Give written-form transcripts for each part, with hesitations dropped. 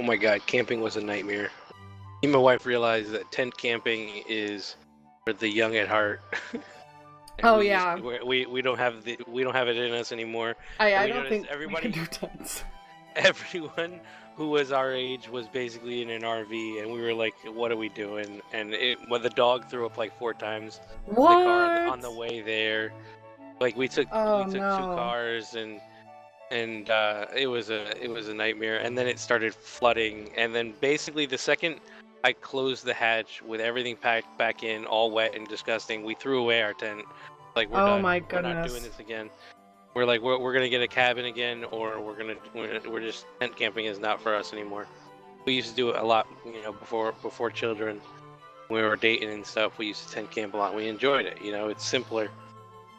Oh my god, camping was a nightmare. Me and my wife realized that tent camping is for the young at heart. Oh, we yeah. we don't have it in us anymore. I we don't think everybody we can do tents. everyone who was our age was basically in an RV, and we were like, "What are we doing?" And when the dog threw up like 4 times in the car on the way there, like we took 2 cars, and it was a nightmare. And then it started flooding, and then basically the second I closed the hatch with everything packed back in, all wet and disgusting, we threw away our tent. Like, we're done. My We're not goodness. doing this again. We're like, we're gonna get a cabin again, or we're just tent camping is not for us anymore. We used to do it a lot, before children. When we were dating and stuff, we used to tent camp a lot. We enjoyed it. It's simpler.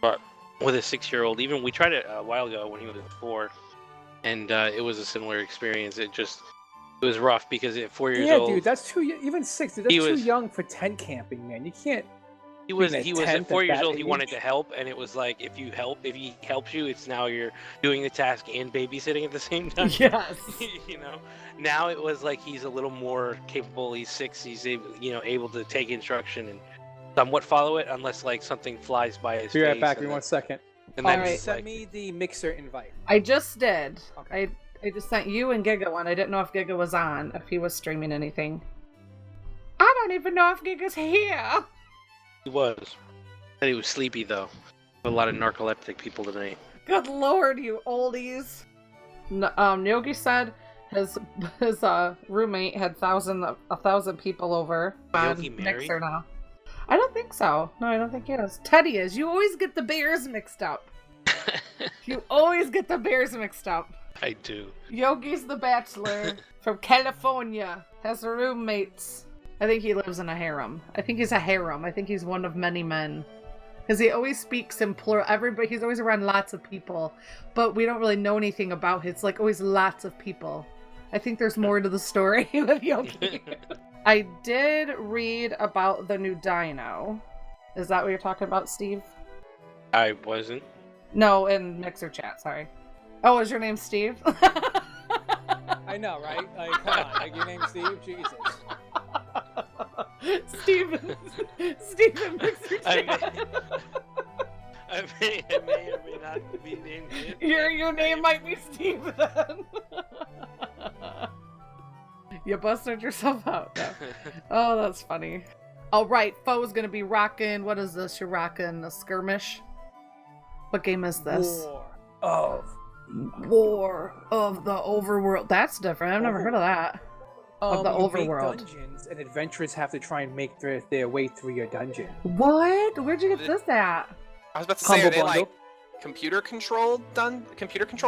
But with a 6-year-old, even we tried it a while ago when he was 4, and it was a similar experience. It was rough because at 4 years old. Yeah, dude, that's even 6. Dude, that's too young for tent camping, man. You can't. He was at 4 years old. He wanted to help, and it was like, if he helps you, it's now you're doing the task and babysitting at the same time. Yes. Now it was like he's a little more capable. He's 6. He's able to take instruction and somewhat follow it, unless like something flies by his face. Be right back. Give me 1 second. And then Alright. Send me the mixer invite. I just did. Okay. I just sent you and Giga one. I didn't know if Giga was on, if he was streaming anything. I don't even know if Giga's here. He was. Said he was sleepy though. A lot of narcoleptic people tonight. Good lord, you oldies. Yogi said his roommate had 1,000 people over. Yogi on married? Mixer now. I don't think so. No, I don't think he is. Teddy is. You always get the bears mixed up. You always get the bears mixed up. I do. Yogi's the bachelor from California. Has roommates. I think he lives in a harem. I think he's a harem. I think he's one of many men. Because he always speaks in plural. He's always around lots of people. But we don't really know anything about it. It's like always lots of people. I think there's more to the story with Yogi. I did read about the new dino. Is that what you're talking about, Steve? I wasn't. No, in Mixer chat, sorry. Oh, is your name Steve? I know, right? Like, come on. Like, your name's Steve? Jesus. Steven Mixer chat. I may or may not be named. Your name might be Steve then. You busted yourself out. No. Oh, that's funny. All right, Foe's gonna be rocking. What is this? You're rocking a skirmish. What game is this? War of the Overworld. That's different. I've never heard of that. Of the Overworld. Dungeons, and adventurers have to try and make their way through your dungeon. What? Where'd you get this at? I was about to say, Humble are they bundle. like computer-controlled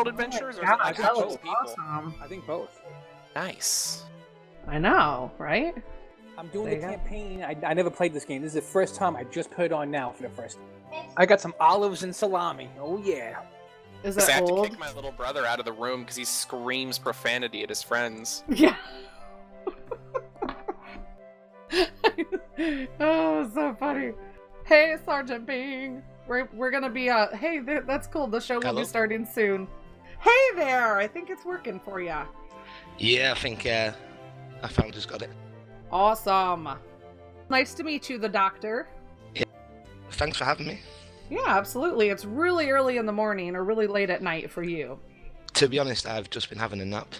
adventures, or is Yeah, it actually that actual looks people? awesome. I think both. Nice. I know, right? I'm doing There the you go. campaign. I never played this game. This is the first time. I just put it on now for the first time. I got some olives and salami. Oh, yeah. Is I it have to old? kick my little brother out of the room because he screams profanity at his friends. Yeah. Oh, so funny. Hey, Sergeant Bing. We're gonna be hey, that's cool. The show will Hello. be starting soon. Hey there. I think it's working for ya. Yeah, I think I found who's got it. Awesome. Nice to meet you, the doctor. Thanks for having me. Yeah, absolutely. It's really early in the morning or really late at night for you. To be honest, I've just been having a nap.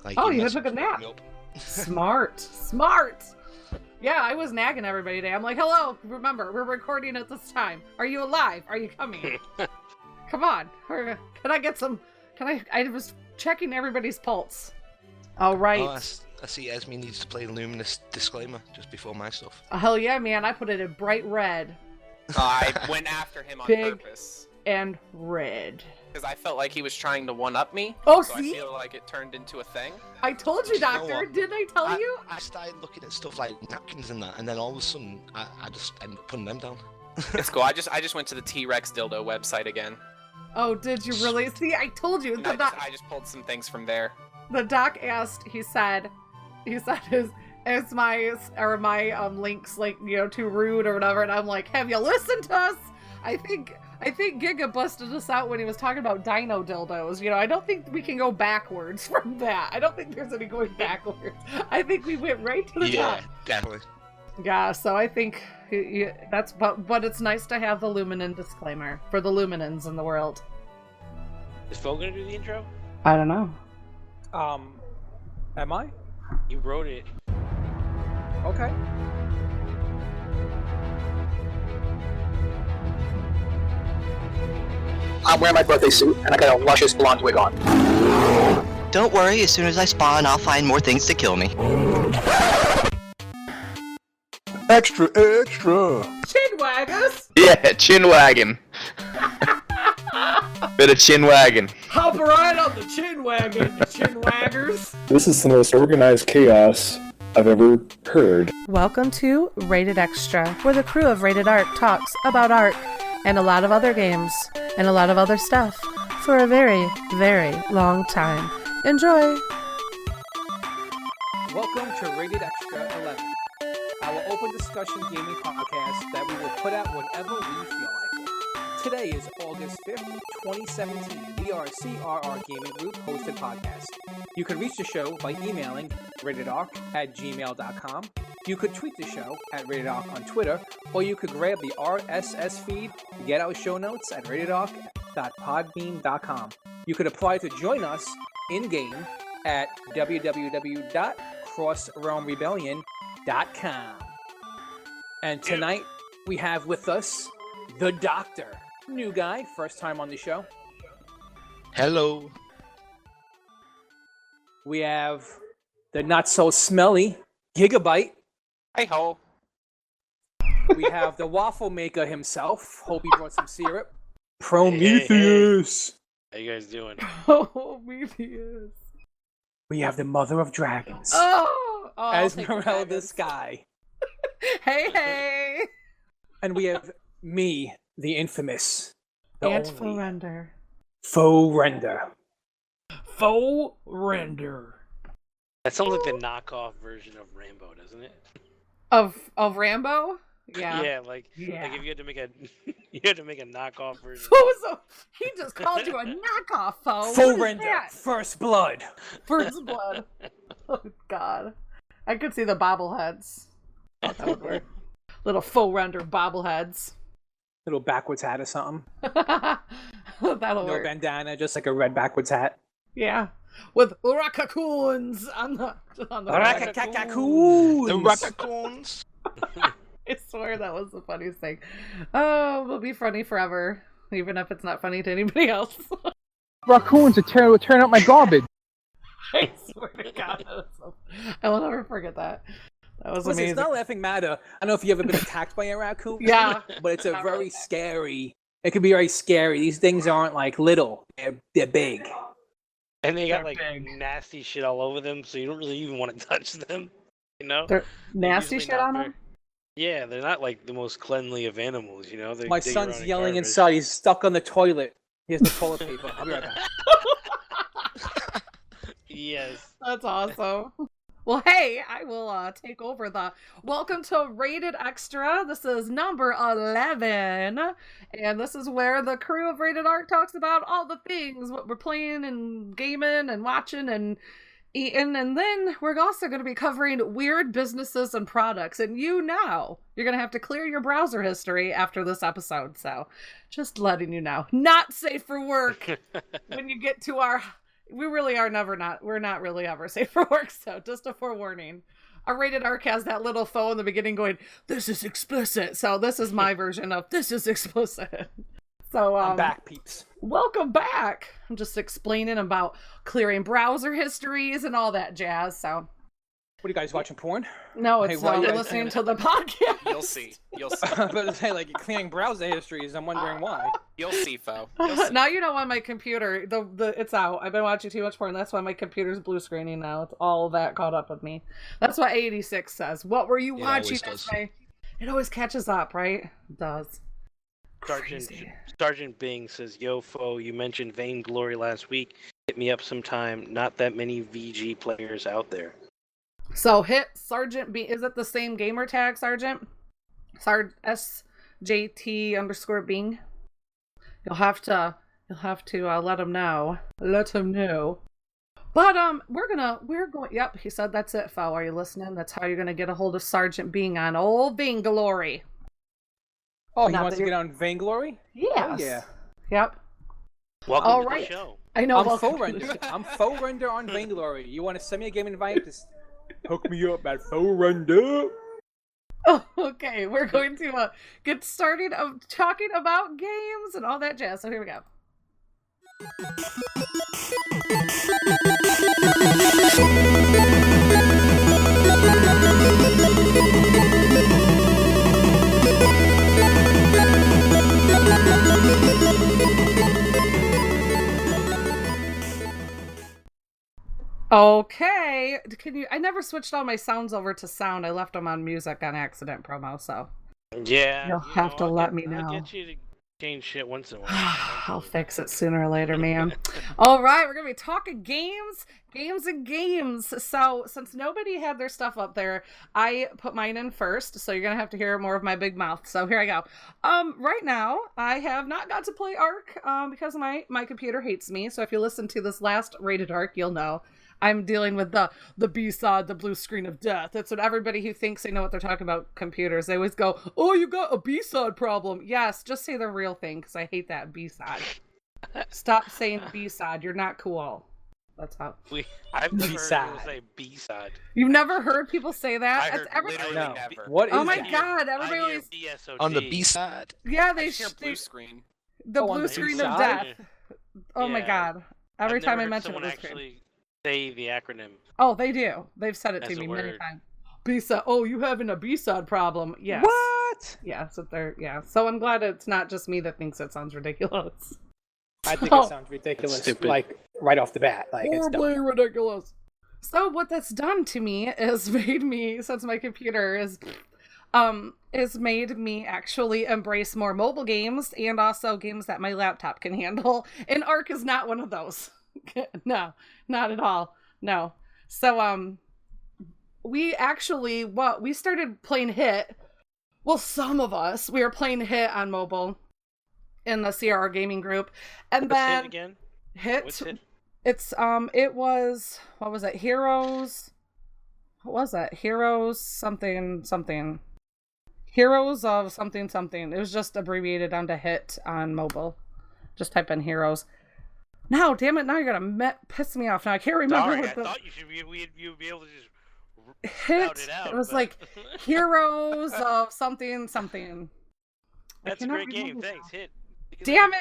Like, Oh, your you message took a nap. woke me up. Smart. Yeah, I was nagging everybody today. I'm like, hello, remember, we're recording at this time. Are you alive? Are you coming? Come on. Can I get some... I was checking everybody's pulse. All right. Oh, I see Esme needs to play Luminous Disclaimer just before my stuff. Hell yeah, man. I put it in bright red I went after him on Big. purpose and red. because I felt like he was trying to one-up me. Oh, So see? I feel like it turned into a thing. I told you, You know doctor. what? Didn't I tell you? I started looking at stuff like napkins and that, and then all of a sudden, I just ended up putting them down. It's cool. I just went to the T-Rex dildo website again. Oh, did you really? See, I told you. And The doc, I just pulled some things from there. the doc asked, he said is my links like, too rude or whatever? And I'm like, have you listened to us? I think I think Giga busted us out when he was talking about dino dildos. I don't think we can go backwards from that. I don't think there's any going backwards. I think we went right to the top. Yeah, definitely. Yeah, so I think that's but it's nice to have the Luminen disclaimer for the Luminans in the world. Is Fo gonna do the intro? I don't know. Am I? You wrote it. Okay. I'm wearing my birthday suit, and I got a luscious blonde wig on. Don't worry, as soon as I spawn, I'll find more things to kill me. Extra, extra. Chinwaggers! Yeah, chin wagon. Bit of chin wagon. Hop right on the chin wagon, you chinwaggers! This is the most organized chaos I've ever heard. Welcome to Rated Extra, where the crew of Rated Arc talks about art and a lot of other games and a lot of other stuff for a very, very long time. Enjoy! Welcome to Rated Extra 11, our open discussion gaming podcast that we will put out whenever we feel like it. Today is August 5th, 2017. We are a CRR Gaming Group hosted podcast. You can reach the show by emailing ratedarc@gmail.com. You could tweet the show at ratedarc on Twitter, or you could grab the RSS feed to get our show notes at ratedarc.podbean.com. You could apply to join us in-game at www.crossrealmrebellion.com. And tonight we have with us the Doctor. New guy, first time on the show. Hello. We have the not so smelly Gigabyte. Hey ho. We have the waffle maker himself. Hope he brought some syrup. Prometheus. How you guys doing? Oh, Prometheus. We have the Mother of Dragons. Oh, I'll take the Esmeralda dragons. Sky. Hey! And we have me, the infamous, the And only for render. Faux Render. Faux render. That sounds like the knockoff version of Rambo, doesn't it? Of Rambo? Yeah. Yeah, like if you had to make a knockoff version. He just called you a knockoff, foe. Faux Render. First Blood. First blood. Oh God. I could see the bobbleheads. That would work. Little faux render bobbleheads. Little backwards hat or something. That'll No work. bandana, just like a red backwards hat. Yeah. With raccoons on the Raccoons. The raccoons. I swear that was the funniest thing. Oh, it'll be funny forever, even if it's not funny to anybody else. Raccoons to turn out my garbage. I swear to God, I will never forget that. That was Listen, amazing. it's not laughing matter. I don't know if you've ever been attacked by a raccoon. Yeah. But it's a very scary. It can be very scary. These things aren't like little. They're big. And they got They're like big. nasty shit all over them, so you don't really even want to touch them. You know? They're nasty usually shit not on very- them? Yeah, they're not like the most cleanly of animals, you know? They My dig son's around in yelling garbage. inside. He's stuck on the toilet. He has no toilet paper. I'll be right back. Yes. That's awesome. Well, hey, I will take over the welcome to Rated Extra. This is number 11, and this is where the crew of Rated Arc talks about all the things, what we're playing and gaming and watching and eating, and then we're also going to be covering weird businesses and products, and you're going to have to clear your browser history after this episode, so just letting you know. Not safe for work when you get to our... we're not really ever safe for work, so just a forewarning. Our Rated Arc has that little foe in the beginning going, "This is explicit," so this is my version of "This is explicit." So, I'm back, peeps. welcome back. I'm just explaining about clearing browser histories and all that jazz, so. What are you guys watching porn? No, Hey, it's why you we're guys listening saying to the podcast. You'll see. You'll see. I'm about to say, like, you're clearing browser histories. I'm wondering why. You'll see, Fo. You'll see. Now you know why my computer, it's out. I've been watching too much porn. That's why my computer's blue screening now. It's all that caught up with me. That's what 86 says. What were you It watching? always does. Esme? It always catches up, right? It does. Crazy. Sergeant Bing says, "Yo, Fo, you mentioned Vainglory last week. Hit me up sometime. Not that many VG players out there." So hit Sergeant B. Is it the same gamer tag, Sergeant? SJT_Bing. You'll have to let him know. Let him know. But we're going. Yep, he said that's it. Foe, are you listening? That's how you're gonna get a hold of Sergeant Being on old Vainglory. Oh, he wants to get on Vainglory? Yes. Oh, yeah. Yep. Welcome to the show. I know. I'm faux render. I'm faux render on Vainglory. You want to send me a game invite? Just hook me up at faux render. Oh, okay, we're going to get started of talking about games and all that jazz. So here we go. Okay, can you? I never switched all my sounds over to sound. I left them on music on accident promo, so yeah, you'll have to let me know. I'll get you to change shit once in a while. I'll fix it sooner or later, man. All right, we're gonna be talking games. So since nobody had their stuff up there, I put mine in first. So you're gonna have to hear more of my big mouth. So here I go. Right now I have not got to play Ark because my computer hates me. So if you listen to this last rated Ark, you'll know I'm dealing with the B-side, the blue screen of death. That's what everybody who thinks they know what they're talking about computers. They always go, "Oh, you got a B-side problem." Yes, just say the real thing because I hate that B-side. Stop saying B-side. You're not cool. That's how. I've never heard people say B-side. You've never heard people say that? I heard literally never. What is oh my that? God! Everybody always on the B-side. Yeah, I hear blue screen. The blue screen of death. Oh my God! Every time I mention someone blue actually screen. say the acronym. Oh, they do. They've said it to me many times. B-side. Oh, you having a B-side problem? Yes. What? Yeah. So they're So I'm glad it's not just me that thinks it sounds ridiculous. I think it sounds ridiculous. Like right off the bat. Like horribly ridiculous. So what that's done to me is made me, since my computer is made me actually embrace more mobile games and also games that my laptop can handle. And Ark is not one of those. No, not at all. No. So we actually we started playing Hit. Well, some of us we were playing Hit on mobile in the CRR gaming group, and What's then Hit again? Hit. What's Hit? It's it was, what was it? Heroes. What was it? Heroes something. Heroes of something. It was just abbreviated down to Hit on mobile. Just type in Heroes. No, damn it! Now you're gonna piss me off. Now I can't remember. Sorry, I thought you'd be able to just Hit. it out. It was like Heroes of something. That's a great game. Thanks, Hit. Damn it!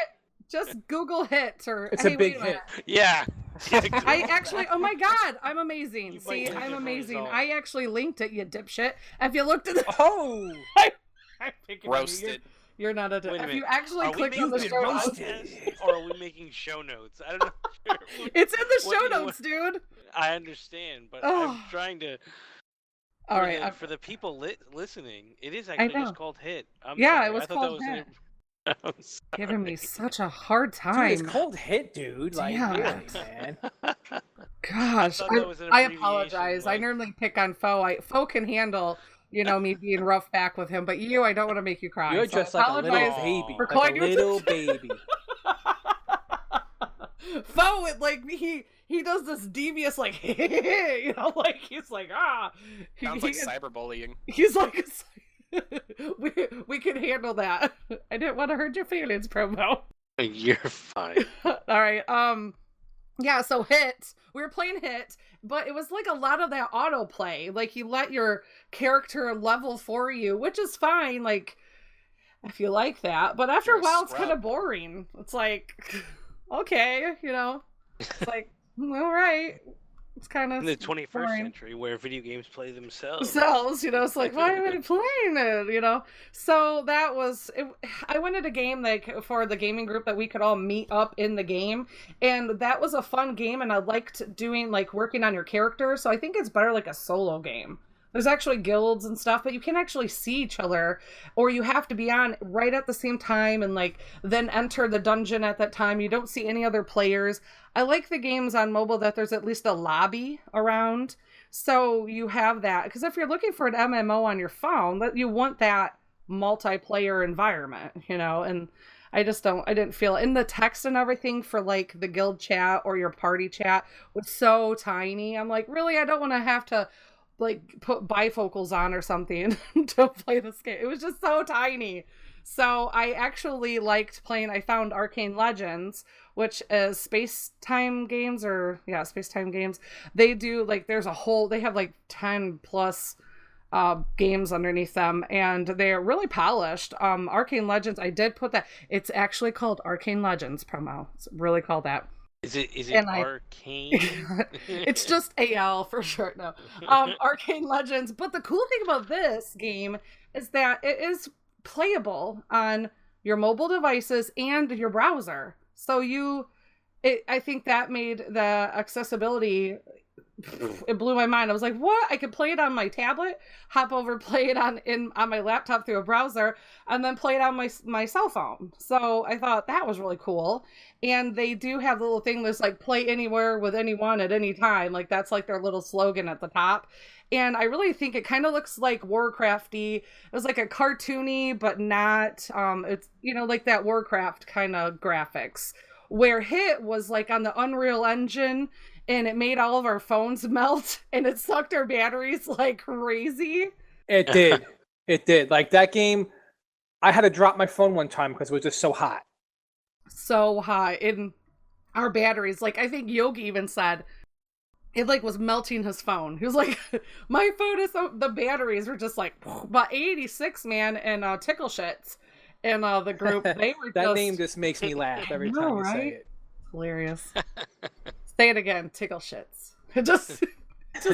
Just Google Hit or it's hey, a big hit. Yeah. I actually, oh my God, I'm amazing. You See, might I'm lose amazing. your result. I actually linked it, you dipshit. If you looked at the Oh! I'm picking on you. Roasted. You're not a Wait a If minute. you actually Are we click on the making show a notes, podcast, or are we making show notes? I don't know. it's in the What show do you notes, dude. I understand, but Oh. I'm trying to. All right, For the people listening, it is I actually know. just called Hit. I'm Yeah, sorry. it was I thought called that was Hit. I'm giving me such a hard Dude, time. it's called Hit, dude. Like, Damn. really, man. Gosh, thought that was an I abbreviation, apologize. I like- normally pick on Foe. Foe can handle, me being rough back with him, but I don't want to make you cry. You're so I just like a little apologize baby. for Like calling a you little baby. Foe, like he does this devious like he's like Sounds like cyberbullying. he's like we can handle that. I didn't want to hurt your feelings, promo. You're fine. All right. Yeah, so Hit. We were playing Hit, but it was like a lot of that autoplay. Like you let your character level for you, which is fine, like if you like that. But after You're a a while it's scrub. kind of boring. It's like okay, It's like all right. It's kind of In the 21st boring. century, where video games play themselves. It's like why am I playing it, so that was it. I wanted a game like for the gaming group that we could all meet up in the game, and that was a fun game, and I liked doing like working on your character, so I think it's better like a solo game. There's actually guilds and stuff, but you can actually see each other, or you have to be on right at the same time and like then enter the dungeon at that time. You don't see any other players. I like the games on mobile that there's at least a lobby around, so you have that. Because if you're looking for an MMO on your phone, you want that multiplayer environment, and I didn't feel it. And the text and everything for like the guild chat or your party chat was so tiny. I'm like, really? I don't want to have to like put bifocals on or something to play this game. It was just so tiny. So I actually liked playing, I found Arcane Legends, which is Space-Time Games. They do like, they have like 10 plus games underneath them, and they're really polished. Arcane Legends, I did put that. It's actually called Arcane Legends promo. It's really called that. Is it Arcane? It's just AL for short now. Arcane Legends. But the cool thing about this game is that it is playable on your mobile devices and your browser. So I think that made the accessibility, it blew my mind. I was like, what? I could play it on my tablet, hop over, play it on my laptop through a browser, and then play it on my cell phone. So I thought that was really cool. And they do have the little thing that's like play anywhere with anyone at any time. Like that's like their little slogan at the top. And I really think it kind of looks like Warcrafty. It was like a cartoony, but not, it's, like that Warcraft kind of graphics. Where Hit was like on the Unreal Engine, and it made all of our phones melt, and it sucked our batteries like crazy. It did. It did. Like that game, I had to drop my phone one time because it was just so hot. So hot. In our batteries, like I think Yogi even said, it like was melting his phone. He was like, my phone is the batteries were just like, but 86 man and Tickle Shits in the group, they were that name just makes me laugh every time you say it. Hilarious. Say it again, Tickle Shits. It just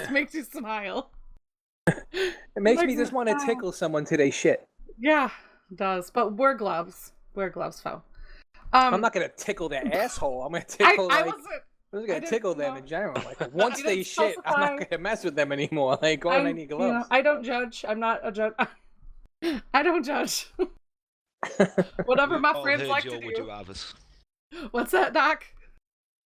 makes you smile. It makes me just want to tickle someone to their shit. Yeah, it does. But wear gloves. Wear gloves, Fo. I'm not gonna tickle their asshole. I'm gonna tickle I'm just gonna tickle them in general. Like once they shit, I'm not gonna mess with them anymore. Like, I need gloves. I don't judge. I'm not a judge. I don't judge. Whatever my friends like to do. Would you have's. What's that, Doc?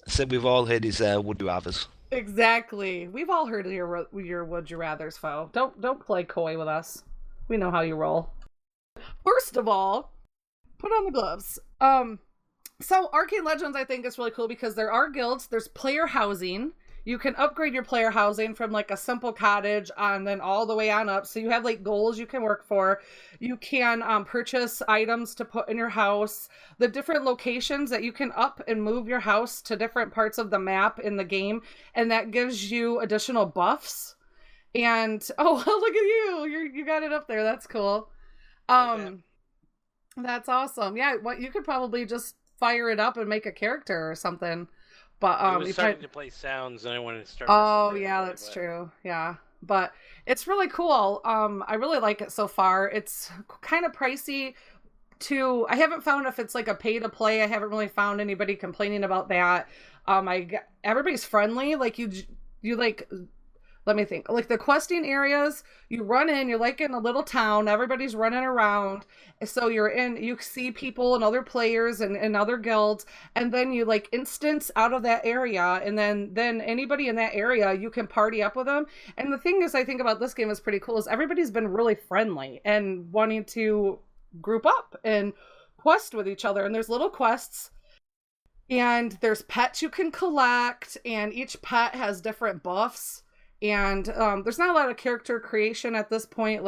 I said we've all heard his would you have's. Exactly. We've all heard your would you rather's, Fo. Don't play coy with us. We know how you roll. First of all, put on the gloves. So Arcane Legends, I think, is really cool because there are guilds. There's player housing. You can upgrade your player housing from like a simple cottage and then all the way on up. So you have like goals you can work for. You can purchase items to put in your house. The different locations that you can up and move your house to different parts of the map in the game. And that gives you additional buffs. And, oh, look at you. You got it up there. That's cool. That's awesome. Yeah, you could probably just fire it up and make a character or something. But I was starting to play sounds, and I wanted to start. Oh yeah, that's true. Yeah, but it's really cool. I really like it so far. It's kind of pricey. I haven't found if it's like a pay to play. I haven't really found anybody complaining about that. Everybody's friendly. Like you like. Let me think. Like the questing areas, you run in, you're like in a little town, everybody's running around. So you see people and other players and other guilds, and then you like instance out of that area, and then anybody in that area, you can party up with them. And the thing is, I think about this game is pretty cool, is everybody's been really friendly and wanting to group up and quest with each other. And there's little quests, and there's pets you can collect, and each pet has different buffs. And there's not a lot of character creation at this point,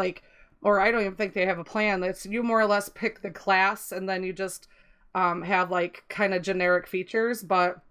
or I don't even think they have a plan. It's you more or less pick the class, and then you just have like kind of generic features, but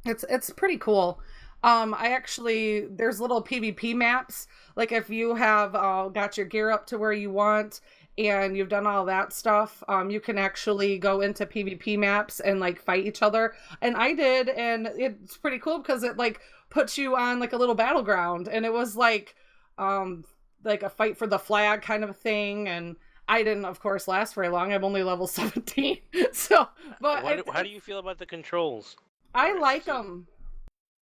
it's pretty cool. There's little PvP maps, like if you have got your gear up to where you want and you've done all that stuff, you can actually go into PvP maps and like fight each other. And I did, and it's pretty cool because it like puts you on like a little battleground, and it was like a fight for the flag kind of thing. And I didn't, of course, last very long. I'm only level 17. So, but how do you feel about the controls? I like them.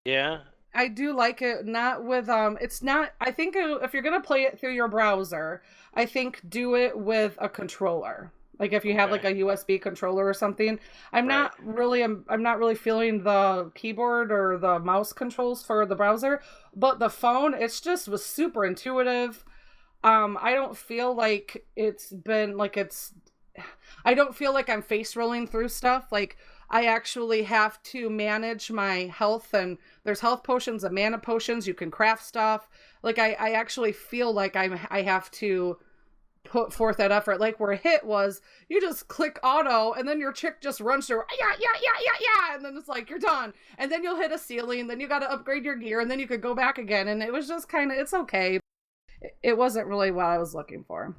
Yeah. I do like it, not with, it's not, I think if you're going to play it through your browser, I think do it with a controller. Like if you have like a USB controller or something. I'm not really feeling the keyboard or the mouse controls for the browser, but the phone, was super intuitive. I don't feel like it's been like it's I don't feel like I'm face rolling through stuff. Like, I actually have to manage my health, and there's health potions and mana potions. You can craft stuff. Like, I actually feel like I have to put forth that effort. Like, where hit was, you just click auto, and then your chick just runs through, yeah, and then it's like, you're done. And then you'll hit a ceiling, then you got to upgrade your gear, and then you could go back again. And it was just kind of, it's okay. It wasn't really what I was looking for.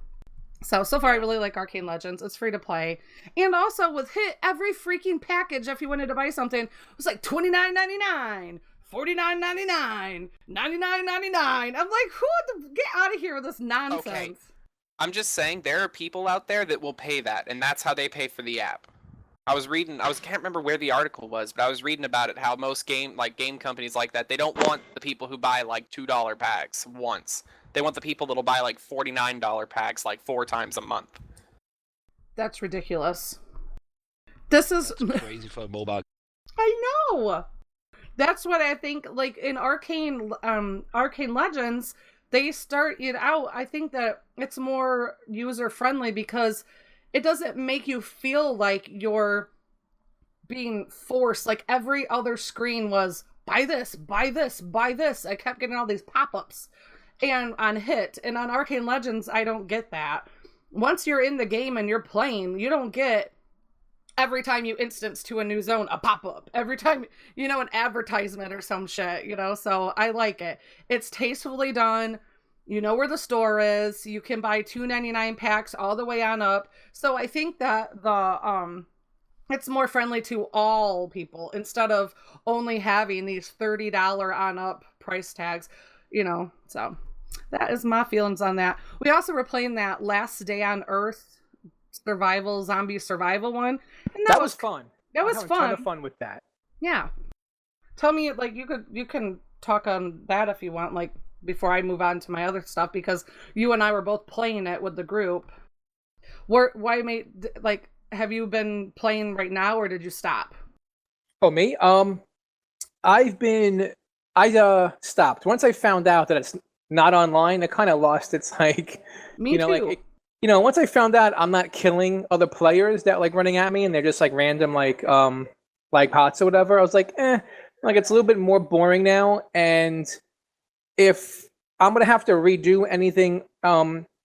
So far I really like Arcane Legends. It's free to play. And also with Hit, every freaking package, if you wanted to buy something, was like $29.99, $49.99, $99.99. I'm like, get out of here with this nonsense. Okay. I'm just saying there are people out there that will pay that, and that's how they pay for the app. I can't remember where the article was, but I was reading about it, how most game companies like that, they don't want the people who buy like $2 packs once. They want the people that'll buy like $49 packs like 4 times a month. That's ridiculous. That's crazy for a mobile. I know. That's what I think. Like in Arcane Legends, they start it out. I think that it's more user friendly because it doesn't make you feel like you're being forced. Like every other screen was buy this, buy this, buy this. I kept getting all these pop-ups. And on Hit and on Arcane Legends, I don't get that. Once you're in the game and you're playing, you don't get every time you instance to a new zone a pop-up. Every time, an advertisement or some shit, So I like it. It's tastefully done. You know where the store is. You can buy $2.99 packs all the way on up. So I think that it's more friendly to all people instead of only having these $30 on up price tags. So that is my feelings on that. We also were playing that Last Day on Earth zombie survival one. And that was fun. That was fun. A ton of fun with that. Yeah. Tell me, like, you can talk on that if you want, like, before I move on to my other stuff, because you and I were both playing it with the group. Have you been playing right now, or did you stop? Oh, me? I stopped. Once I found out that it's not online, I kind of lost its Me too. Once I found out I'm not killing other players that like running at me and they're just like random like bots or whatever, I was like, it's a little bit more boring now. And if I'm gonna have to redo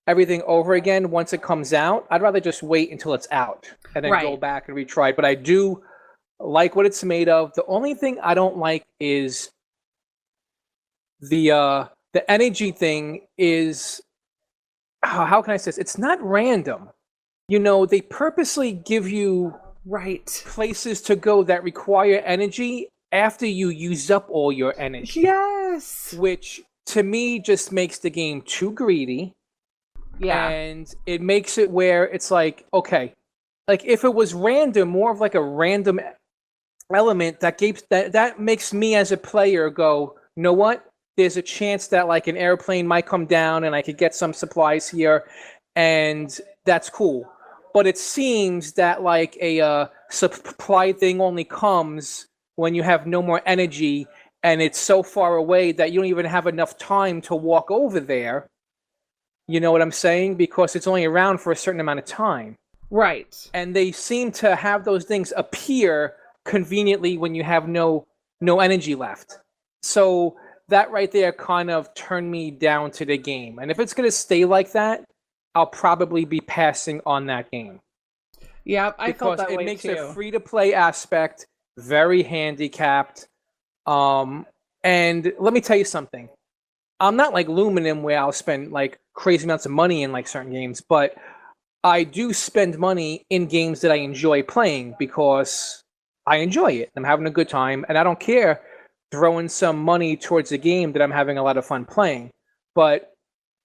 everything over again once it comes out, I'd rather just wait until it's out and then go back and retry it. But I do like what it's made of. The only thing I don't like is the energy thing is, how can I say this? It's not random. They purposely give you places to go that require energy after you use up all your energy. Yes. Which to me just makes the game too greedy. Yeah. And it makes it where it's like, okay, like if it was random, more of like a random element that makes me as a player go, you know what? There's a chance that like an airplane might come down and I could get some supplies here, and that's cool. But it seems that like a supply thing only comes when you have no more energy, and it's so far away that you don't even have enough time to walk over there. You know what I'm saying? Because it's only around for a certain amount of time. Right. And they seem to have those things appear conveniently when you have no energy left. So that right there kind of turned me down to the game. And if it's going to stay like that, I'll probably be passing on that game. Yeah, I felt that way too. Because it makes a free-to-play aspect very handicapped. And let me tell you something. I'm not like Luminum where I'll spend like crazy amounts of money in like certain games, but I do spend money in games that I enjoy playing because I enjoy it. I'm having a good time, and I don't care throwing some money towards a game that I'm having a lot of fun playing. But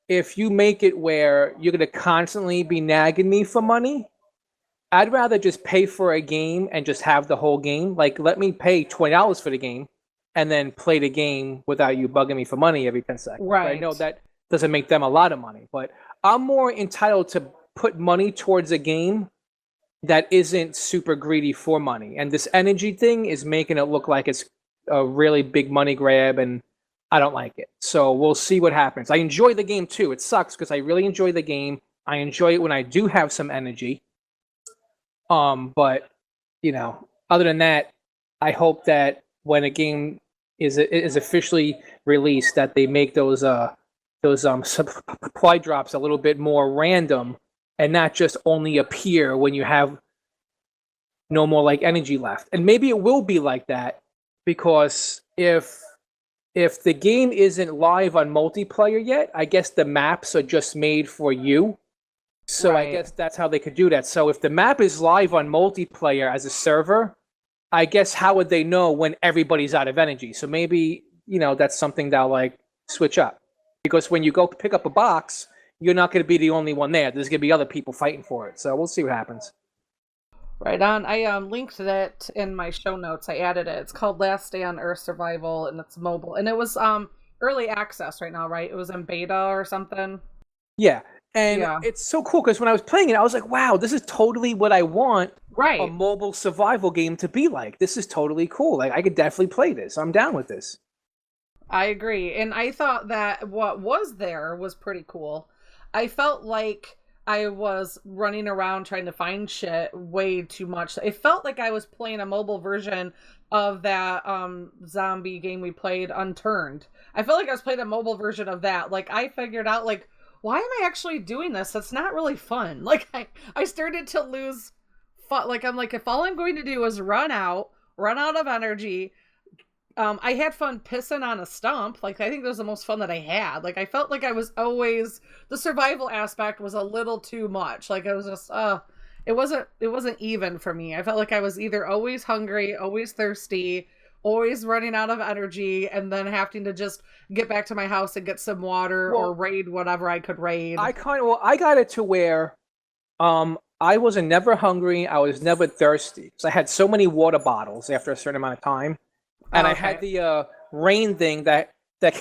if you make it where you're going to constantly be nagging me for money, I'd rather just pay for a game and just have the whole game. Like, let me pay $20 for the game and then play the game without you bugging me for money every 10 seconds. Right. I know that doesn't make them a lot of money, but I'm more entitled to put money towards a game that isn't super greedy for money. And this energy thing is making it look like it's a really big money grab, and I don't like it. So we'll see what happens. I enjoy the game too. It sucks because I really enjoy the game. I enjoy it when I do have some energy. But other than that, I hope that when a game is officially released, that they make those supply drops a little bit more random and not just only appear when you have no more like energy left. And maybe it will be like that, because if the game isn't live on multiplayer yet, I guess the maps are just made for you. So right. I guess that's how they could do that. So if the map is live on multiplayer as a server, I guess how would they know when everybody's out of energy? So maybe, that's something they'll like switch up. Because when you go pick up a box, you're not going to be the only one there. There's going to be other people fighting for it. So we'll see what happens. Right on. I linked that in my show notes. I added it. It's called Last Day on Earth Survival, and it's mobile. And it was early access right now, right? It was in beta or something. Yeah. And it's so cool because when I was playing it, I was like, wow, this is totally what I want a mobile survival game to be like. This is totally cool. Like, I could definitely play this. I'm down with this. I agree. And I thought that what was there was pretty cool. I felt like I was running around trying to find shit way too much. It felt like I was playing a mobile version of that zombie game we played, Unturned. I felt like I was playing a mobile version of that. Like, I figured out, like, why am I actually doing this? That's not really fun. Like, I started to lose fun. Like, I'm like, if all I'm going to do is run out of energy. I had fun pissing on a stump. Like, I think that was the most fun that I had. Like, I felt like I was always, the survival aspect was a little too much. Like, it was just, it wasn't even for me. I felt like I was either always hungry, always thirsty, always running out of energy, and then having to just get back to my house and get some water or raid whatever I could raid. I got it to where, I was never hungry. I was never thirsty. So I had so many water bottles after a certain amount of time. And I had the rain thing that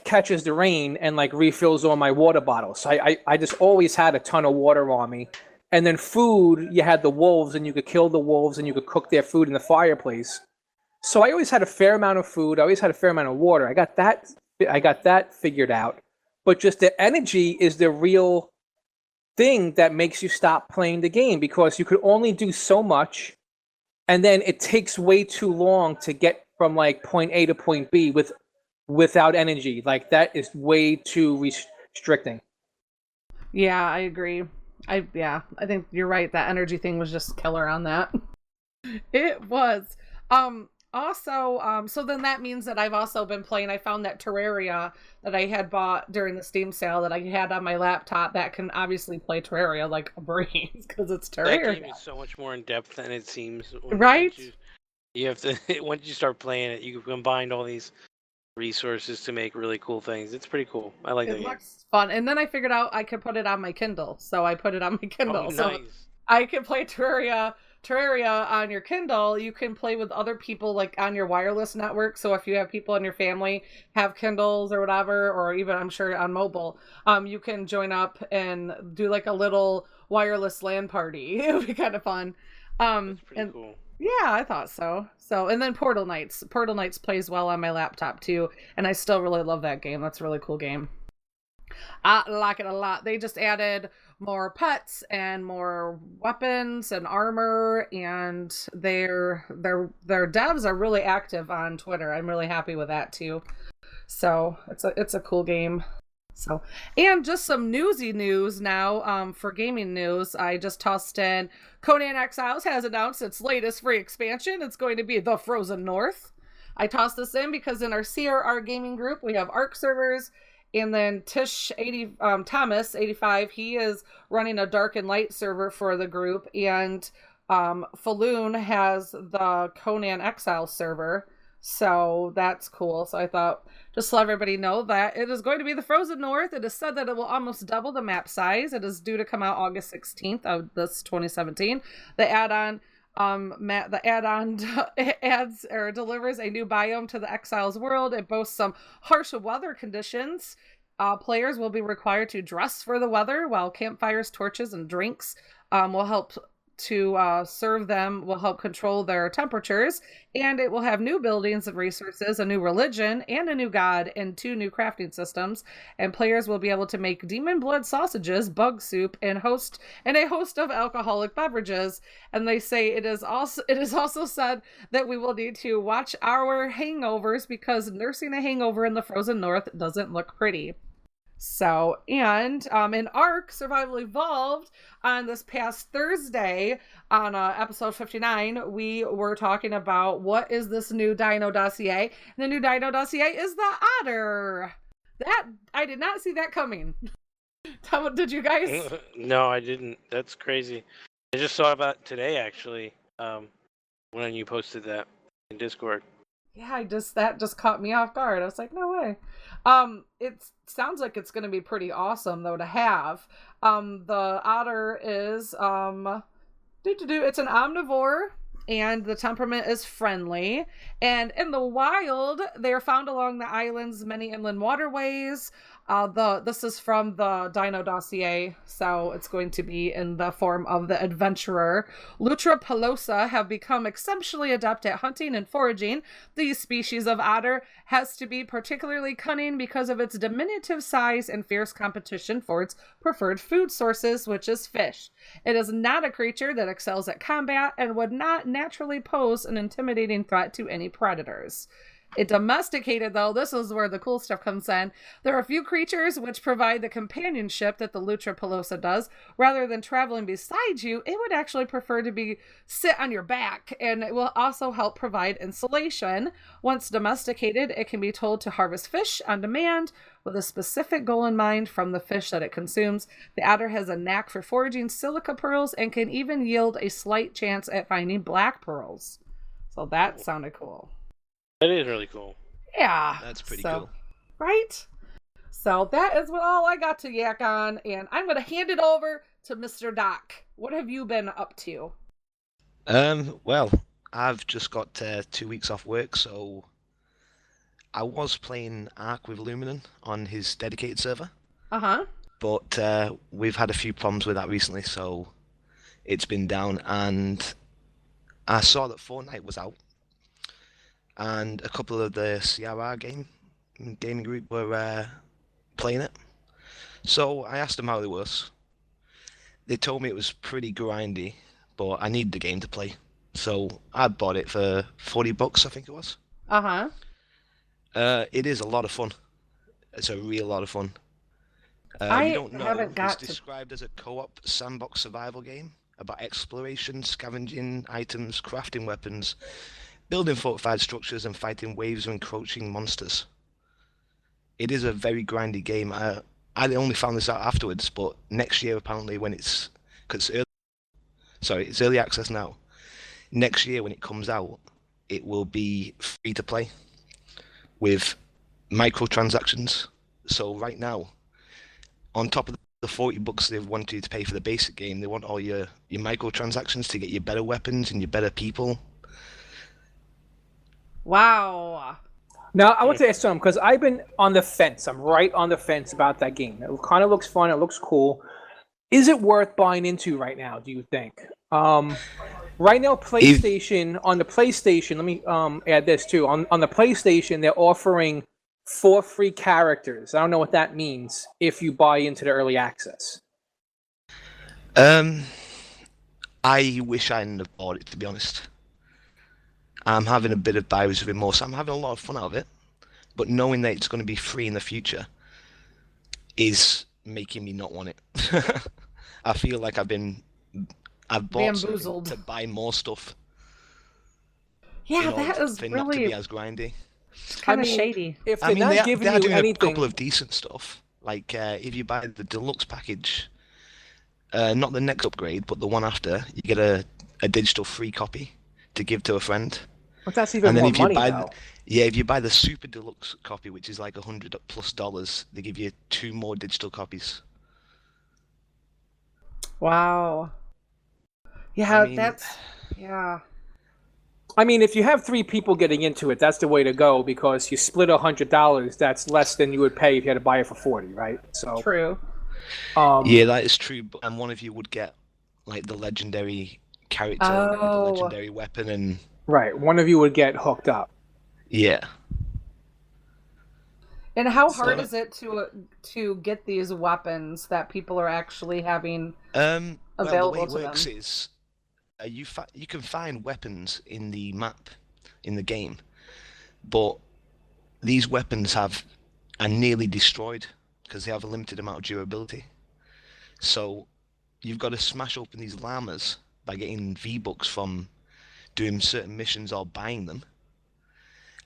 catches the rain and like refills all my water bottles. So I just always had a ton of water on me. And then food, you had the wolves, and you could kill the wolves and you could cook their food in the fireplace. So I always had a fair amount of food. I always had a fair amount of water. I got that figured out. But just the energy is the real thing that makes you stop playing the game, because you could only do so much, and then it takes way too long to get from like point A to point B without energy. Like, that is way too restricting. Yeah, I agree. I think you're right. That energy thing was just killer on that. It was. Also, so then that means that I've also been playing. I found that Terraria that I had bought during the Steam sale that I had on my laptop that can obviously play Terraria like a breeze, because it's Terraria. That game is so much more in depth than it seems. Right? You have to, once you start playing it, you combine all these resources to make really cool things. It's pretty cool. I like that game. It looks fun. And then I figured out I could put it on my Kindle, so I put it on my Kindle. Oh, nice. So I can play Terraria on your Kindle. You can play with other people like on your wireless network. So if you have people in your family have Kindles or whatever, or even I'm sure on mobile, you can join up and do like a little wireless LAN party. It would be kind of fun. That's pretty cool. Yeah, I thought so. And then Portal Knights plays well on my laptop too, and I still really love that game. That's a really cool game. I like it a lot. They just added more pets and more weapons and armor, and their devs are really active on Twitter. I'm really happy with that too. So it's a cool game. So, and just some newsy news now, for gaming news. I just tossed in Conan Exiles has announced its latest free expansion. It's going to be The Frozen North. I tossed this in because in our CRR gaming group, we have ARC servers, and then Thomas 85, he is running a Dark and Light server for the group, and Falloon has the Conan Exiles server. So that's cool. So I thought, just to let everybody know that it is going to be the Frozen North. It is said that it will almost double the map size. It is due to come out August 16th of this 2017. The add-on adds or delivers a new biome to the Exiles world. It boasts some harsh weather conditions. Players will be required to dress for the weather, while campfires, torches, and drinks will help to serve them will help control their temperatures, and it will have new buildings and resources, a new religion, and a new god, and 2 new crafting systems. And players will be able to make demon blood sausages, bug soup, and a host of alcoholic beverages. And they say it is also said that we will need to watch our hangovers because nursing a hangover in the frozen north doesn't look pretty. So, and in ARK Survival Evolved, on this past Thursday, on episode 59, we were talking about what is this new Dino Dossier. And the new Dino Dossier is the otter. That, I did not see that coming. Did you guys? No, I didn't. That's crazy. I just saw about today, actually, when you posted that in Discord. Yeah, that just caught me off guard. I was like, no way. It sounds like it's going to be pretty awesome though to have. The otter is it's an omnivore, and the temperament is friendly. And in the wild, they are found along the island's many inland waterways. This is from the Dino Dossier, so it's going to be in the form of the adventurer. Lutra pelosa have become exceptionally adept at hunting and foraging. The species of otter has to be particularly cunning because of its diminutive size and fierce competition for its preferred food sources, which is fish. It is not a creature that excels at combat and would not naturally pose an intimidating threat to any predators. It domesticated, though, this is where the cool stuff comes in. There are a few creatures which provide the companionship that the Lutra pelosa does. Rather than traveling beside you, it would actually prefer to sit on your back, and it will also help provide insulation. Once domesticated, it can be told to harvest fish on demand with a specific goal in mind from the fish that it consumes. The otter has a knack for foraging silica pearls and can even yield a slight chance at finding black pearls. So that sounded cool. That is really cool. Yeah. That's pretty cool. Right? So that is all I got to yak on, and I'm going to hand it over to Mr. Doc. What have you been up to? Well, I've just got 2 weeks off work, so I was playing Ark with Luminon on his dedicated server. Uh-huh. But we've had a few problems with that recently, so it's been down, and I saw that Fortnite was out. And a couple of the CRR gaming group were playing it. So I asked them how it was. They told me it was pretty grindy, but I need the game to play. So I bought it for $40, I think it was. Uh-huh. It is a lot of fun. It's a real lot of fun. I don't know, haven't got it's described as a co-op sandbox survival game about exploration, scavenging items, crafting weapons, building fortified structures, and fighting waves of encroaching monsters. It is a very grindy game. I only found this out afterwards, but next year apparently it's early access now. Next year when it comes out, it will be free to play with microtransactions. So right now, on top of the $40 they want you to pay for the basic game, they want all your microtransactions to get you better weapons and your better people. Wow. Now, I want to ask something, because I've been on the fence. I'm right on the fence about that game. It kind of looks fun. It looks cool. Is it worth buying into right now, do you think? Right now, PlayStation, on the PlayStation, let me add this too. On the PlayStation, they're offering 4 free characters. I don't know what that means if you buy into the early access. I wish I hadn't have bought it, to be honest. I'm having a bit of buyer's remorse. I'm having a lot of fun out of it, but knowing that it's going to be free in the future is making me not want it. I feel like I've bought something to buy more stuff. Yeah, that is for really not to be as grindy. kind of shady. If they're not they giving are you doing anything, a couple of decent stuff. Like if you buy the deluxe package, not the next upgrade, but the one after, you get a digital free copy to give to a friend. but that's even more money, though. If you buy the super deluxe copy, which is like $100+, they give you 2 more digital copies. Wow. Yeah, I mean, if you have 3 people getting into it, that's the way to go, because you split $100. That's less than you would pay if you had to buy it for $40, right? So true. Yeah, that is true. And one of you would get like the legendary character with a Oh. legendary weapon, and Right. One of you would get hooked up. yeah. And how hard So- is it to get these weapons that people are actually having Well, available the way to it works them? is you can find weapons in the map in the game, but these weapons are nearly destroyed because they have a limited amount of durability. So you've got to smash open these llamas by getting V-Bucks from doing certain missions or buying them,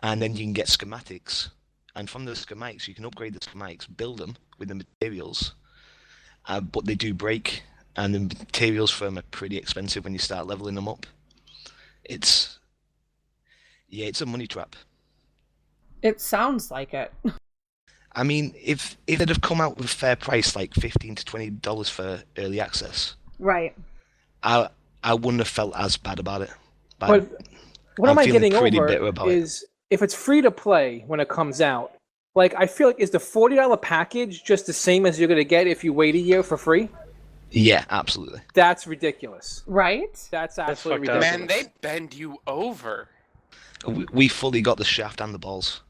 and then you can get schematics. And from the schematics, you can upgrade the schematics, build them with the materials, but they do break, and the materials for them are pretty expensive when you start leveling them up. It's a money trap. It sounds like it. I mean, if they'd have come out with a fair price, like $15 to $20 for early access, Right. I wouldn't have felt as bad about it. But what I'm am I feeling getting pretty over bitter about it. is if it's free to play when it comes out, like I feel like is the $40 package just the same as you're gonna get if you wait a year for free? Yeah, absolutely. That's ridiculous. Right? That's absolutely fucked up. ridiculous. Man, they bend you over. We fully got the shaft and the balls.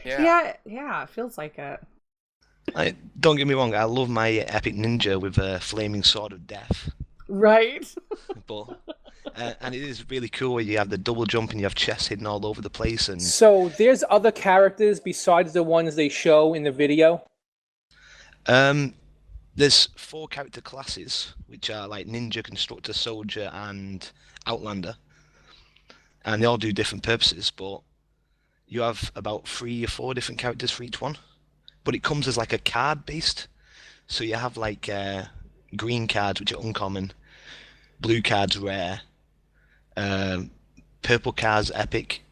Yeah. Yeah, it feels like it. Don't get me wrong, I love my epic ninja with a flaming sword of death, Right? but and it is really cool where you have the double jump and you have chests hidden all over the place, and So there's other characters besides the ones they show in the video. there's 4 character classes which are like ninja, constructor, soldier, and outlander, and they all do different purposes. But you have about 3 or 4 different characters for each one. But it comes as like a card based, so you have like green cards which are uncommon, blue cards rare, purple cards epic,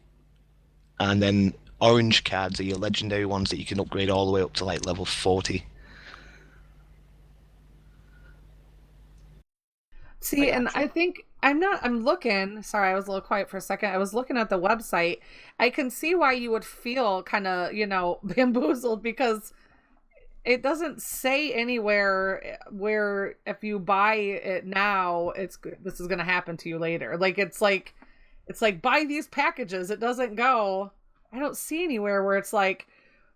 and then orange cards are your legendary ones that you can upgrade all the way up to like level 40. See, and I think I'm looking, sorry, I was a little quiet for a second. I was looking at the website. I can see why you would feel kind of, bamboozled, because it doesn't say anywhere where if you buy it now, this is going to happen to you later. Like it's like buy these packages. It doesn't go. I don't see anywhere where it's like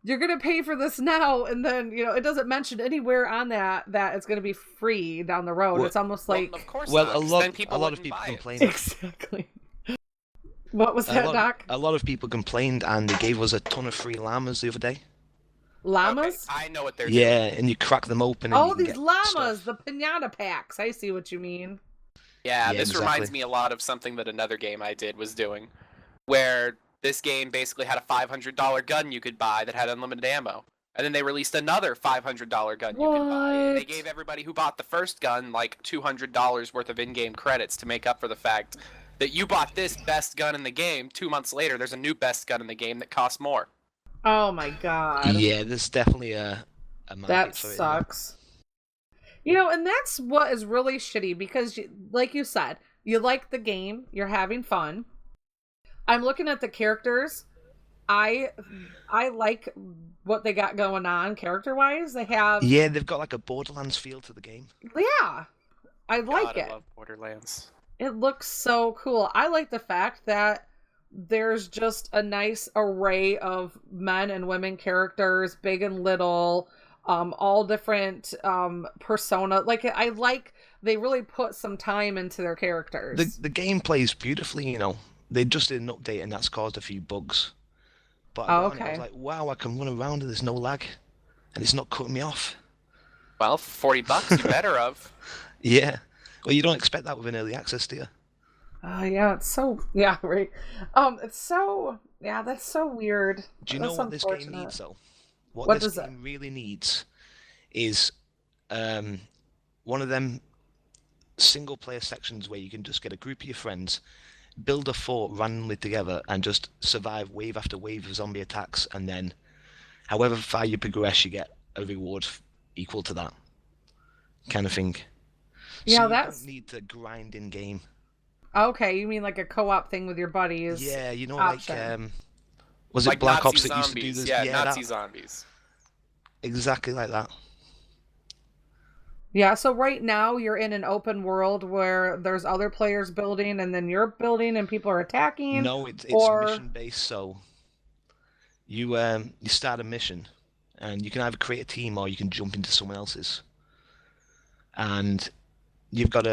you're going to pay for this now, and then, it doesn't mention anywhere on that it's going to be free down the road. Well- it's almost Well, like of course Well, not, a 'cause lot then people of wouldn't people buy it. complained. exactly. What was that, Doc? A lot of people complained, and they gave us a ton of free llamas the other day. Llamas? Okay, I know what they're doing. Yeah, and you crack them open. And you Oh, can these get llamas, stuff. the pinata packs. I see what you mean. Yeah, Yeah, this exactly. reminds me a lot of something that another game I did was doing, where this game basically had a $500 gun you could buy that had unlimited ammo. And then they released another $500 gun you could buy. And they What? gave everybody who bought the first gun like $200 worth of in-game credits to make up for the fact that you bought this best gun in the game. 2 months later, there's a new best gun in the game that costs more. Oh my god. Yeah, there's definitely a market That for it. sucks. And that's what is really shitty, because like you said, you like the game, you're having fun. I'm looking at the characters. I like what they got going on character-wise. They have Yeah, they've got like a Borderlands feel to the game. yeah. I like God, it. I love Borderlands. It looks so cool. I like the fact that there's just a nice array of men and women characters, big and little, all different persona. Like they really put some time into their characters. The game plays beautifully, They just did an update and that's caused a few bugs. But I got on it, I okay. was like, wow, I can run around and there's no lag. And it's not cutting me off. Well, for $40, you better have. Yeah. Well, you don't expect that with an early access, do you? Yeah, it's so right. It's so that's so weird. Do you know That's what this game unfortunate. needs, though? What What this does game really needs is one of them single-player sections where you can just get a group of your friends, build a fort randomly together, and just survive wave after wave of zombie attacks, and then however far you progress, you get a reward equal to that kind of thing. Yeah, so that's you don't need to grind in game. okay. You mean like a co-op thing with your buddies? Yeah, option. like was it Like Black Nazi Ops that zombies. used to do this? Yeah, Nazi that, zombies. exactly like that. Yeah, so right now you're in an open world where there's other players building and then you're building and people are attacking. No, it's or... mission based. So you start a mission, and you can either create a team or you can jump into someone else's. And you've got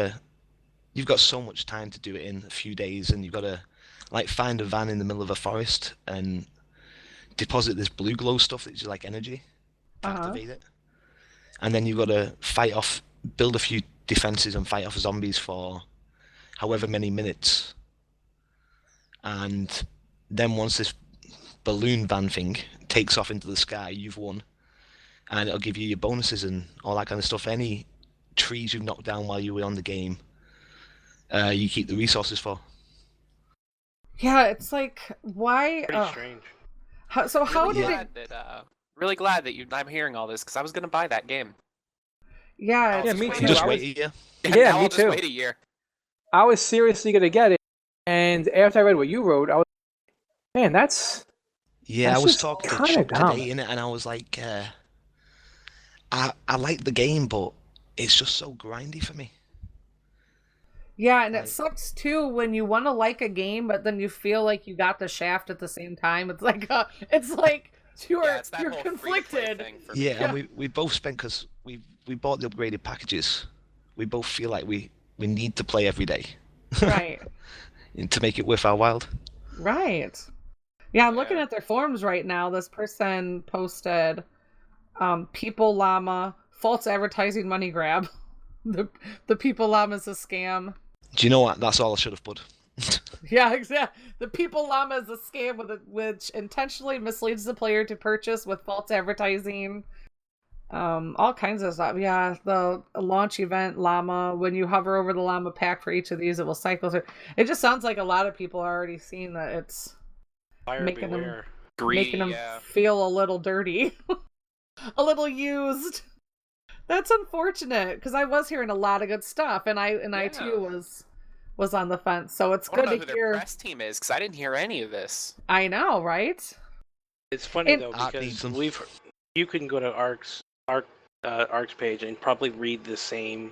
so much time to do it in a few days, and you've got to like find a van in the middle of a forest and deposit this blue glow stuff that's like energy to activate it. And then you've got to build a few defenses and fight off zombies for however many minutes. And then once this balloon van thing takes off into the sky, you've won. And it'll give you your bonuses and all that kind of stuff. Any trees you've knocked down while you were on the game, you keep the resources for. Yeah, it's like, why? Pretty strange. Really glad that I'm hearing all this, because I was going to buy that game. Yeah, me too. Just wait a year. Yeah, me I'll too. Just wait a year. I was seriously going to get it, and after I read what you wrote, I was, man, that's... Yeah, that's I was just talking to kinda Chuck dumb. today in it, and I was like, I like the game, but it's just so grindy for me. Yeah, and it sucks too when you want to like a game, but then you feel like you got the shaft at the same time. It's like you're conflicted. And we both spent, because we bought the upgraded packages. We both feel like we need to play every day, right? To make it worth our while. Right. Yeah, I'm looking at their forums right now. This person posted, "People Llama false advertising money grab." The People Llama is a scam. Do you know what? That's all I should have put. Yeah, exactly. The People Llama is a scam which intentionally misleads the player to purchase with false advertising. All kinds of stuff. Yeah, the launch event Llama. When you hover over the Llama pack for each of these, it will cycle through. It just sounds like a lot of people are already seeing that it's making them feel a little dirty, a little used. That's unfortunate, because I was hearing a lot of good stuff, and I too was on the fence. So it's good to hear. Their press team is, because I didn't hear any of this. I know, right? It's funny though, because you can go to Ark's page and probably read the same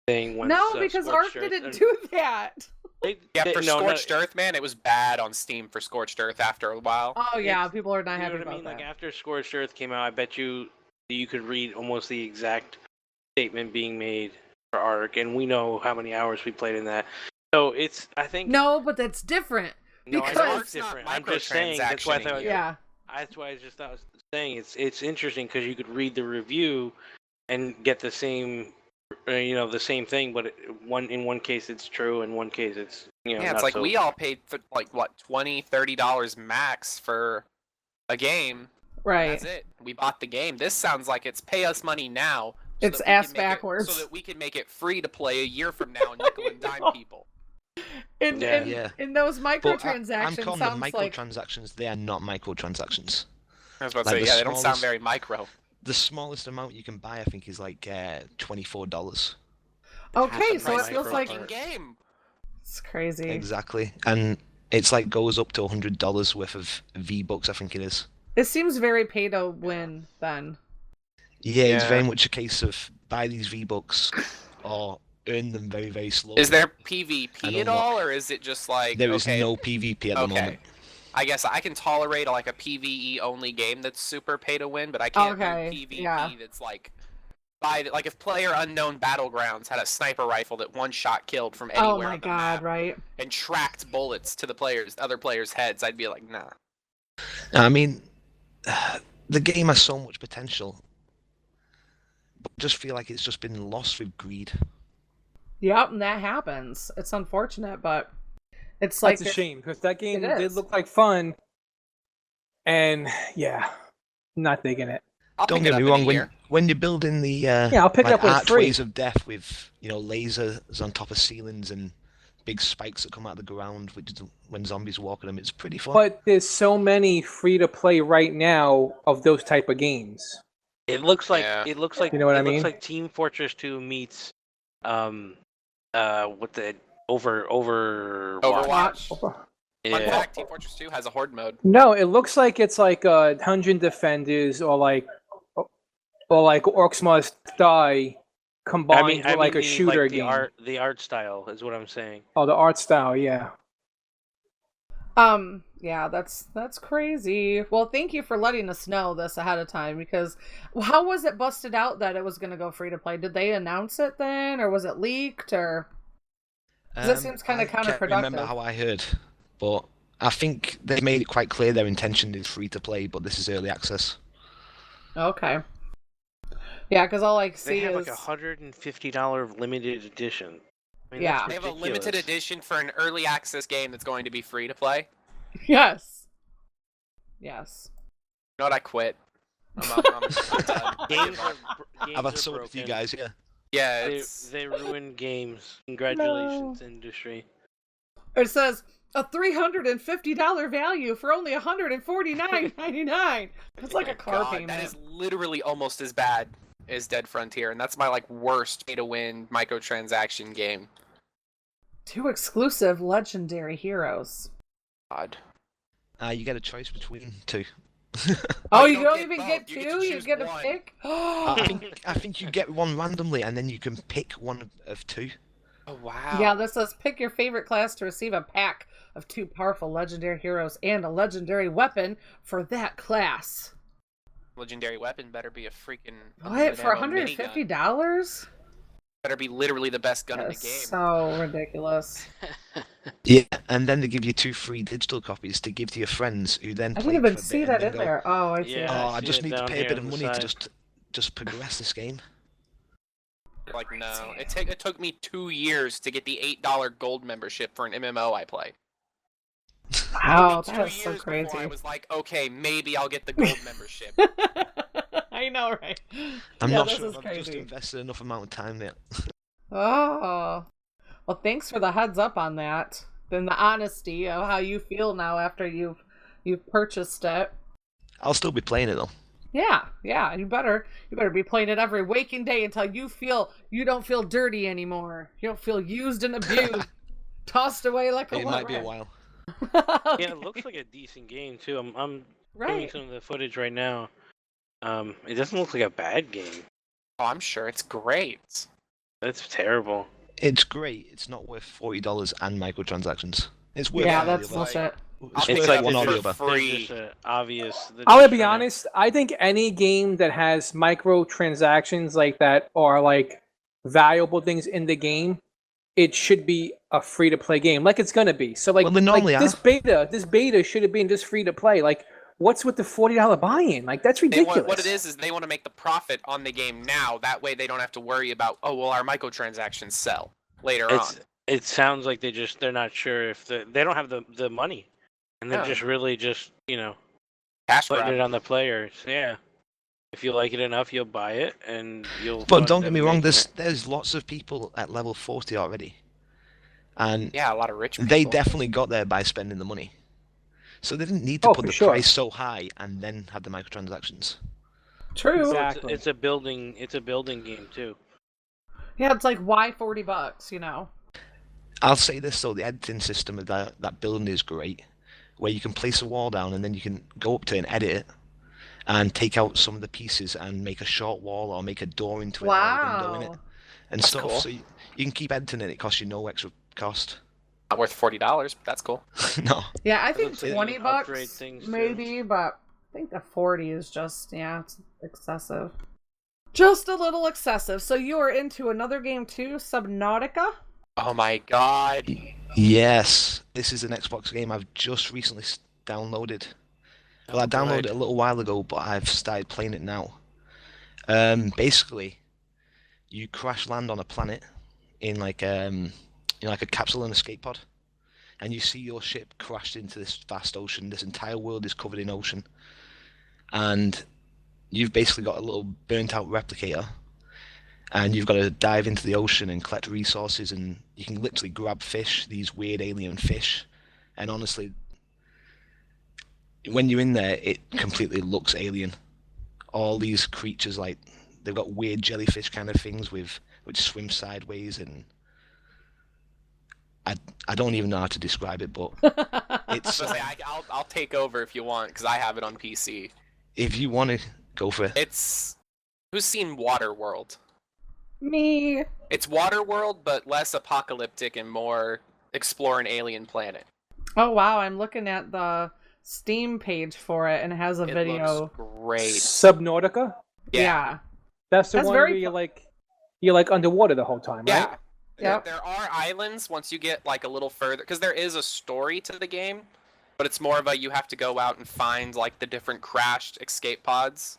thing. Because Ark didn't do that. Scorched Earth, man, it was bad on Steam for Scorched Earth after a while. Oh yeah, people are not happy about that. Like after Scorched Earth came out, I bet you could read almost the exact statement being made for Ark, and we know how many hours we played in that. So it's, I think... No, but that's different. No, I know it's different. I'm just saying, that's why I thought... Yeah. That's why I was saying it's interesting, because you could read the review and get the same, the same thing, but in one case it's true, in one case it's, it's like we all paid $20-$30 max for a game. Right. That's it. We bought the game. This sounds like it's pay us money now. It's ass backwards. So that we can make it free to play a year from now, nickel and dime people. In those microtransactions, I'm calling them microtransactions. They are not microtransactions. I was about to say, they don't sound very micro. The smallest amount you can buy, I think, is like $24. Okay, so it feels like a game. It's crazy. Exactly, and it's like goes up to $100 worth of V-Bucks, I think it is. It seems very pay to win then. Yeah, it's very much a case of buy these V-Bucks or earn them very, very slowly. Is there PvP at all, or is it just like... There is no PvP at the moment. I guess I can tolerate like a PvE only game that's super pay to win, but I can't do PvP that's like... Like if Player Unknown Battlegrounds had a sniper rifle that one shot killed from anywhere. Oh my god, right? And tracked bullets to the other players' heads, I'd be like, nah. I mean... the game has so much potential, but I just feel like it's just been lost with greed. Yep, and that happens. It's unfortunate, but it's like... That's a shame, because that game did look like fun, and not digging it. Don't get me wrong, when you're building the I'll pick up with archways of death with lasers on top of ceilings and big spikes that come out of the ground when zombies walk on them, it's pretty fun. But there's so many free to play right now of those type of games. It looks like you know what I mean? Looks like Team Fortress 2 meets what the Overwatch. Yeah. Fun fact, Team Fortress 2 has a horde mode. No, it looks like it's like Dungeon Defenders or like Orcs Must Die combined with like a shooter the game. the art style is what I'm saying. Oh, the art style, yeah. Yeah, that's crazy. Well, thank you for letting us know this ahead of time, because how was it busted out that it was going to go free to play? Did they announce it then, or was it leaked, or? That seems kind of counterproductive. I can't remember how I heard, but I think they made it quite clear their intention is free to play, but this is early access. Okay. Yeah, because all I see they have is like $150 limited edition. I mean, Yeah. They have a limited edition for an early access game that's going to be free to play. Yes. Yes. You know what? I quit. I'm done. Games I've had are so with you broken. guys, yeah. Yeah, They ruin games. Congratulations, industry. It says a $350 value for only $149.99. It's like a car payment. That is literally almost as bad as Dead Frontier, and that's my like worst pay-to-win microtransaction game. 2 exclusive legendary heroes. God. You get a choice between 2. Oh, you you don't don't get even both. get You 2? get to You choose get a one. pick? I think you get one randomly, and then you can pick one of 2. Oh wow. Yeah, this says pick your favorite class to receive a pack of 2 powerful legendary heroes and a legendary weapon for that class. Legendary weapon better be a freaking What? For unlimited ammo minigun. $150? Better be literally the best gun in the That's game. so ridiculous. Yeah, and then they give you 2 free digital copies to give to your friends, who then I play didn't for even a bit see and that then in go, there. Oh, I see. Yeah. "Oh, I I see just it need to down pay a here bit on of the money to side." just progress this game." Like no, it took me 2 years to get the $8 gold membership for an MMO I play. Wow, It took me that 2 is so years crazy. before I was like, okay, maybe I'll get the gold membership. I know, right? I'm Yeah, not this sure is if I've just crazy. invested enough amount of time yet. Oh. Well, thanks for the heads up on that. And the honesty of how you feel now after you've purchased it. I'll still be playing it though. Yeah, you better be playing it every waking day until you don't feel dirty anymore. You don't feel used and abused, tossed away like a It might be a while. Yeah, it looks like a decent game too. I'm doing Right. some of the footage right now. It doesn't look like a bad game. Oh, I'm sure it's great. That's terrible. It's great. It's not worth $40 and microtransactions. It's worth Yeah, one or that's the other. bullshit. It's It's worth like one or for the other. free. They're just, obvious. I'm gonna be honest. I think any game that has microtransactions like that or like valuable things in the game, it should be a free to play game, like it's gonna be. So like, Well, they normally this beta should have been just free to play. Like, what's with the $40 buy-in? Like, that's ridiculous. What it is they want to make the profit on the game now. That way they don't have to worry about, oh, well, our microtransactions sell later on. It sounds like they're not sure if they don't have the money, and they're Yeah. just really just Cash putting grab. it on the players. Yeah, if you like it enough, you'll buy it, and you'll. But fund don't get them me wrong, making it. there's lots of people at level 40 already. And Yeah, a lot of rich people. they definitely got there by spending the money. So they didn't need to Oh, put for the sure. price so high and then have the microtransactions. True. Exactly. It's a building game too. Yeah, it's like why $40, you know? I'll say this though, the editing system of that building is great, where you can place a wall down and then you can go up to it and edit it, and take out some of the pieces and make a short wall or make a door into it or a window in it, Wow. and That's stuff. cool. So you can keep editing it. It costs you no extra cost. Not worth $40, but that's cool. No. Yeah, I think looks like you 20 can upgrade bucks things, too. maybe, but I think the 40 is just, it's excessive. Just a little excessive. So you are into another game too, Subnautica? Oh my god. Yes, this is an Xbox game I've just recently downloaded. Well, I downloaded it a little while ago, but I've started playing it now. Basically, you crash land on a planet in like a capsule and escape pod, and you see your ship crashed into this vast ocean. This entire world is covered in ocean, and you've basically got a little burnt-out replicator, and you've got to dive into the ocean and collect resources, and you can literally grab fish, these weird alien fish, and honestly, when you're in there, it completely looks alien. All these creatures, like, they've got weird jellyfish kind of things which swim sideways, and I don't even know how to describe it, but it's So I'll take over if you want, because I have it on PC. if you want to go for it. Who's seen Waterworld? Me. It's Waterworld, but less apocalyptic and more explore an alien planet. Oh wow, I'm looking at the Steam page for it and it has a It video. looks great. Subnautica. Yeah. That's the That's one very where you're like underwater the whole time, right? Yeah. Yep. There are islands once you get like a little further, because there is a story to the game, but it's more of a you have to go out and find like the different crashed escape pods,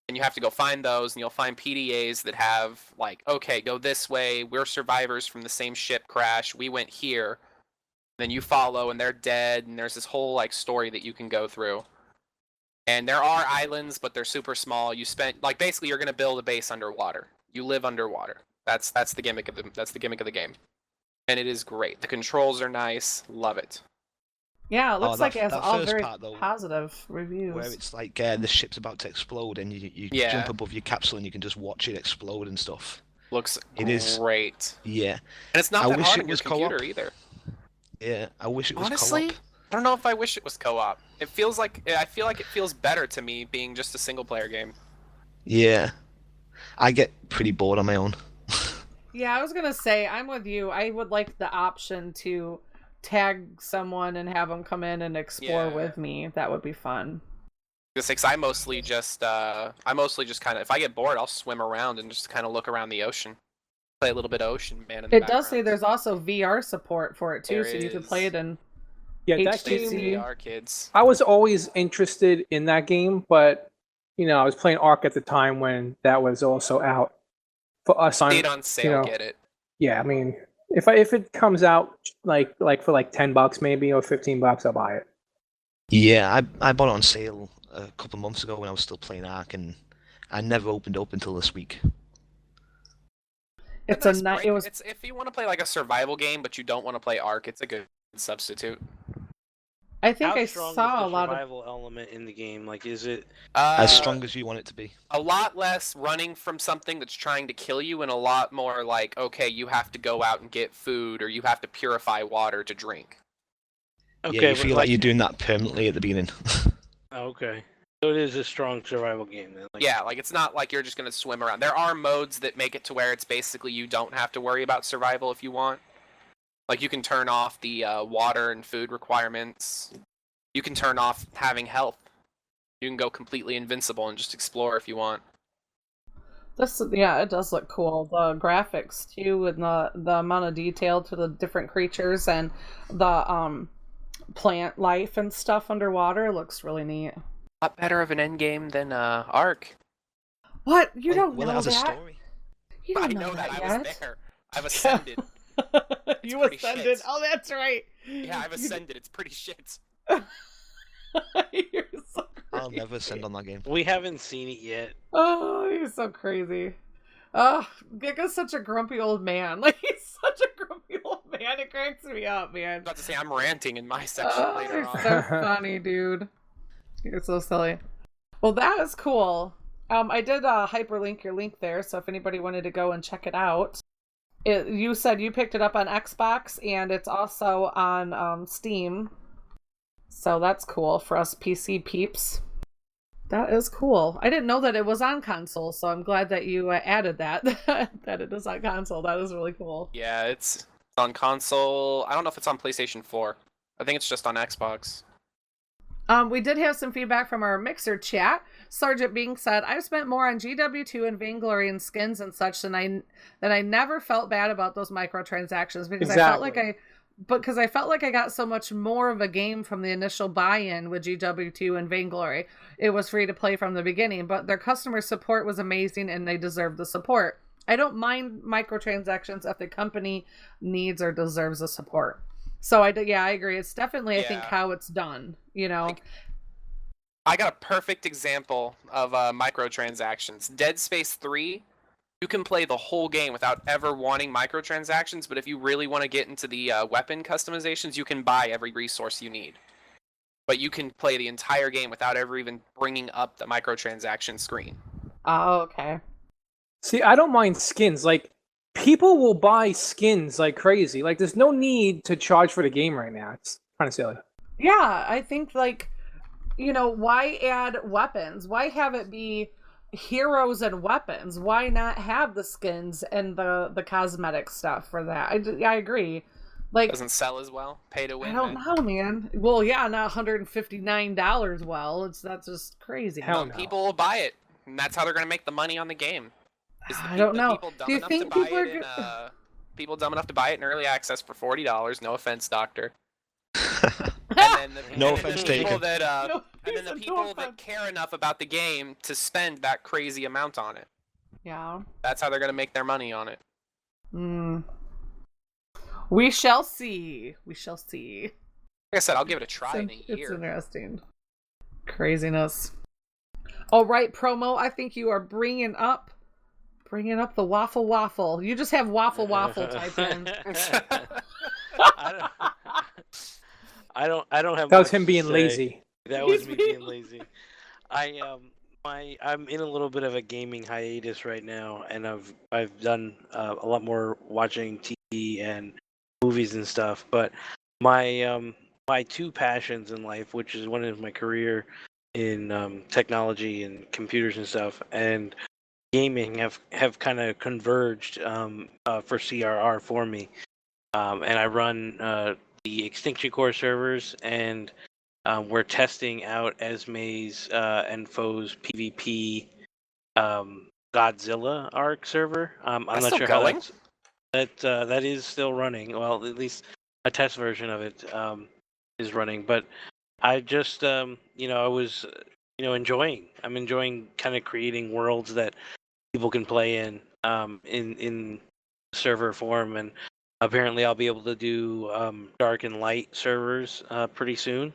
and you have to go find those, and you'll find PDAs that have like, okay, go this way. We're survivors from the same ship crash. We went here. Then you follow, and they're dead, and there's this whole like story that you can go through. And there are islands, but they're super small. You spend like basically you're gonna build a base underwater. You live underwater. That's the gimmick of the game, and it is great. The controls are nice. Love it. Yeah, it looks like it has that all first very part, though, positive reviews. Where it's like the ship's about to explode and you jump above your capsule and you can just watch it explode and stuff. Looks It is great. Yeah. And it's not I that wish hard it on your was computer co-op. either. Yeah, I wish it was Honestly, co-op. I don't know if I wish it was co-op. I feel like it feels better to me being just a single player game. Yeah. I get pretty bored on my own. Yeah, I was gonna say, I'm with you. I would like the option to tag someone and have them come in and explore with me. That would be fun. Because I mostly just kind of, if I get bored, I'll swim around and just kind of look around the ocean. Play a little bit of Ocean Man in the It does say background. there's also VR support for it too, There so you can is. play it in Yeah, that HTC. game. VR kids. I was always interested in that game, but I was playing Ark at the time when that was also out for us. Stayed on sale, get it. Yeah, I mean, if it comes out like for like $10 maybe or $15, I'll buy it. Yeah, I bought it on sale a couple of months ago when I was still playing Ark, and I never opened it up until this week. It's nice a break. it was It's if you want to play like a survival game, but you don't want to play Ark, it's a good substitute. I think How I strong saw is a the lot of survival element in the game? Like, is it? As strong as you want it to be. A lot less running from something that's trying to kill you, and a lot more like, okay, you have to go out and get food, or you have to purify water to drink. Okay, Yeah, you but feel like you're doing that permanently at the beginning. Okay, so it is a strong survival game then. Like, Yeah, like it's not like you're just gonna swim around. There are modes that make it to where it's basically you don't have to worry about survival if you want. Like you can turn off the water and food requirements. You can turn off having health. You can go completely invincible and just explore if you want. it does look cool. The graphics too, and the amount of detail to the different creatures and the plant life and stuff underwater looks really neat. A lot better of an end game than Ark. What? You don't Well, know it has a that? story. You I don't know that. yet. I was there. I've ascended. You pretty ascended. shit. Oh, that's right. Yeah, I've ascended. It's pretty shit. You're so I'll crazy. never send on that game. we haven't seen it yet. Oh, you're so crazy. Oh, Giga's such a grumpy old man. Like, he's such a grumpy old man. It cracks me up, I'm man. about to say I'm ranting in my section Oh, later you're on. so funny, dude. You're so silly. Well, that is cool. I did hyperlink your link there, so if anybody wanted to go and check it out. You said you picked it up on Xbox, and it's also on Steam. So that's cool for us PC peeps. That is cool. I didn't know that it was on console, so I'm glad that you added that. That it is on console. That is really cool. Yeah, it's on console. I don't know if it's on PlayStation 4. I think it's just on Xbox. We did have some feedback from our Mixer chat. Sergeant Bing said, "I've spent more on GW2 and Vainglory and skins and such than I never felt bad about those microtransactions because I felt like I got so much more of a game from the initial buy-in with GW2 and Vainglory. It was free to play from the beginning, but their customer support was amazing and they deserve the support. I don't mind microtransactions if the company needs or deserves the support." So I agree. It's definitely, I think, Yeah. how it's done, you know? Like, I got a perfect example of microtransactions. Dead Space 3, you can play the whole game without ever wanting microtransactions, but if you really want to get into the weapon customizations, you can buy every resource you need. But you can play the entire game without ever even bringing up the microtransaction screen. Oh, okay. See, I don't mind skins. Like, people will buy skins like crazy. Like, there's no need to charge for the game right now. It's kind of silly. Yeah, I think, like, why add weapons? Why have it be heroes and weapons. Why not have the skins and the cosmetic stuff for that? I agree. Like, Doesn't sell as well. Pay to win. I don't know, man. Well, yeah, not $159. Well, that's just crazy. Hell no. People will buy it, and that's how they're gonna make the money on the game. I don't know. Do you think people are people dumb enough to buy it in early access for $40? No offense, doctor. And then No offense taken. And then the people that care enough about the game to spend that crazy amount on it. Yeah. That's how they're gonna make their money on it. We shall see. We shall see. Like I said, I'll give it a try in a year. It's interesting. Craziness. All right, promo. I think you are bringing up the waffle. You just have waffle type in. I don't have. That was him being lazy. That was me being lazy. I'm in a little bit of a gaming hiatus right now, and I've done a lot more watching TV and movies and stuff. But my two passions in life, which is one is my career in technology and computers and stuff, and gaming have kind of converged for CRR for me. And I run the Extinction Core servers, and we're testing out Esme's and Foe's PvP Godzilla Arc server. I'm not sure going? how that is still running. Well, at least a test version of it is running. But I just I was enjoying. I'm enjoying kind of creating worlds that people can play in server form, and apparently I'll be able to do dark and light servers pretty soon.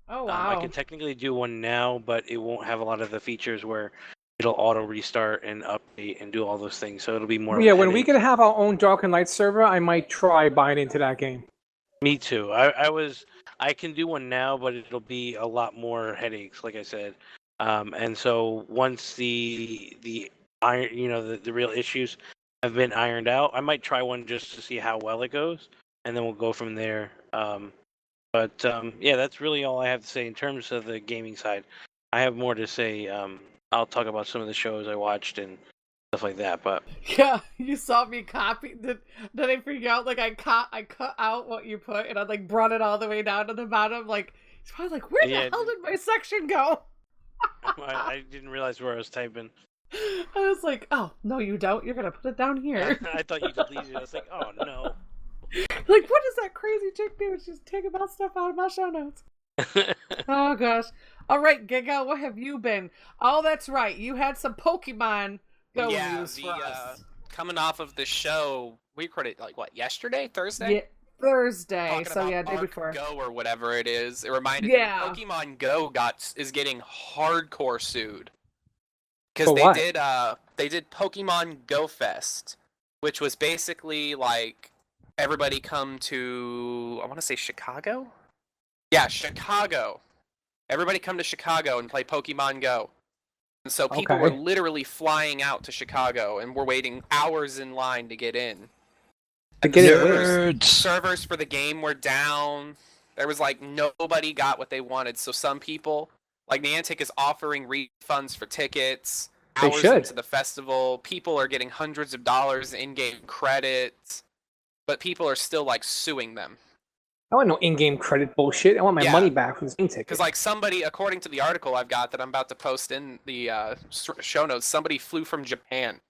Oh wow! I can technically do one now, but it won't have a lot of the features where it'll auto restart and update and do all those things. So it'll be more. Yeah, when we can have our own dark and light server, I might try buying into that game. Me too. I can do one now, but it'll be a lot more headaches, like I said. And so once the iron, the real issues have been ironed out, I might try one just to see how well it goes, and then we'll go from there. But yeah, that's really all I have to say in terms of the gaming side. I have more to say. I'll talk about some of the shows I watched and stuff like that. But yeah, you saw me copy. Did I freak out? Like I cut out what you put, and I like brought it all the way down to the bottom. Like he's probably like, where the hell did my section go? I didn't realize where I was typing. I was like, oh no, you don't. You're gonna put it down here. I thought you deleted it. I was like, oh no. Like, what does that crazy chick do? She's taking about stuff out of my show notes. Oh gosh. All right, Giga, what have you been? Oh, that's right. You had some Pokemon Go news for us. Coming off of the show, we recorded yesterday, Thursday. Yeah, Thursday. Talking so yeah, day Arc before. Go or whatever it is. It reminded me Pokemon Go is getting hardcore sued because they did Pokemon Go Fest, which was basically like. Everybody come to, I want to say Chicago? Yeah, Chicago. Everybody come to Chicago and play Pokemon Go. And so people were literally flying out to Chicago and were waiting hours in line to get in. Servers for the game were down. There was nobody got what they wanted. So some people, like Niantic is offering refunds for tickets. Hours into the festival. People are getting hundreds of dollars in-game credits. But people are still suing them. I want no in-game credit bullshit. I want my money back from the game ticket. Because somebody, according to the article I've got that I'm about to post in the show notes, somebody flew from Japan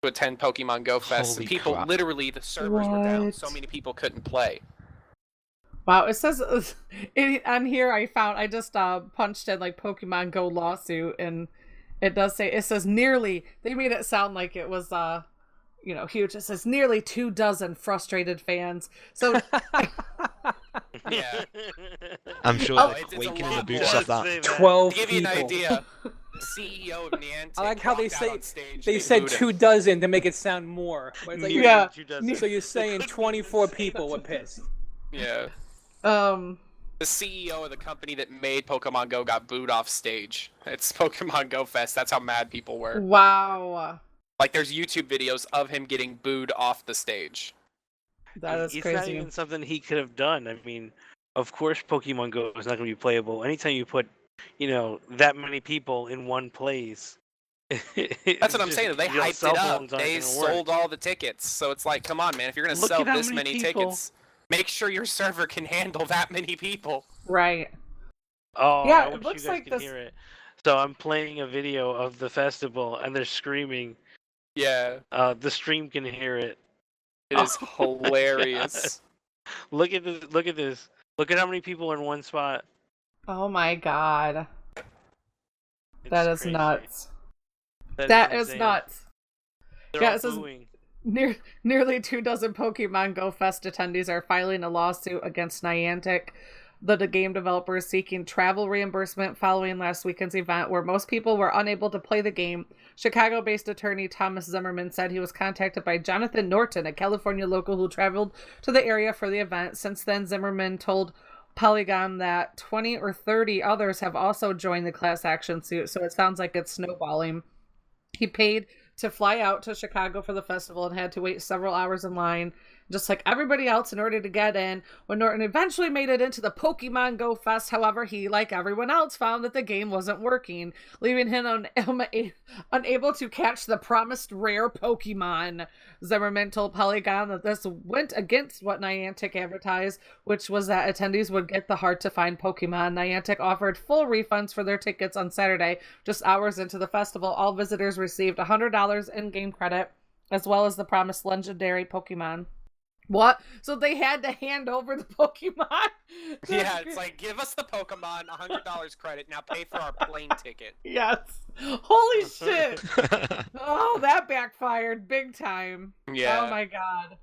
to attend Pokemon Go Fest. And people literally, the servers were down. So many people couldn't play. Wow, it says on here I just punched in Pokemon Go lawsuit, and it says nearly. They made it sound like it was huge. It says nearly 24 frustrated fans. So yeah, I'm sure they're quaking in the boots off that. 12 to give people. you an idea, the CEO of Niantic. I like how they say they said 24 to make it sound more. Yeah. So you're saying 24 people were pissed. Yeah. The CEO of the company that made Pokemon Go got booed off stage. It's Pokemon Go Fest. That's how mad people were. Wow. There's YouTube videos of him getting booed off the stage. That is crazy. It's not even something he could have done. I mean, of course Pokemon Go is not going to be playable. Anytime you put, that many people in one place, That's what I'm saying. They Your hyped cell it up. phones aren't They gonna work. sold all the tickets. So it's like, come on, man. If you're gonna Look sell at how this many many people. tickets, make sure your server can handle that many people. Right. Oh, Yeah, I it wish looks you guys like could this- hear it. So I'm playing a video of the festival, and they're screaming. Yeah, The stream can hear it. it is Oh my hilarious. Look at this! Look at this! Look at how many people in one spot. Oh my god. It's That is crazy. nuts. That That is insane. nuts. They're Yeah, all it says- booing. Nearly 24 Pokemon Go Fest attendees are filing a lawsuit against Niantic, the game developer is seeking travel reimbursement following last weekend's event where most people were unable to play the game. Chicago-based attorney Thomas Zimmerman said he was contacted by Jonathan Norton, a California local who traveled to the area for the event. Since then, Zimmerman told Polygon that 20 or 30 others have also joined the class action suit, so it sounds like it's snowballing. He paid to fly out to Chicago for the festival and had to wait several hours in line, just like everybody else, in order to get in. When Norton eventually made it into the Pokemon Go Fest, however, he, like everyone else, found that the game wasn't working, leaving him unable to catch the promised rare Pokemon. Zimmerman told Polygon that this went against what Niantic advertised, which was that attendees would get the hard-to-find Pokemon. Niantic offered full refunds for their tickets on Saturday, just hours into the festival. All visitors received $100 in-game credit, as well as the promised legendary Pokemon. What? So they had to hand over the Pokemon? Yeah, it's like, give us the Pokemon, $100 credit, now pay for our plane ticket. Yes. Holy shit. Oh, that backfired big time. Yeah. Oh my god.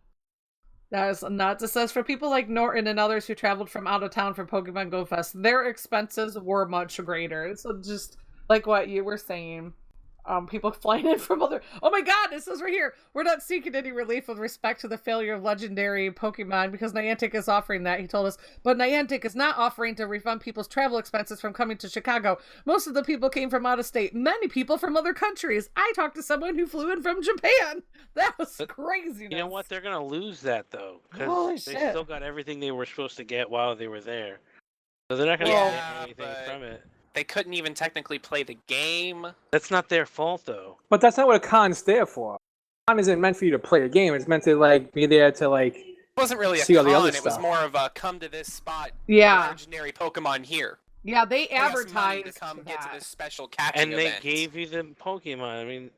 That is nuts. It says for people like Norton and others who traveled from out of town for Pokemon Go Fest, their expenses were much greater. So just like what you were saying. People flying in from other... Oh my god, this says right here. We're not seeking any relief with respect to the failure of legendary Pokemon because Niantic is offering that, he told us. But Niantic is not offering to refund people's travel expenses from coming to Chicago. Most of the people came from out of state. Many people from other countries. I talked to someone who flew in from Japan. That was crazy. You know what? They're gonna lose that though, Holy because they shit. still got everything they were supposed to get while they were there. So they're not gonna Yeah, get anything but- from it. They couldn't even technically play the game. That's not their fault though. But that's not what a con's there for. A con isn't meant for you to play a game. It's meant to like be there to like. It wasn't really a See all the con, other it was stuff. more of a come to this spot, Yeah. legendary Pokemon here. Yeah, they Pay us money advertised to come get to that. this special catching And they event. gave you the Pokemon. I mean,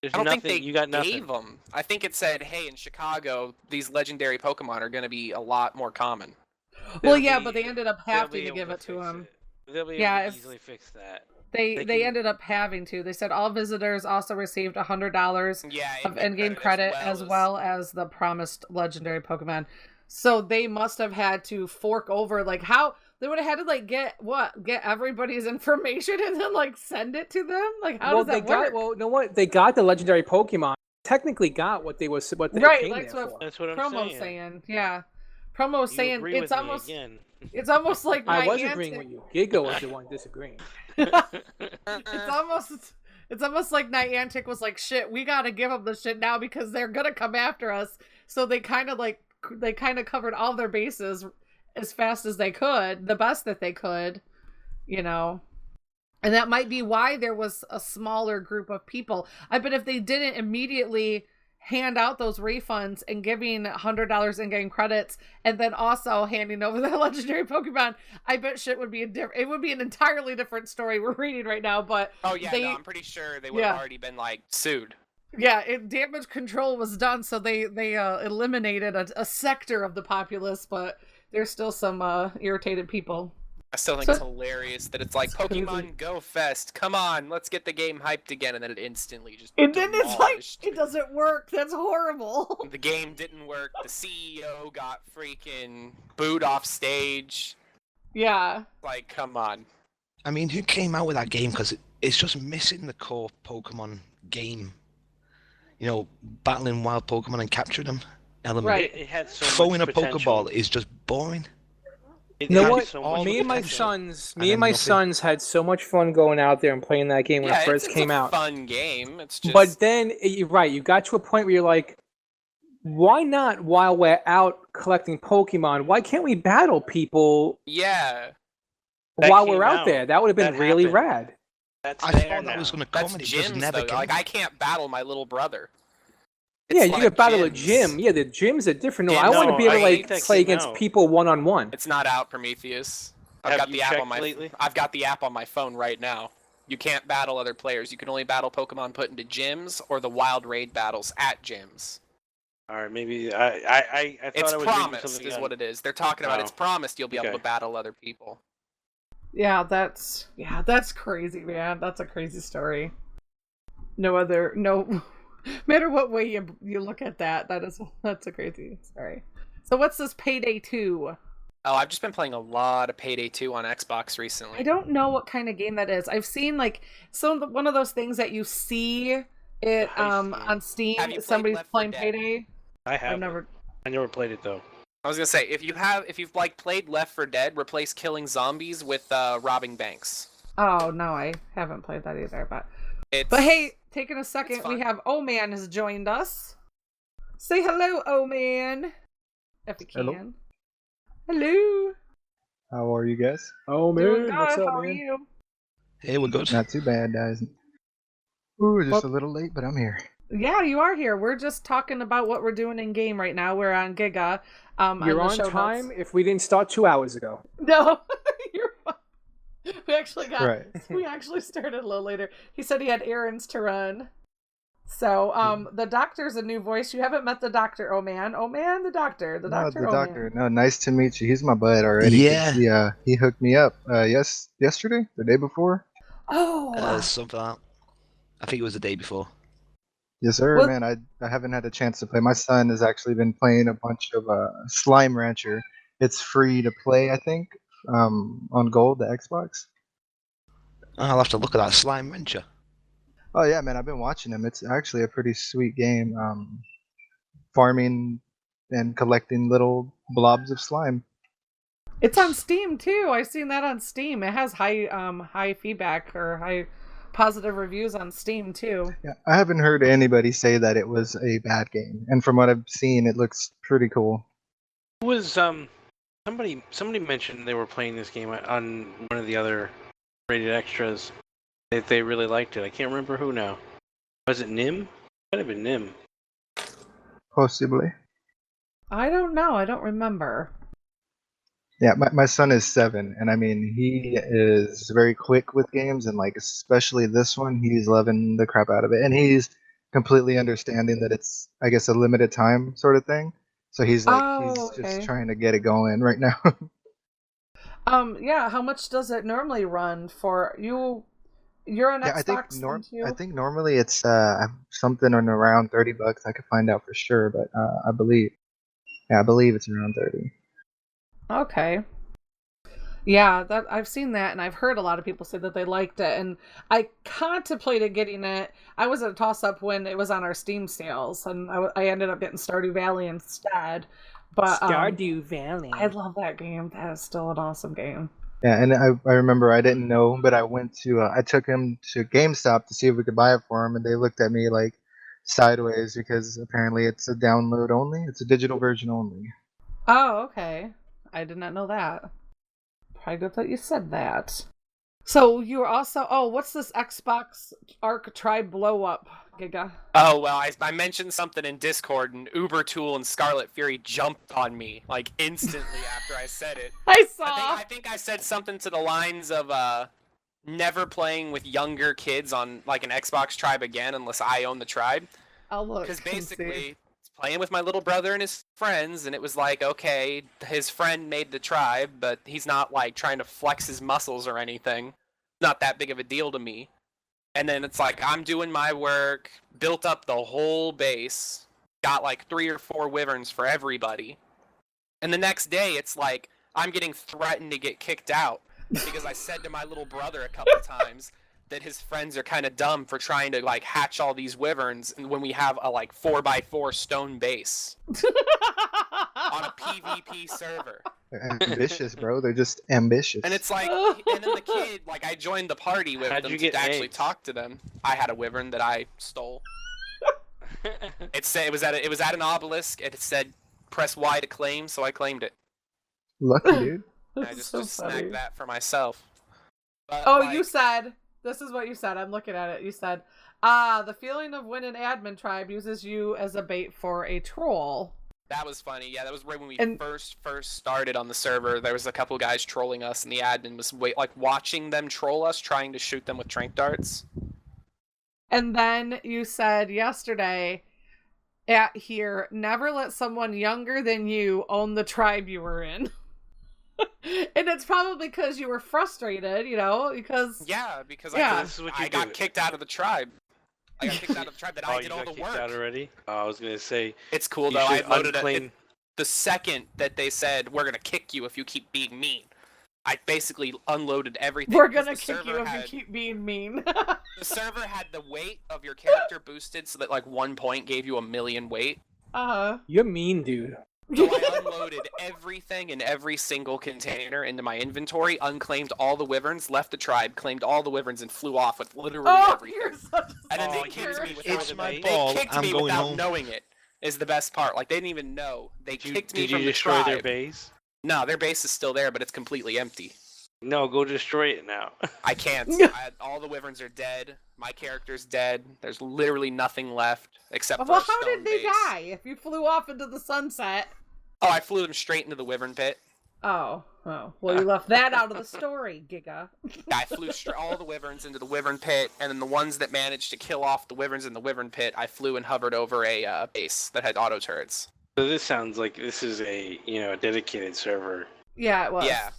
there's I don't nothing. think they you got nothing. gave them. I think it said, hey, in Chicago, these legendary Pokemon are going to be a lot more common. Well, They'll yeah, be- but they ended up they'll having be to able give it to fix him. it. They'll be Yeah, able if- to easily fix that. They They can- ended up having to. They said all visitors also received $100 Yeah, of in-game credit as well as the promised legendary Pokemon. So they must have had to fork over like how they would have had to like get everybody's information and then like send it to them. Like how does that work? Well, you know what? They got the legendary Pokemon. Technically, got what they came Right, there that's for. what That's what I'm Promo's saying. saying. Yeah, Promo's You saying agree it's with me almost again. it's almost like I was Niantic- agreeing with you. Giga was the one disagreeing. It's almost like Niantic was like, shit, we gotta give them the shit now because they're gonna come after us. So they kind of covered all their bases as fast as they could, the best that they could, you know. And that might be why there was a smaller group of people. I bet if they didn't immediately hand out those refunds and giving $100 in-game credits and then also handing over the legendary Pokemon, I bet shit would be it would be an entirely different story we're reading right now. But Oh, yeah, they, no, I'm pretty sure they would have already been, like, sued. yeah, damage control was done, so they eliminated a sector of the populace, but there's still some irritated people. I still think it's hilarious that it's like, Pokemon Go Fest, come on, let's get the game hyped again, and then it instantly just And then it's like, demolished. it doesn't work. That's horrible. The game didn't work, the CEO got freaking booed off stage. Yeah. Like, come on. I mean, who came out with that game? Because it's just missing the core Pokemon game. You know, battling wild Pokemon and capturing them element. Right. It had so Throwing much a potential. Pokeball is just boring. It You know had what? so much Me and my potential. sons, And then nothing. had so much fun going out there and playing that game when Yeah, it first it's came a out. fun game. It's just... But then you're right. You got to a point where you're like, why not? While we're out collecting Pokemon, why can't we battle people Yeah. That while came we're out out. there? That would have been That really happened. rad. That's I there thought that now. was going to come, That's and it just gyms, never though. came. Like, I can't battle my little brother. Yeah, It's you like can battle a gyms. gym. Yeah, the gyms are different. No, Yeah, I want to no, be able I to hate like that play game against out. people one-on-one. It's not out, Prometheus. I've Have got you the app checked on my lately? I've got the app on my phone right now. You can't battle other players. You can only battle Pokemon put into gyms or the wild raid battles at gyms. All right, maybe I thought It's I was reading promised, something is on- what it is. They're talking about Oh. it's promised you'll be able Okay. to battle other people. Yeah, that's crazy, man. That's a crazy story. No matter what way you look at that's a crazy story. So what's this Payday 2? Oh, I've just been playing a lot of Payday 2 on Xbox recently. I don't know what kind of game that is. I've seen like one of those things that you see it heist game. on Steam. Have you played Somebody's Left 4 playing Dead? Payday. I have. I never played it though. I was gonna say if you've like played Left 4 Dead, replace killing zombies with robbing banks. Oh no, I haven't played that either. But It's hey, taking a second, fun. we have O-Man has joined us. Say hello, O-Man, if you can. Hello. Hello. How are you guys? Oh Doing man, good. what's up, How are man? you? Hey, we're good. Not too bad, guys. Ooh, just Well- a little late, but I'm here. Yeah, you are here. We're just talking about what we're doing in game right now. We're on Giga. You're the on show time. notes. If we didn't start 2 hours ago. No, you're fine. We actually got. Right. We actually started a little later. He said he had errands to run. So, the doctor's a new voice. You haven't met the doctor, oh man, the doctor, the doctor, the oh doctor. man. No, nice to meet you. He's my bud already. 'Cause Yeah. He hooked me up. Yesterday, the day before. Oh, Something like that. I think it was the day before. Yes, sir. Well- Man, I haven't had a chance to play. My son has actually been playing a bunch of Slime Rancher. It's free to play, I think, on Gold, the Xbox. I'll have to look at that Slime Rancher. Oh yeah, man, I've been watching him. It's actually a pretty sweet game. Farming and collecting little blobs of slime. it's on Steam too. I've seen that on Steam. It has high feedback or high positive reviews on Steam too. Yeah, I haven't heard anybody say that it was a bad game, and from what I've seen, it looks pretty cool. Who was somebody mentioned they were playing this game on one of the other rated extras. They really liked it. I can't remember who now. Was it Nim? Might have been Nim. Possibly. I don't know. I don't remember. Yeah, my son is 7, and I mean he is very quick with games, and like especially this one, he's loving the crap out of it, and he's completely understanding that it's, I guess, a limited time sort of thing. So he's Okay. just trying to get it going right now. Yeah. How much does it normally run for you? You're on Yeah, I think Xbox, aren't you? I think normally it's something on around $30. I could find out for sure, but I believe it's around 30. Okay. Yeah, that I've seen that, and I've heard a lot of people say that they liked it, and I contemplated getting it. I was at a toss-up when it was on our Steam sales, and I ended up getting Stardew Valley instead. But Stardew Valley. I love that game. That is still an awesome game. Yeah, and I remember I didn't know, but I took him to GameStop to see if we could buy it for him, and they looked at me like sideways because apparently it's a download only. It's a digital version only. Oh, okay. I did not know that. Probably good that you said that. So you were also what's this Xbox Arc Tribe blow up, Giga? Oh, well, I mentioned something in Discord, and Ubertool and Scarlet Fury jumped on me, like, instantly after I said it. I saw. I think I said something to the lines of, never playing with younger kids on, like, an Xbox Tribe again unless I own the tribe. I'll look. Because and see. basically, it's playing with my little brother and his friends, and it was like, okay, his friend made the tribe, but he's not, like, trying to flex his muscles or anything. Not that big of a deal to me. And then it's like, I'm doing my work, built up the whole base, got like 3 or 4 wyverns for everybody. And the next day, it's like, I'm getting threatened to get kicked out because I said to my little brother a couple times that his friends are kind of dumb for trying to like hatch all these wyverns when we have a like 4x4 stone base on a PvP server. They're ambitious, bro. They're just ambitious. And it's like, and then the kid, like, I joined the party with How'd them you to get actually eggs? talk to them. I had a wyvern that I stole. It was at an obelisk. It said, "Press Y to claim," so I claimed it. Lucky dude. And I That's just so just funny. snagged that for myself. But, Oh, like, you said This is what you said. I'm looking at it. You said, the feeling of when an admin tribe uses you as a bait for a troll. That was funny. Yeah, that was right when we first started on the server. There was a couple guys trolling us, and the admin was watching them troll us, trying to shoot them with tranq darts. And then you said yesterday at here, never let someone younger than you own the tribe you were in. And it's probably because you were frustrated, because I got kicked out of the tribe. I got kicked out of the tribe that I did all the work. Out already? I was gonna say it's cool though. I loaded it. The second that they said we're gonna kick you if you keep being mean, I basically unloaded everything. We're gonna kick you if you keep being mean. The server had the weight of your character boosted so that 1 point gave you 1,000,000 weight. You're mean, dude. So I unloaded everything in every single container into my inventory, unclaimed all the wyverns, left the tribe, claimed all the wyverns, and flew off with literally everything. And then they kicked me without knowing it. Is the best part. They didn't even know. They kicked me from the tribe. Did you destroy their base? No, their base is still there, but it's completely empty. No, go destroy it now. I can't. All the wyverns are dead. My character's dead. There's literally nothing left except for a stone how did they base. die if you flew off into the sunset? Oh, I flew them straight into the wyvern pit. Oh. Well, you left that out of the story, Giga. Yeah, I flew all the wyverns into the wyvern pit, and then the ones that managed to kill off the wyverns in the wyvern pit, I flew and hovered over a base that had auto turrets. So this sounds like this is a dedicated server. Yeah, it was. Yeah.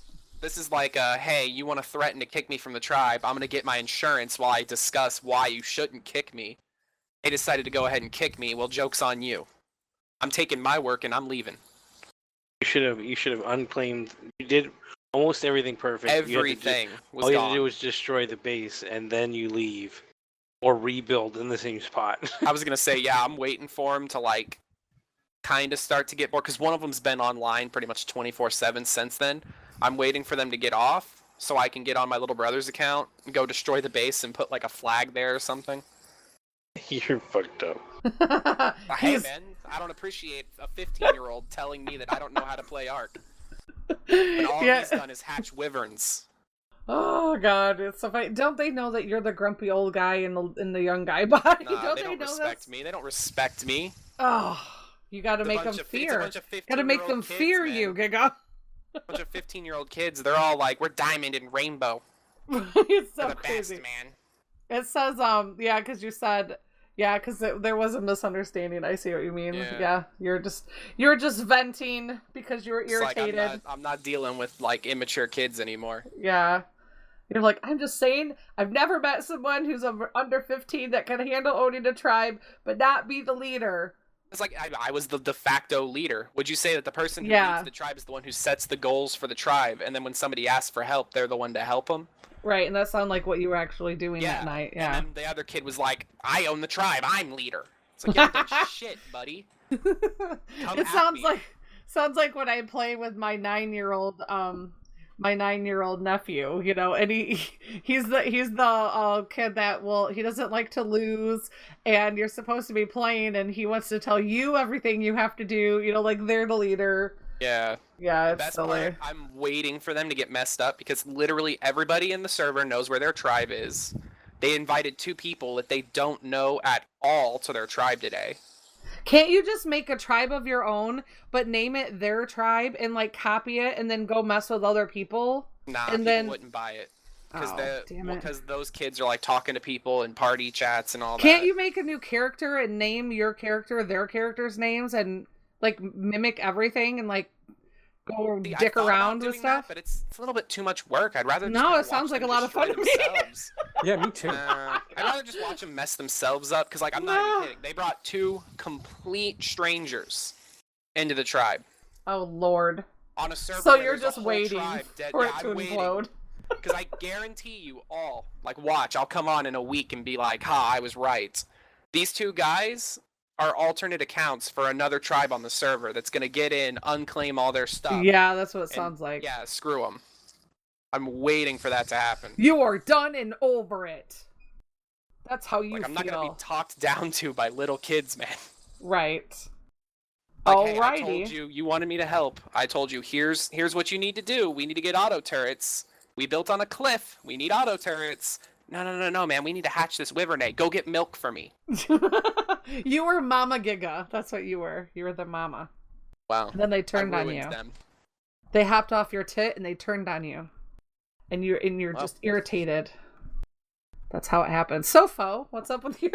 This is hey, you want to threaten to kick me from the tribe, I'm going to get my insurance while I discuss why you shouldn't kick me. They decided to go ahead and kick me, well, joke's on you. I'm taking my work and I'm leaving. You should have unclaimed. You did almost everything perfect. Everything was all you gone. had to do was destroy the base, and then you leave. Or rebuild in the same spot. I was going to say, yeah, I'm waiting for him to, kind of start to get more, because one of them's been online pretty much 24/7 since then. I'm waiting for them to get off so I can get on my little brother's account and go destroy the base and put a flag there or something. You're fucked up. Hey man, I don't appreciate a 15-year-old telling me that I don't know how to play Ark. But all he's done is hatch wyverns. Oh god, it's so funny. Don't they know that you're the grumpy old guy in the young guy body? Nah, they don't respect me. They don't respect me. Oh, you got to make them fear. Got to make them fear you, Giga. A bunch of 15-year-old kids. They're all we're diamond and rainbow. It's so We're the crazy. best, man. It says, because you said, because there was a misunderstanding. I see what you mean. Yeah, you're just venting because you were irritated. I'm not dealing with immature kids anymore. Yeah. You're like, I'm just saying, I've never met someone who's under 15 that can handle owning a tribe, but not be the leader. It's I was the de facto leader. Would you say that the person who leads the tribe is the one who sets the goals for the tribe, and then when somebody asks for help, they're the one to help them? Right, and that sounded like what you were actually doing that night. Yeah. And then the other kid was like, I own the tribe, I'm leader. It's like, you haven't done shit, buddy. It sounds like when I play with my 9-year-old nephew, and he's the kid that he doesn't like to lose, and you're supposed to be playing, and he wants to tell you everything you have to do, they're the leader. Yeah. Yeah, it's best silly. part, I'm waiting for them to get messed up because literally everybody in the server knows where their tribe is. They invited 2 people that they don't know at all to their tribe today. Can't you just make a tribe of your own, but name it their tribe and copy it and then go mess with other people? Nah, and people wouldn't buy it. Because those kids are talking to people in party chats and all that. Can't you make a new character and name your character their characters' names and mimic everything and go dick around with stuff? But it's a little bit too much work. I'd rather it sounds like a lot of fun to me. Yeah, me too. I'd rather just watch them mess themselves up because I'm not even kidding. They brought 2 complete strangers into the tribe. Oh lord. On a server. So you're just waiting for it to implode. Because I guarantee you all, watch, I'll come on in a week and be like, I was right. These 2 guys are alternate accounts for another tribe on the server that's going to get in, unclaim all their stuff. Yeah, that's what it sounds like. Yeah, screw them. I'm waiting for that to happen. You are done and over it. That's how you feel. I'm not going to be talked down to by little kids, man. Right. Hey, I told you, you wanted me to help. I told you, here's what you need to do. We need to get auto turrets. We built on a cliff. We need auto turrets. No, man, we need to hatch this wyvern egg. Go get milk for me. You were Mama Giga. That's what you were. You were the mama. Wow. And then they turned on you. Them. They hopped off your tit and they turned on you. And you're just irritated. That's how it happens. Sofo, what's up with you?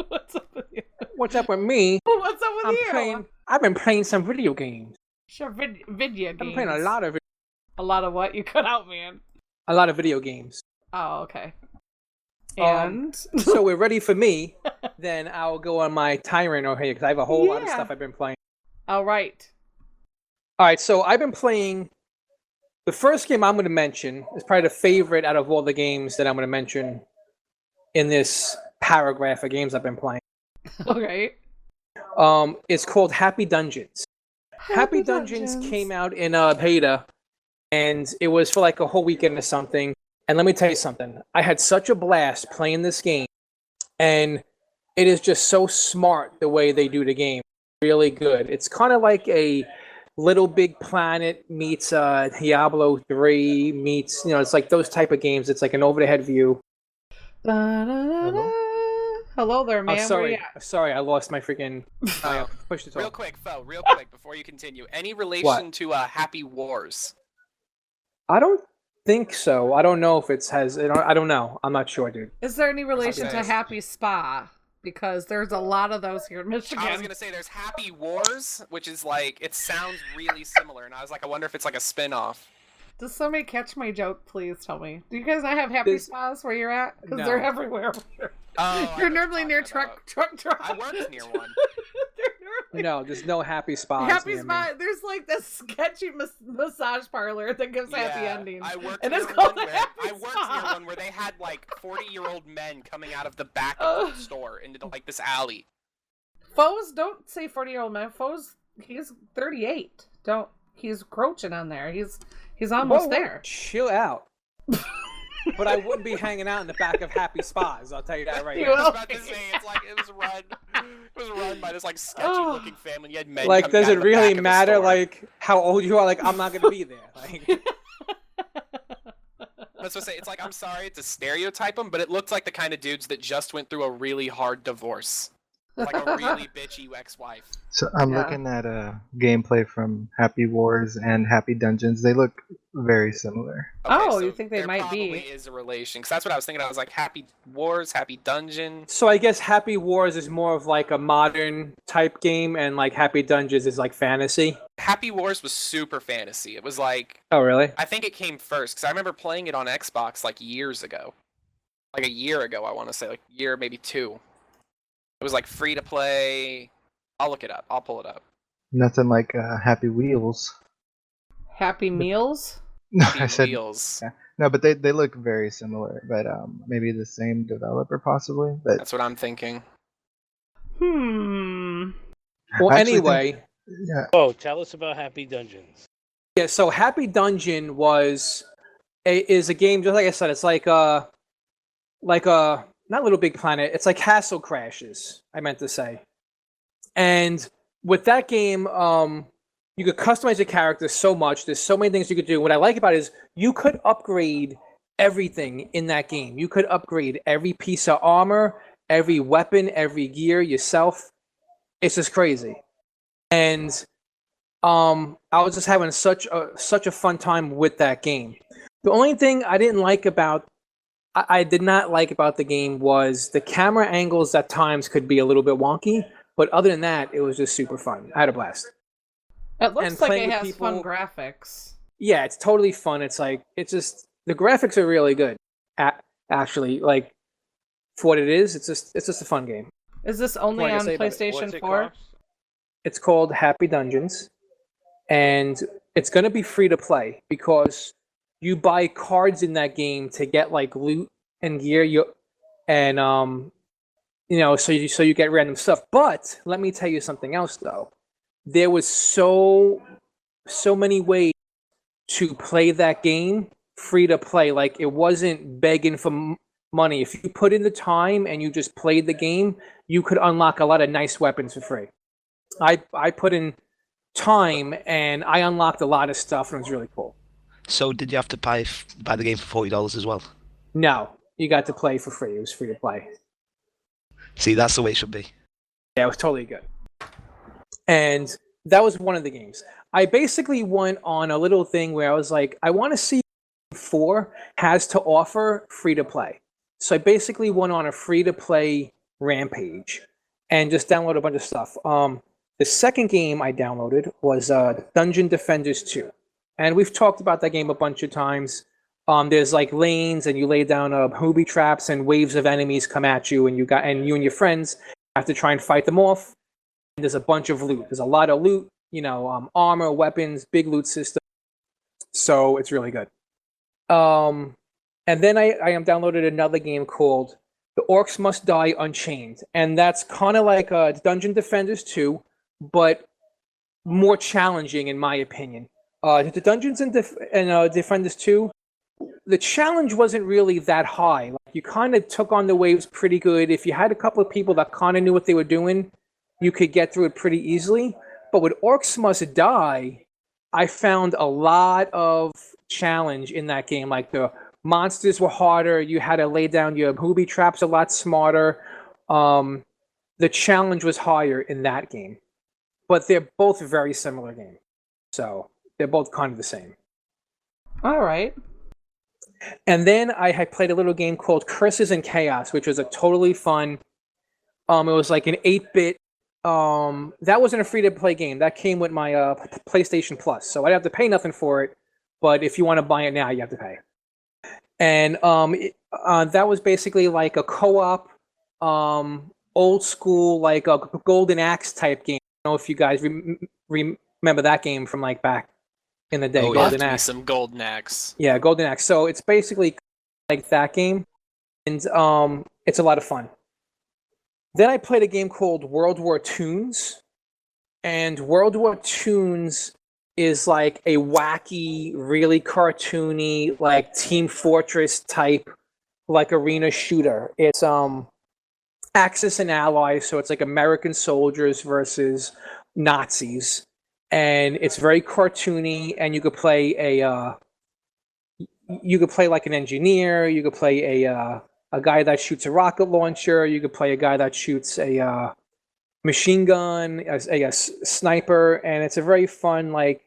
What's up with you? What's up with me? What's up with you? I've been playing some video games. Sure, video games. I've been playing a lot of what? You cut out, man. A lot of video games. Oh, okay. And so we're ready for me. Then I'll go on my tyrant over here because I have a whole lot of stuff I've been playing. All right. All right, so I've been playing. The first game I'm going to mention is probably the favorite out of all the games that I'm going to mention in this paragraph of games I've been playing. Okay. It's called Happy Dungeons. Happy Dungeons came out in beta, and it was for like a whole weekend or something. And let me tell you something. I had such a blast playing this game, and it is just so smart the way they do the game. Really good. It's kind of like a Little Big Planet meets Diablo 3 meets, it's like those type of games. It's like an over-the-head view. Hello there, man. Sorry, I lost my freaking push to talk. Real quick, before you continue. Any relation to Happy Wars? I don't think so. I don't know if it has. I don't know. I'm not sure, dude. Is there any relation to Happy Spa? Because there's a lot of those here in Michigan. I was gonna say there's Happy Wars, which is like it sounds really similar, and I was like, I wonder if it's like a spin-off. Does somebody catch my joke? Please tell me. Do you guys not have Happy Spas where you're at? Because they're everywhere. You're normally near truck. I worked near one. No, there's no Happy Spas. Happy Spa. There's like this sketchy massage parlor that gives happy endings. I worked near one where they had like 40-year-old men coming out of the back of the store into like this alley. Foes, don't say 40-year-old man. Foes, he's 38. He's crouching on there. He's almost there. Chill out. But I wouldn't be hanging out in the back of Happy Spas. I'll tell you that right now. I was about to say it's like it was run by this like sketchy looking family. You had men like, does it really matter store. Like how old you are? Like, I'm not gonna be there. Like, let's just say it's like I'm sorry to stereotype them, but it looked like the kind of dudes that just went through a really hard divorce. Like a really bitchy ex-wife. So I'm looking at gameplay from Happy Wars and Happy Dungeons. They look very similar. Okay, so you think they might be? Probably is a relation, because that's what I was thinking. I was like Happy Wars, Happy Dungeon. So I guess Happy Wars is more of like a modern type game, and like Happy Dungeons is like fantasy. Happy Wars was super fantasy. It was like, oh really? I think it came first because I remember playing it on Xbox like years ago, like a year ago. I want to say like year, maybe two. It was like free to play. I'll look it up. I'll pull it up. Nothing like Happy Wheels. Happy Meals? No, Happy I said Wheels. Yeah. No, but they look very similar. But maybe the same developer possibly. But that's what I'm thinking. Well, anyway. Yeah. Oh, tell us about Happy Dungeons. Yeah, so Happy Dungeon is a game, just like I said, it's like not Little Big Planet, it's like Castle Crashes, I meant to say. And with that game, you could customize your character so much. There's so many things you could do. What I like about it is you could upgrade everything in that game. You could upgrade every piece of armor, every weapon, every gear yourself. It's just crazy. And I was just having such a fun time with that game. The only thing I did not like about the game was the camera angles at times could be a little bit wonky, but other than that, it was just super fun. I had a blast. It looks like it has fun graphics. Yeah, it's totally fun. It's just the graphics are really good. Actually, like for what it is, it's just a fun game. Is this only on PlayStation 4? It's called Happy Dungeons, and it's going to be free to play because you buy cards in that game to get like loot and gear, so you get random stuff. But let me tell you something else though. There was so many ways to play that game free to play. Like it wasn't begging for money. If you put in the time and you just played the game, you could unlock a lot of nice weapons for free. I put in time and I unlocked a lot of stuff and it was really cool. So did you have to buy the game for $40 as well? No, you got to play for free. It was free to play. See, that's the way it should be. Yeah, it was totally good. And that was one of the games. I basically went on a little thing where I was like, I want to see what 4 has to offer free to play. So I basically went on a free to play rampage and just downloaded a bunch of stuff. The second game I downloaded was Dungeon Defenders 2. And we've talked about that game a bunch of times. There's like lanes, and you lay down booby traps, and waves of enemies come at you, and you and your friends have to try and fight them off. And there's a bunch of loot. There's a lot of loot, armor, weapons, big loot system. So it's really good. And then I downloaded another game called The Orcs Must Die Unchained, and that's kind of like Dungeon Defenders 2, but more challenging in my opinion. The Dungeons and Defenders 2, the challenge wasn't really that high. Like, you kind of took on the waves pretty good. If you had a couple of people that kind of knew what they were doing, you could get through it pretty easily. But with Orcs Must Die, I found a lot of challenge in that game. Like, the monsters were harder. You had to lay down your booby traps a lot smarter. The challenge was higher in that game. But they're both very similar games. So they're both kind of the same. All right. And then I had played a little game called Curses and Chaos, which was a totally fun. It was like an 8-bit. That wasn't a free-to-play game. That came with my PlayStation Plus, so I'd have to pay nothing for it. But if you want to buy it now, you have to pay. And that was basically like a co-op, old school, like a Golden Axe type game. I don't know if you guys remember that game from like back in the day. Oh, Golden yeah. Axe. Some Golden Axe. Yeah, Golden Axe. So it's basically like that game, and it's a lot of fun. Then I played a game called World War Toons, and World War Toons is like a wacky, really cartoony, like Team Fortress type, like arena shooter. It's Axis and Allies, so it's like American soldiers versus Nazis, and it's very cartoony. And you could play like an engineer. You could play a guy that shoots a rocket launcher. You could play a guy that shoots a machine gun, a sniper, and it's a very fun like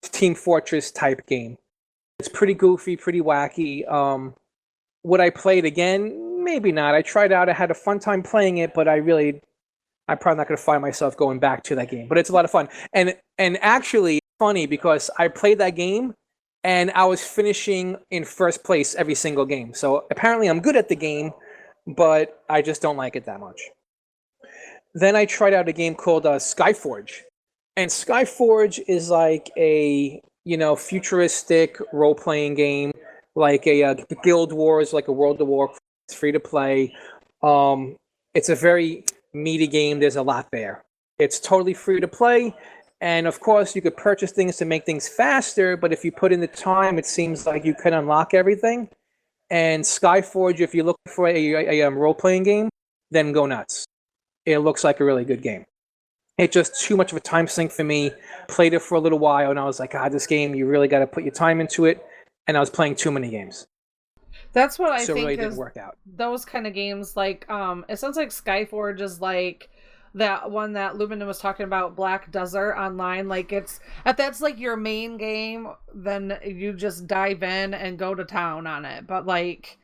Team Fortress type game. It's pretty goofy, pretty wacky. Would I play it again? Maybe not. I tried out. I had a fun time playing it, but I'm probably not going to find myself going back to that game. But it's a lot of fun. And actually, it's funny because I played that game and I was finishing in first place every single game. So apparently I'm good at the game, but I just don't like it that much. Then I tried out a game called Skyforge. And Skyforge is like a, futuristic role-playing game, like a Guild Wars, like a World of Warcraft. It's free to play. It's a very meaty game. There's a lot there. It's totally free to play. And of course, you could purchase things to make things faster, but if you put in the time, it seems like you can unlock everything. And Skyforge, if you're looking for a role-playing game, then go nuts. It looks like a really good game. It's just too much of a time sink for me. Played it for a little while, and I was like, this game, you really got to put your time into it. And I was playing too many games. That's what I so think really is didn't work out. Those kind of games, like, it sounds like Skyforge is like that one that Lumina was talking about, Black Desert Online. Like, that's like your main game, then you just dive in and go to town on it. But like,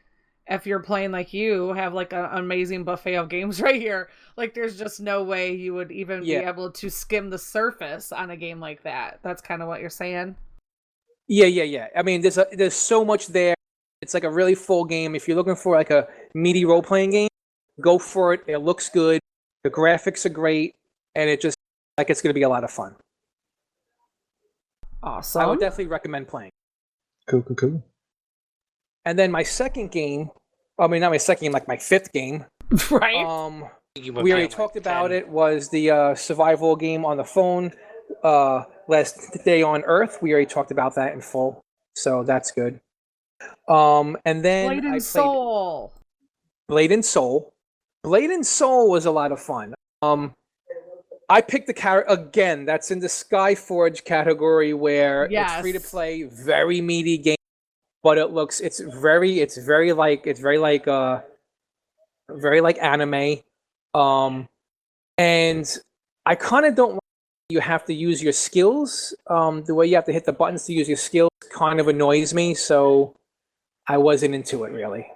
if you're playing like you have like an amazing buffet of games right here, like there's just no way you would even be able to skim the surface on a game like that. That's kind of what you're saying. Yeah. I mean, there's so much there. It's like a really full game. If you're looking for like a meaty role-playing game, go for it. It looks good. The graphics are great, and it just like it's going to be a lot of fun. Awesome. I would definitely recommend playing. Cool. And then my second game, not my second game, like my fifth game. Right. We already talked about it. Was the survival game on the phone, Last Day on Earth. We already talked about that in full, so that's good. And then Blade and Soul. Blade and Soul. Blade and Soul was a lot of fun. I picked the character again. That's in the Skyforge category where it's free to play, very meaty game. but it's very like anime. And I kind of don't like you have to use your skills. The way you have to hit the buttons to use your skills kind of annoys me, so I wasn't into it really.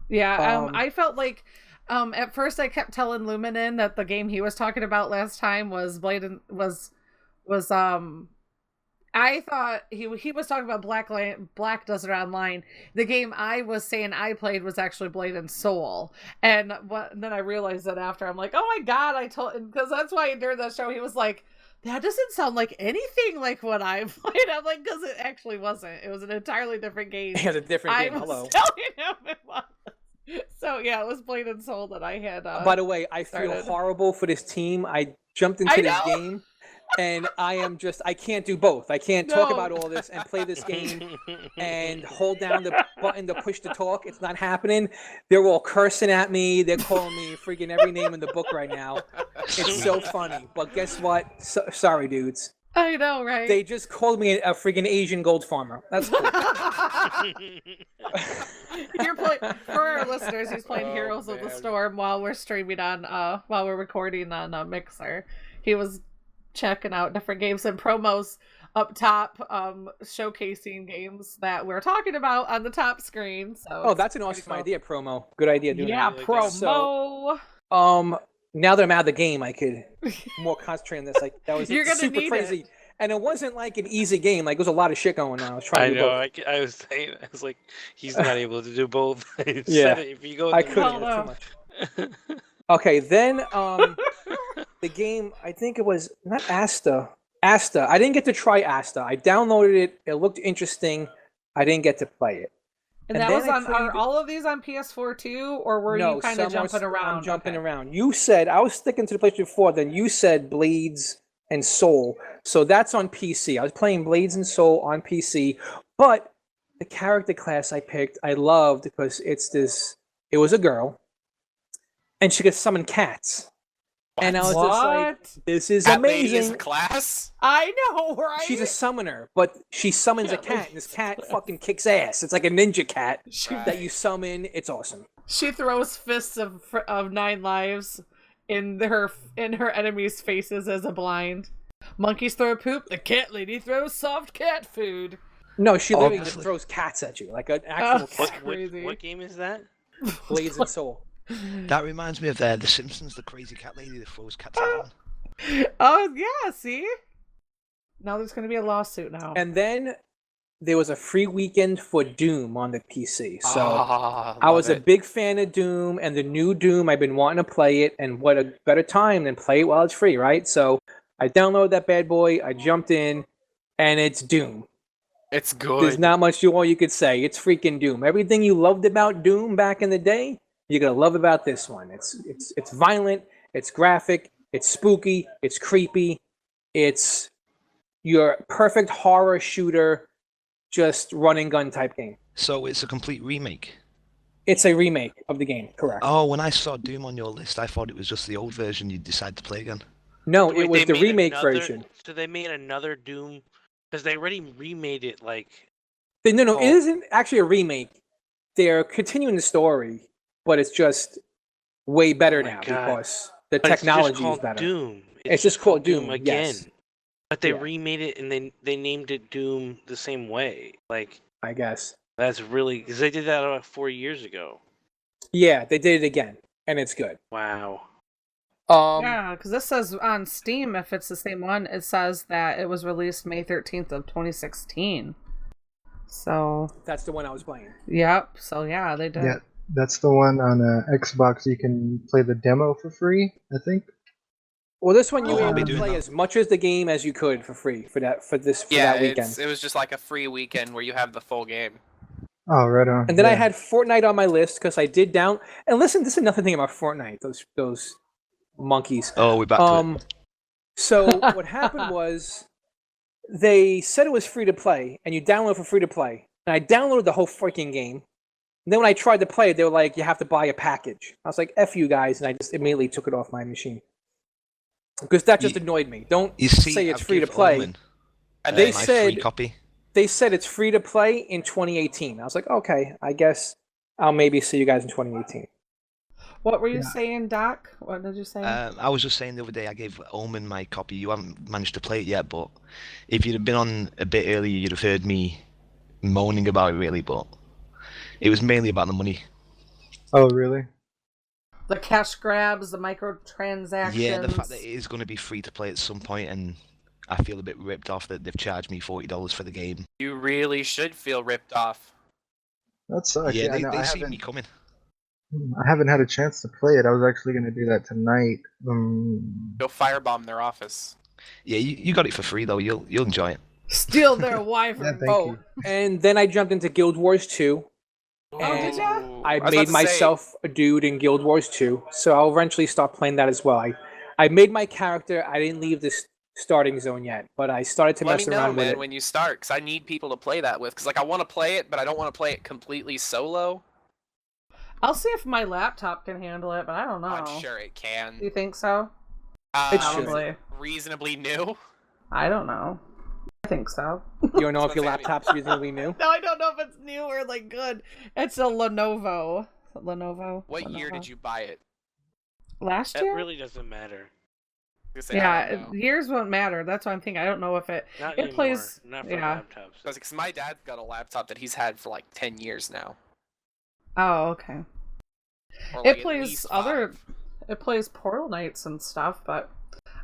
Yeah, I felt like at first I kept telling Luminen that the game he was talking about last time was I thought he was talking about Black Desert Online. The game I was saying I played was actually Blade and Soul, and then I realized that after I'm like, oh my god, I told, because that's why during that show he was like, that doesn't sound like anything like what I played. I'm like, because it actually wasn't. It was an entirely different game. It was a different game. I was telling him it was. So yeah, it was Blade and Soul that I had. By the way, I feel horrible for this team. I jumped into this game. And I can't do both. I can't talk about all this and play this game and hold down the button to push to talk. It's not happening. They're all cursing at me. They're calling me freaking every name in the book right now. It's so funny. But guess what? Sorry, dudes. I know, right? They just called me a freaking Asian gold farmer. That's cool. You're playing, for our listeners, he's playing Heroes of the Storm while we're streaming on, while we're recording on Mixer. He was checking out different games and promos up top, showcasing games that we're talking about on the top screen. So that's an awesome idea, promo. Good idea doing that. Yeah, promo. So, now that I'm out of the game, I could more concentrate on this. Like that was super crazy. And it wasn't like an easy game. Like there was a lot of shit going on. I was trying to do both. I was saying, I was like, he's not able to do both. Yeah, if you go, I couldn't. Too much. Okay, then the game. I think it was not Asta. Asta. I didn't get to try Asta. I downloaded it. It looked interesting. I didn't get to play it. And that was on. Are all of these on PS4 too, or were you kind of jumping around? I'm jumping around. You said I was sticking to the PlayStation 4. Then you said Blades and Soul. So that's on PC. I was playing Blades and Soul on PC, but the character class I picked, I loved because it was a girl, and she could summon cats. And I was just like, this is amazing. Class? I know, right? She's a summoner, but she summons a cat, and this cat fucking kicks ass. It's like a ninja cat that you summon. It's awesome. She throws fists of 9 lives in her enemies' faces as a blind. Monkeys throw poop. The cat lady throws soft cat food. No, she literally just throws cats at you, like an actual cat. What game is that? Blades and Soul. That reminds me of The Simpsons, the crazy cat lady that throws cats around. Oh, yeah, see? Now there's going to be a lawsuit now. And then there was a free weekend for Doom on the PC. So I was a big fan of Doom, and the new Doom, I've been wanting to play it, and what a better time than play it while it's free, right? So I downloaded that bad boy, I jumped in, and it's Doom. It's good. There's not much more you could say. It's freaking Doom. Everything you loved about Doom back in the day, you're gonna love about this one. It's violent, it's graphic, it's spooky, it's creepy, it's your perfect horror shooter, just run and gun type game. So it's a complete remake? It's a remake of the game, correct. Oh, when I saw Doom on your list, I thought it was just the old version you'd decide to play again. No, it was the remake version. So they made another Doom, because they already remade it like... No, it isn't actually a remake. They're continuing the story, but it's just way better now because the technology is better. Doom. It's just called Doom again. Yes. But they remade it and they named it Doom the same way. Like, I guess. That's really... Because they did that about 4 years ago. Yeah, they did it again, and it's good. Wow. Yeah, because this says on Steam, if it's the same one, it says that it was released May 13th of 2016. So... That's the one I was playing. Yep, so yeah, they did. Yeah, that's the one on Xbox. You can play the demo for free, I think. Well, this one you were able to play as much as the game as you could for free for that weekend. It was just like a free weekend where you have the full game. Oh, right on. And then I had Fortnite on my list because I did down. And listen, this is another thing about Fortnite. Those monkeys. Oh, we're back to it. So what happened was they said it was free to play, and you download for free to play. And I downloaded the whole freaking game. And then when I tried to play it, they were like, "You have to buy a package." I was like, "F you guys," and I just immediately took it off my machine. Because that just annoyed me. Don't say it's free to play. And they said free copy. they said it's free to play in 2018. I was like, okay, I guess I'll maybe see you guys in 2018. What were you saying, Doc? What did you say? I was just saying the other day I gave Omen my copy. You haven't managed to play it yet, but if you'd have been on a bit earlier, you'd have heard me moaning about it, really, but it was mainly about the money. Oh, really? The cash grabs, the microtransactions. Yeah, the fact that it is going to be free to play at some point, and I feel a bit ripped off that they've charged me $40 for the game. You really should feel ripped off. That sucks. Yeah, I they see me coming. I haven't had a chance to play it. I was actually going to do that tonight. Go firebomb their office. Yeah, you got it for free though. You'll enjoy it. Steal their wife. And then I jumped into Guild Wars 2. Oh, did ya? I made myself a dude in Guild Wars 2, so I'll eventually start playing that as well. I made my character. I didn't leave this starting zone yet, but I started to mess around with it. Let me know, man, when you start, because I need people to play that with. Because like I want to play it, but I don't want to play it completely solo. I'll see if my laptop can handle it, but I don't know. I'm sure it can. You think so? It Probably. Reasonably new. I don't know. I think so. You don't know if your laptop's reasonably new? No, I don't know if it's new or like good. It's a Lenovo. What year did you buy it? Last year? That really doesn't matter. Yeah, years won't matter. That's what I'm thinking. I don't know if it anymore. plays. Not for yeah. laptops. Because my dad's got a laptop that he's had for like 10 years now. Oh, okay. Or, It plays It plays Portal Knights and stuff, but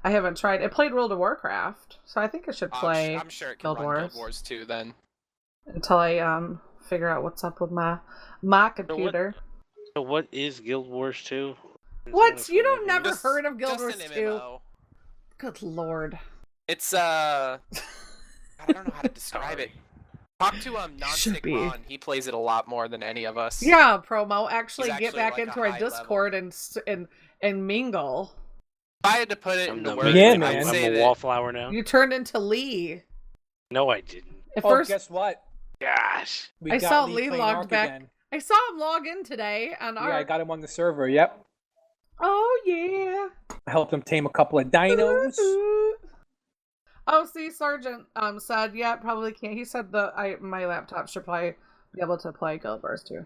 I haven't tried. It played World of Warcraft, so I think it should play. I'm sure it can run Guild Wars 2 then. Until I figure out what's up with my computer. So what is Guild Wars 2? What? You don't never heard of Guild Wars 2? Good lord. It's I don't know how to describe it. Talk to Non-Stick Ron. He plays it a lot more than any of us. Yeah, promo. Actually, get back like into our Discord and mingle. If I had to put it into words, man. I'm a wallflower now. You turned into Lee. No, I didn't. At first, guess what? Gosh. I saw Lee logged back. Again. I saw him log in today on our. Yeah, I got him on the server. Yep. Oh yeah. I helped him tame a couple of dinos. Oh, see, Sergeant said, yeah, probably can't. He said my laptop should probably be able to play Guild Wars 2.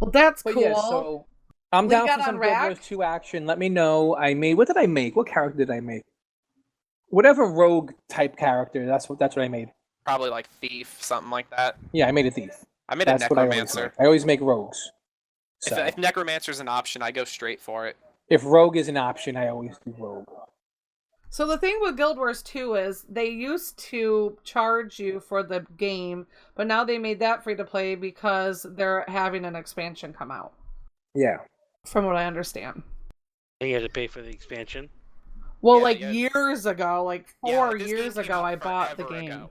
Well, that's cool. Yeah, so I'm down for some Guild Wars 2 action. Let me know. What did I make? What character did I make? Whatever rogue type character. That's what I made. Probably like thief, something like that. Yeah, I made a thief. I made a necromancer. I always make rogues. So. If necromancer's an option, I go straight for it. If rogue is an option, I always do rogue. So the thing with Guild Wars 2 is they used to charge you for the game, but now they made that free to play because they're having an expansion come out. Yeah. From what I understand. And you had to pay for the expansion? Well, years ago, like 4 years ago, I bought the game.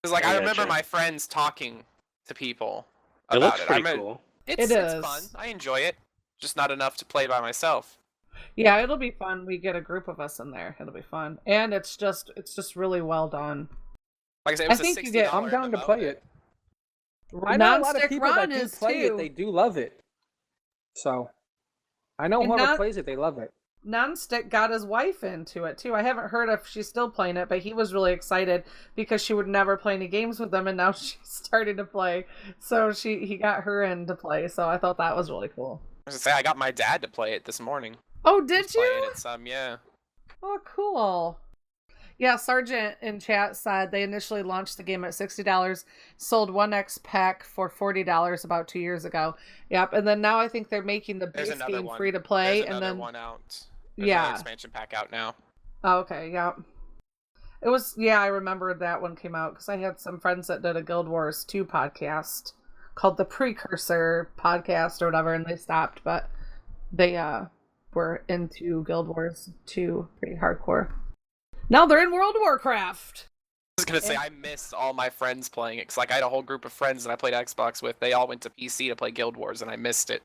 Because I remember my friends talking to people about it. Looks pretty cool. It's fun. I enjoy it. Just not enough to play by myself. Yeah, it'll be fun. We get a group of us in there. It'll be fun, and it's just really well done. Like I said, it was I think $60 you I'm down to play it. I know a lot of people that do play it. They do love it. So, I know whoever plays it, they love it. Nonstick got his wife into it too. I haven't heard if she's still playing it, but he was really excited because she would never play any games with them, and now she's starting to play. So he got her in to play. So I thought that was really cool. I was gonna say I got my dad to play it this morning. Oh, did you? Playing it some, yeah. Oh, cool. Yeah, Sergeant in chat said they initially launched the game at $60, sold 1X pack for $40 about 2 years ago. Yep, and then now I think they're making the base game free to play. There's another one out. There's another expansion pack out now. Oh, okay, yeah. It was, I remember that one came out because I had some friends that did a Guild Wars 2 podcast called the Precursor podcast or whatever, and they stopped, but they were into Guild Wars 2 pretty hardcore. Now they're in World of Warcraft. I was gonna say I miss all my friends playing it because I had a whole group of friends that I played Xbox with. They all went to PC to play Guild Wars, and I missed it.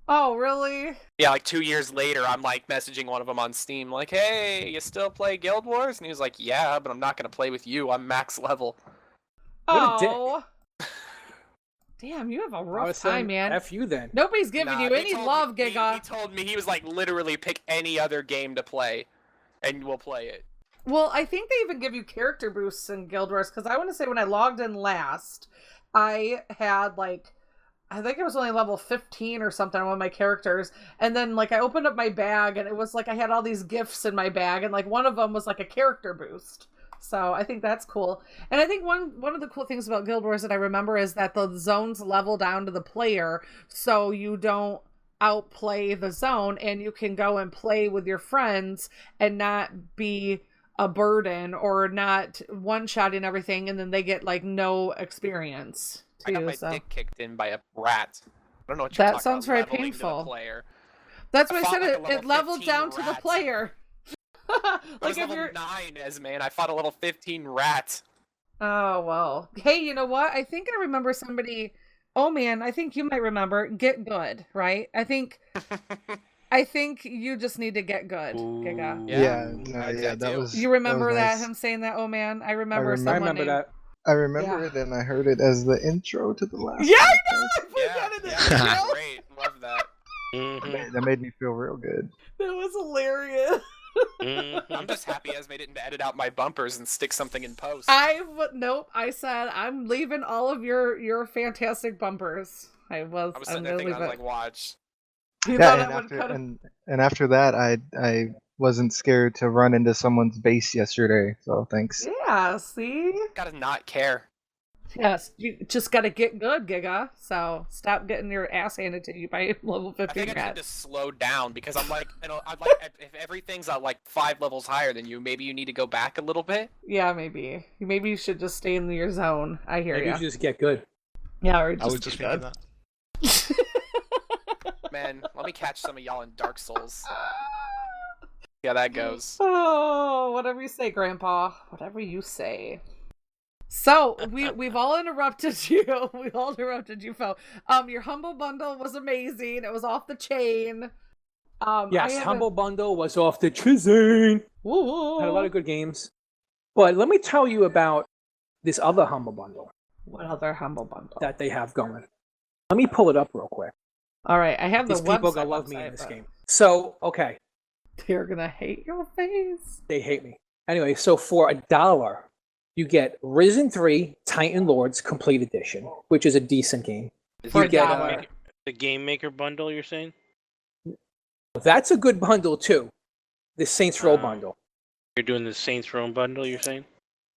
Oh, really? Yeah, 2 years later, I'm messaging one of them on Steam, like, "Hey, you still play Guild Wars?" And he was like, "Yeah, but I'm not gonna play with you. I'm max level." What a dick. Damn, you have a rough time, man. F you then. Nobody's giving you any love, Giga. He told me, he was like, literally pick any other game to play, and we'll play it. Well, I think they even give you character boosts in Guild Wars, because I want to say when I logged in last, I had like, I think it was only level 15 or something on one of my characters, and then like I opened up my bag and it was like I had all these gifts in my bag, and like one of them was like a character boost. So I think that's cool. And I think one of the cool things about Guild Wars that I remember is that the zones level down to the player, so you don't outplay the zone, and you can go and play with your friends and not be a burden or not one-shotting everything, and then they get like no experience. I got my dick kicked in by a rat. I don't know what you're That talking sounds about. very Leveling to the painful. player. That's why I fought said like a it level leveled 15 down to the rat. player. I Like was if level you're 9, Esme, and I fought a level 15 rat. Oh, well. Hey, you know what? I think I remember somebody. Oh man, I think you might remember Get Good, right? I think you just need to get good, Giga. That was. You remember that? Was that nice. him saying that? Oh man, I remember. I Someone remember named... that. I remember it, and I heard it as the intro to the last. Yeah, I know. podcast. I put that in Yeah, the great. Love that. That made me feel real good. That was hilarious. I'm just happy Esme didn't edit out my bumpers and stick something in post. Nope. I said I'm leaving all of your fantastic bumpers. I was sitting there thinking, I was like, watch. You Yeah, thought and I would after cut and after that, I wasn't scared to run into someone's base yesterday. So thanks. Yeah, see? Gotta not care. Yes, you just gotta get good, Giga. So stop getting your ass handed to you by level 15 I think I cat. need to slow down because I'm like, I'm like, if everything's at like 5 levels higher than you, maybe you need to go back a little bit. Yeah, maybe. Maybe you should just stay in your zone. I hear Maybe you. you should just get good. Yeah, or I was just just get thinking good. that. Man, let me catch some of y'all in Dark Souls. Yeah, that goes. Oh, whatever you say, Grandpa. Whatever you say. So we've all interrupted you. We all interrupted you, Fo. Your Humble Bundle was amazing. It was off the chain. Yes, Humble Bundle was off the chain. Had a lot of good games. But let me tell you about this other Humble Bundle. What other Humble Bundle that they have going? Let me pull it up real quick. All right, I have These the people website. gonna love me in this game. So, okay. They're gonna hate your face. They hate me. Anyway, so for $1, you get Risen 3 Titan Lords Complete Edition, which is a decent game. For you get $1. The Game Maker bundle, you're saying? That's a good bundle too. The Saints Row bundle. You're doing the Saints Row bundle, you're saying?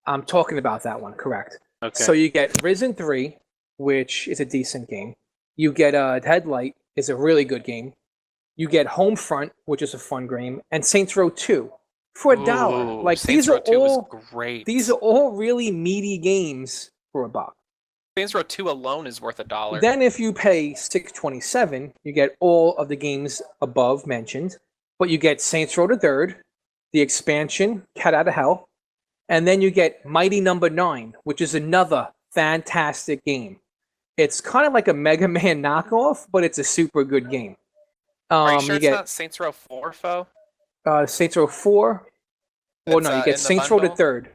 I'm talking about that one, correct. Okay. So you get Risen 3, which is a decent game. You get Headlight, is a really good game. You get Homefront, which is a fun game, and Saints Row 2 for $1. Like Saints these Row are 2 all is great. These are all really meaty games for $1. Saints Row 2 alone is worth $1. Then if you pay $6.27, you get all of the games above mentioned, but you get Saints Row the Third, the expansion Cat Out of Hell, and then you get Mighty Number 9, which is another fantastic game. It's kind of like a Mega Man knockoff, but it's a super good game. Are you sure you it's get not Saints Row 4, Fo? Saints Row 4. Well, It's, no, you get in the Saints Row the bundle? Third.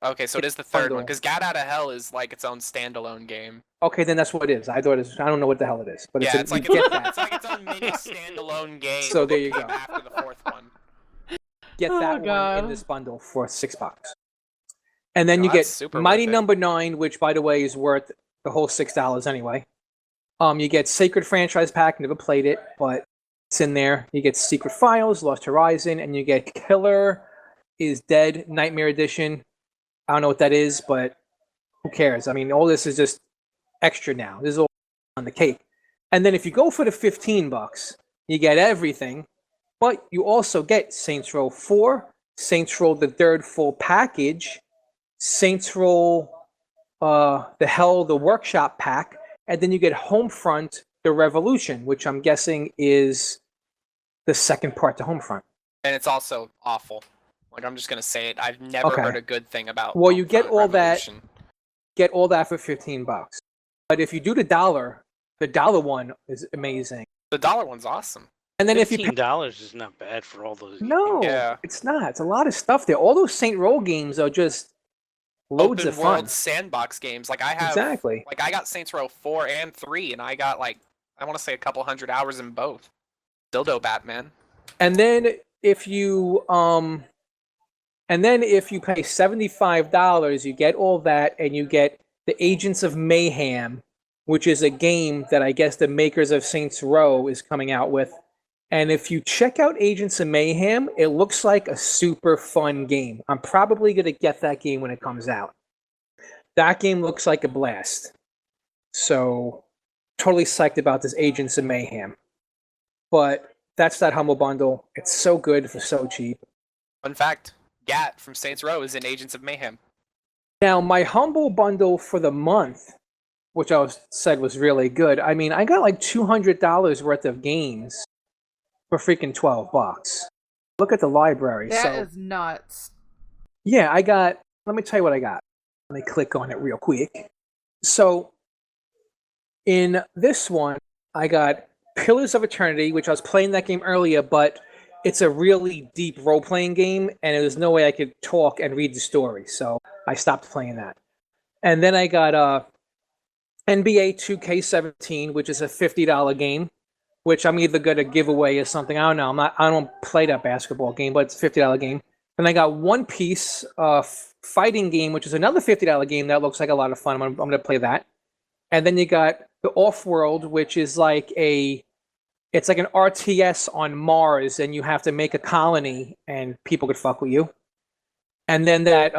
Okay, so it It's is the third bundle. one, because Gat Out of Hell is like its own standalone game. Okay, then that's what it is. I thought I don't know what the hell it is, but Yeah, it's like you get that. it's like its own mini standalone game. So there you that came go. After the fourth one. Get Oh, that one God. in this bundle for $6. And then Oh, you get that's super Mighty worth it. Number 9, which by the way is worth the whole $6 anyway. You get Sacred Franchise Pack, never played it, but it's in there. You get Secret Files, Lost Horizon, and you get Killer is Dead Nightmare Edition. I don't know what that is, but who cares? I mean, all this is just extra now. This is all on the cake. And then if you go for the $15, you get everything, but you also get Saints Row 4, Saints Row the Third full package, Saints Row the Workshop pack, and then you get Homefront the Revolution, which I'm guessing is the second part to Homefront. And it's also awful. Like, I'm just gonna say it. I've never Okay. heard a good thing about Well, you get Homefront all that. Revolution. Get all that for $15. But if you do the dollar one is amazing. The dollar one's awesome. And then if you $15 is not bad for all those. no, Yeah. it's not. It's a lot of stuff there. All those Saint Row games are just loads Open of fun. world sandbox games. Like I have Exactly. Like I got Saints Row 4 and 3, and I got like I want to say a couple hundred hours in both. Dildo Batman. And then if you And then if you pay $75, you get all that, and you get the Agents of Mayhem, which is a game that I guess the makers of Saints Row is coming out with. And if you check out Agents of Mayhem, it looks like a super fun game. I'm probably going to get that game when it comes out. That game looks like a blast. So, totally psyched about this Agents of Mayhem. But that's that Humble Bundle. It's so good for so cheap. Fun fact, Gat from Saints Row is in Agents of Mayhem. Now, my Humble Bundle for the month, which said was really good. I mean, I got like $200 worth of games for freaking $12. Look at the library. That is nuts. Yeah, let me tell you what I got. Let me click on it real quick. So, in this one, I got Pillars of Eternity, which I was playing that game earlier, but it's a really deep role-playing game, and there's no way I could talk and read the story, so I stopped playing that. And then I got NBA 2K17, which is a $50 game, which I'm either going to give away or something. I don't know. I don't play that basketball game, but it's a $50 game. And I got One Piece fighting game, which is another $50 game that looks like a lot of fun. I'm going to play that. And then you got the Off-World, which is like it's like an RTS on Mars, and you have to make a colony, and people could fuck with you. And then that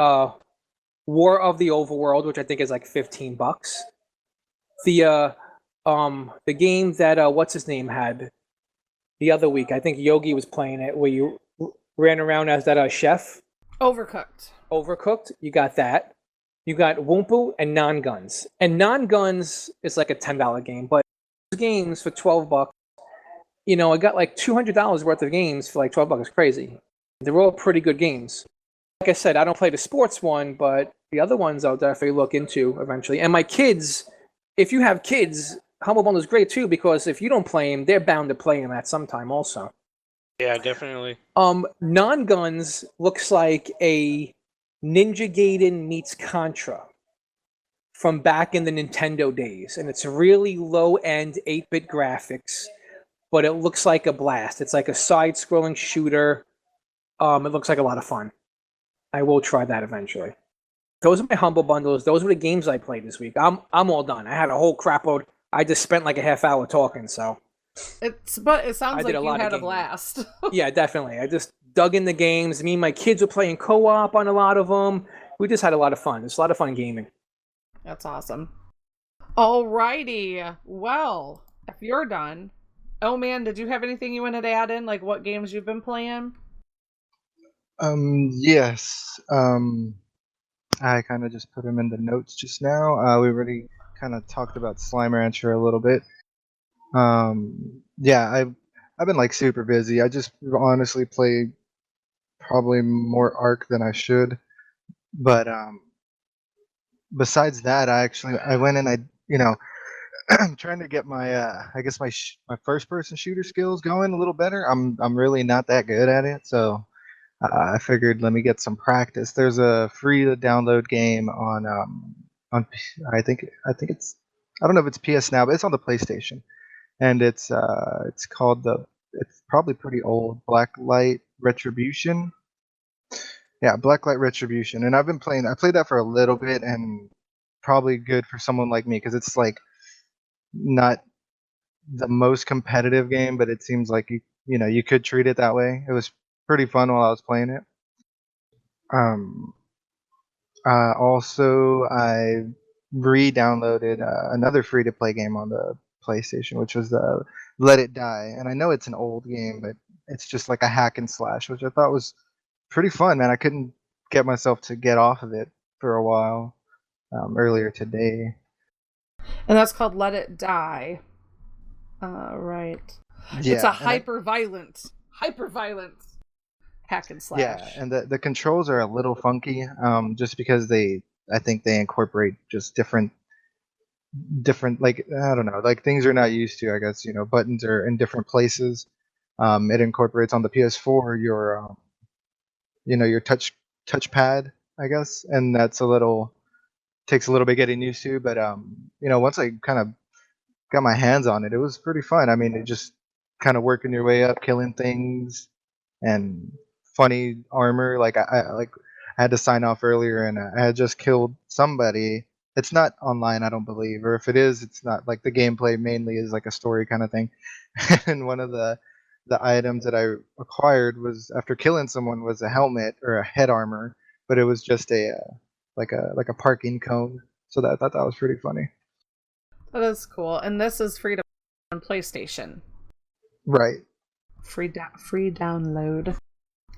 War of the Overworld, which I think is like $15. The game that what's his name had the other week, I think Yogi was playing it, where you ran around as that chef. Overcooked. You got that. You got Wumpu and Non-Guns. And Non-Guns is like a $10 game, but games for $12. You know, I got like $200 worth of games for like $12. It's crazy. They're all pretty good games. Like I said, I don't play the sports one, but the other ones I'll definitely look into eventually. And my kids, if you have kids, Humble Bundle is great too, because if you don't play them, they're bound to play them at some time also. Yeah, definitely. Non-Guns looks like a Ninja Gaiden meets Contra from back in the Nintendo days. And it's really low-end 8-bit graphics, but it looks like a blast. It's like a side-scrolling shooter. It looks like a lot of fun. I will try that eventually. Those are my Humble Bundles. Those were the games I played this week. I'm all done. I had a whole crap load. I just spent like a half hour talking, so. But it sounds like you had a blast. Yeah, definitely. I just dug in the games. Me and my kids were playing co-op on a lot of them. We just had a lot of fun. It's a lot of fun gaming. That's awesome. Alrighty. Well, if you're done. Oh man, did you have anything you wanted to add in? Like what games you've been playing? Yes. I kind of just put them in the notes just now. We already kind of talked about Slime Rancher a little bit. Yeah, I've been like super busy. I just honestly play probably more Ark than I should. But besides that, I went and I'm trying to get my I guess my first person shooter skills going a little better. I'm really not that good at it, so I figured let me get some practice. There's a free to download game on I think it's, I don't know if it's PS Now, but it's on the PlayStation, and it's called it's probably pretty old, Blacklight Retribution. Yeah, Blacklight Retribution, and I played that for a little bit, and probably good for someone like me because it's like not the most competitive game, but it seems like you could treat it that way. It was pretty fun while I was playing it. Also, I re-downloaded another free-to-play game on the PlayStation, which was Let It Die. And I know it's an old game, but it's just like a hack and slash, which I thought was pretty fun, man. I couldn't get myself to get off of it for a while earlier today. And that's called Let It Die. Right. Yeah, it's a hyper-violent hack and slash. Yeah, and the controls are a little funky, just because I think they incorporate just different, like, I don't know, like things you're not used to. I guess buttons are in different places. It incorporates on the PS4 your your touchpad, I guess, and that's takes a little bit getting used to. But once I kind of got my hands on it, it was pretty fun. I mean, it just kind of working your way up, killing things, and funny armor. Like I had to sign off earlier, and I had just killed somebody. It's not online, I don't believe, or if it is, it's not like the gameplay mainly is like a story kind of thing. And one of the items that I acquired was after killing someone was a helmet or a head armor, but it was just a like a parking cone. So I thought that was pretty funny. That is cool. And this is free to on PlayStation. Right. Free download.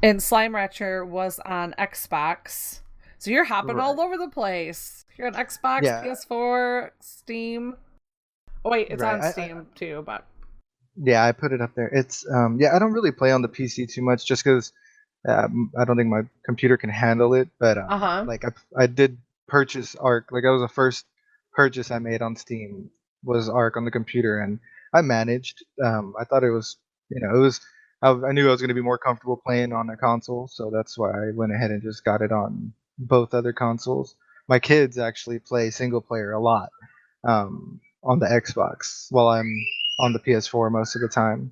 And Slime Rancher was on Xbox. So you're hopping all over the place. You're on Xbox, Yeah. PS4, Steam. Oh wait, it's Right. on Steam too, but Yeah, I put it up there. It's yeah, I don't really play on the PC too much just because I don't think my computer can handle it. But like I did purchase Ark. Like that was the first purchase I made on Steam was Ark on the computer, and I managed. I thought it was, it was. I knew I was going to be more comfortable playing on a console, so that's why I went ahead and just got it on both other consoles. My kids actually play single player a lot on the Xbox, while I'm on the PS4 most of the time.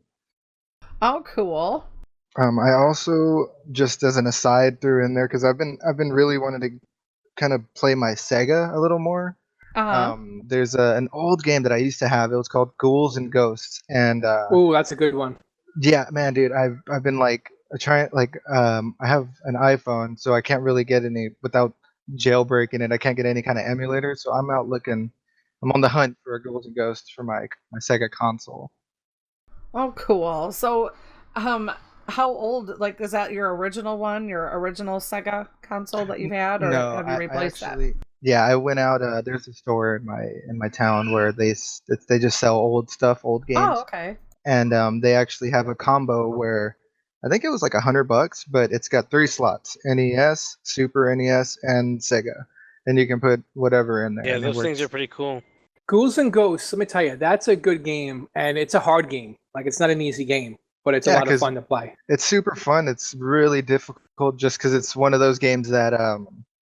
Oh, cool. I also, just as an aside, threw in there because I've been really wanting to kind of play my Sega a little more. There's an old game that I used to have. It was called Ghouls and Ghosts, and Ooh, that's a good one. yeah, man, dude, I've been like trying I have an iPhone, so I can't really get any without jailbreaking it. I can't get any kind of emulator, so I'm on the hunt for a Ghouls and Ghosts for my Sega console. Oh, cool. So, how old? Like, is that your original one? Your original Sega console that you've had, or No, have you replaced that? Yeah, I went out. There's a store in my town where they just sell old stuff, old games. Oh, okay. And they actually have a combo where I think it was like $100, but it's got 3 slots: NES, Super NES, and Sega, and you can put whatever in there. Yeah, and those things are pretty cool. Ghouls and Ghosts, let me tell you, that's a good game, and it's a hard game. Like, it's not an easy game, but it's a lot of fun to play. It's super fun. It's really difficult just because it's one of those games that,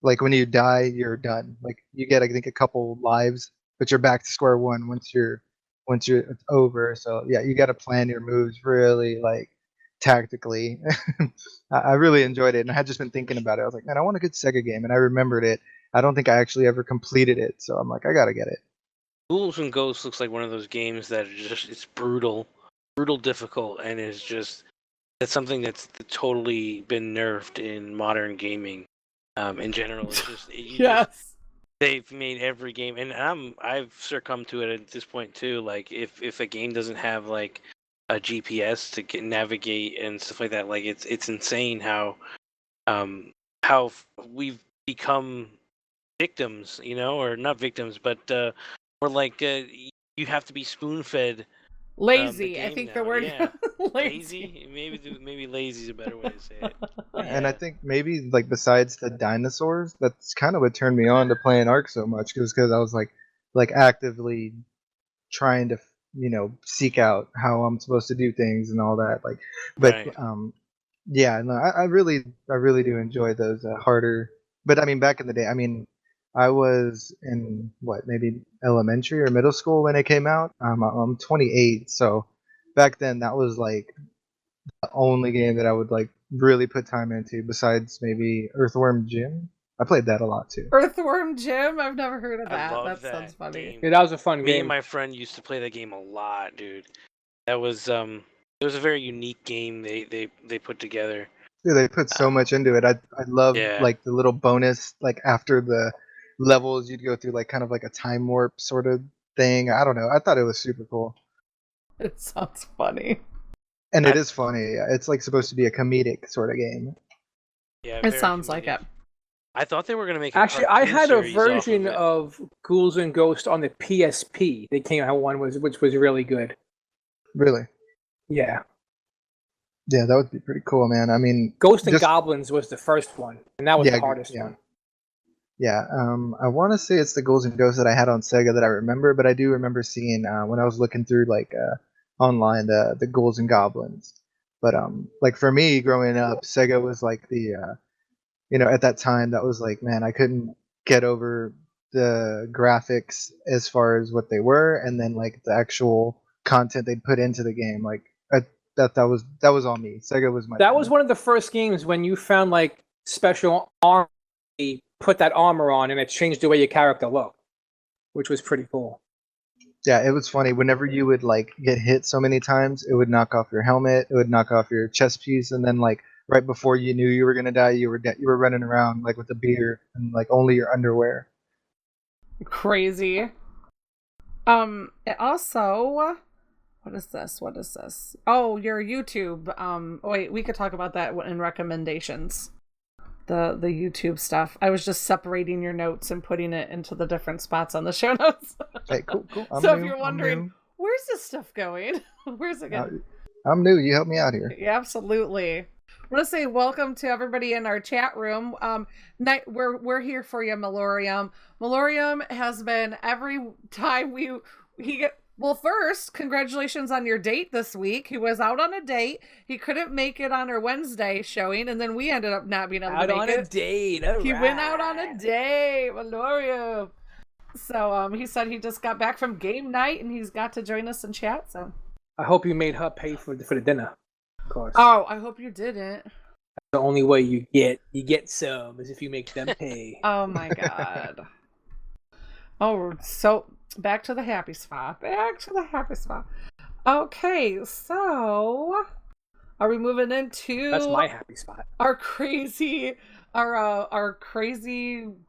like, when you die, you're done. Like, you get, I think, a couple lives, but you're back to square one once it's over. So yeah, you got to plan your moves really like tactically. I really enjoyed it, and I had just been thinking about it. I was like, man, I want a good Sega game, and I remembered it. I don't think I actually ever completed it, so I'm like, I gotta get it. Ghouls and Ghosts looks like one of those games that are just it's brutal difficult, and that's something that's totally been nerfed in modern gaming. In general, it's just yes. They've made every game, and I've succumbed to it at this point too. Like if a game doesn't have like a GPS to navigate and stuff like that, like it's insane how we've become victims, or not victims, but we're like you have to be spoon fed. Lazy, I think the word. Yeah. Lazy. Maybe lazy is a better way to say it. And I think maybe like besides the dinosaurs, that's kind of what turned me on to playing Ark so much, because I was like actively trying to seek out how I'm supposed to do things and all that. Like, but right. Yeah, no, I really do enjoy those harder. But I mean, back in the day, I mean, I was in maybe elementary or middle school when it came out. I'm 28, so back then that was like the only game that I would like really put time into, besides maybe Earthworm Jim. I played that a lot too. Earthworm Jim? I've never heard of that. I love that sounds that funny. game. Yeah, that was a fun game. Me and my friend used to play that game a lot, dude. That was it was a very unique game they put together. Dude, they put so much into it. I love like the little bonus, like after the levels you'd go through like kind of like a time warp sort of thing. I don't know. I thought it was super cool. It sounds funny. And it is funny. It's like supposed to be a comedic sort of game. Yeah, it sounds like it. I thought they were gonna make. Actually, I had a version of Ghouls and Ghosts on the PSP. They came out which was really good. Really? Yeah. Yeah, that would be pretty cool, man. I mean, Ghosts and Goblins was the first one, and that was the hardest one. Yeah, I want to say it's the Ghouls and Ghosts that I had on Sega that I remember, but I do remember seeing when I was looking through like online the Ghouls and Goblins. But like for me growing up, Sega was like the at that time that was like, man, I couldn't get over the graphics as far as what they were, and then like the actual content they'd put into the game. Like that was all me. Sega was my. That was one of the first games when you found like special armor, put that armor on, and it changed the way your character looked, which was pretty cool. Yeah, it was funny. Whenever you would like get hit so many times, it would knock off your helmet, it would knock off your chest piece, and then like right before you knew you were gonna die, you were running around like with a beer and like only your underwear. Crazy. Also, what is this? What is this? Oh, your YouTube. Wait, we could talk about that in recommendations. The YouTube stuff. I was just separating your notes and putting it into the different spots on the show notes. Hey, cool. So if you're wondering, where's this stuff going? Where's it going? I'm new. You help me out here. Yeah, absolutely. I want to say welcome to everybody in our chat room. We're here for you, Malorium. Malorium has been every time well, first, congratulations on your date this week. He was out on a date. He couldn't make it on our Wednesday showing, and then we ended up not being able to make it. Out on a date. All he right. went out on a date, Malorium. So he said he just got back from game night, and he's got to join us in chat. So I hope you made her pay for the dinner. Of course. Oh, I hope you didn't. The only way you get some is if you make them pay. Oh my god. Oh, so back to the happy spot. Okay, so are we moving into That's my happy spot. Our crazy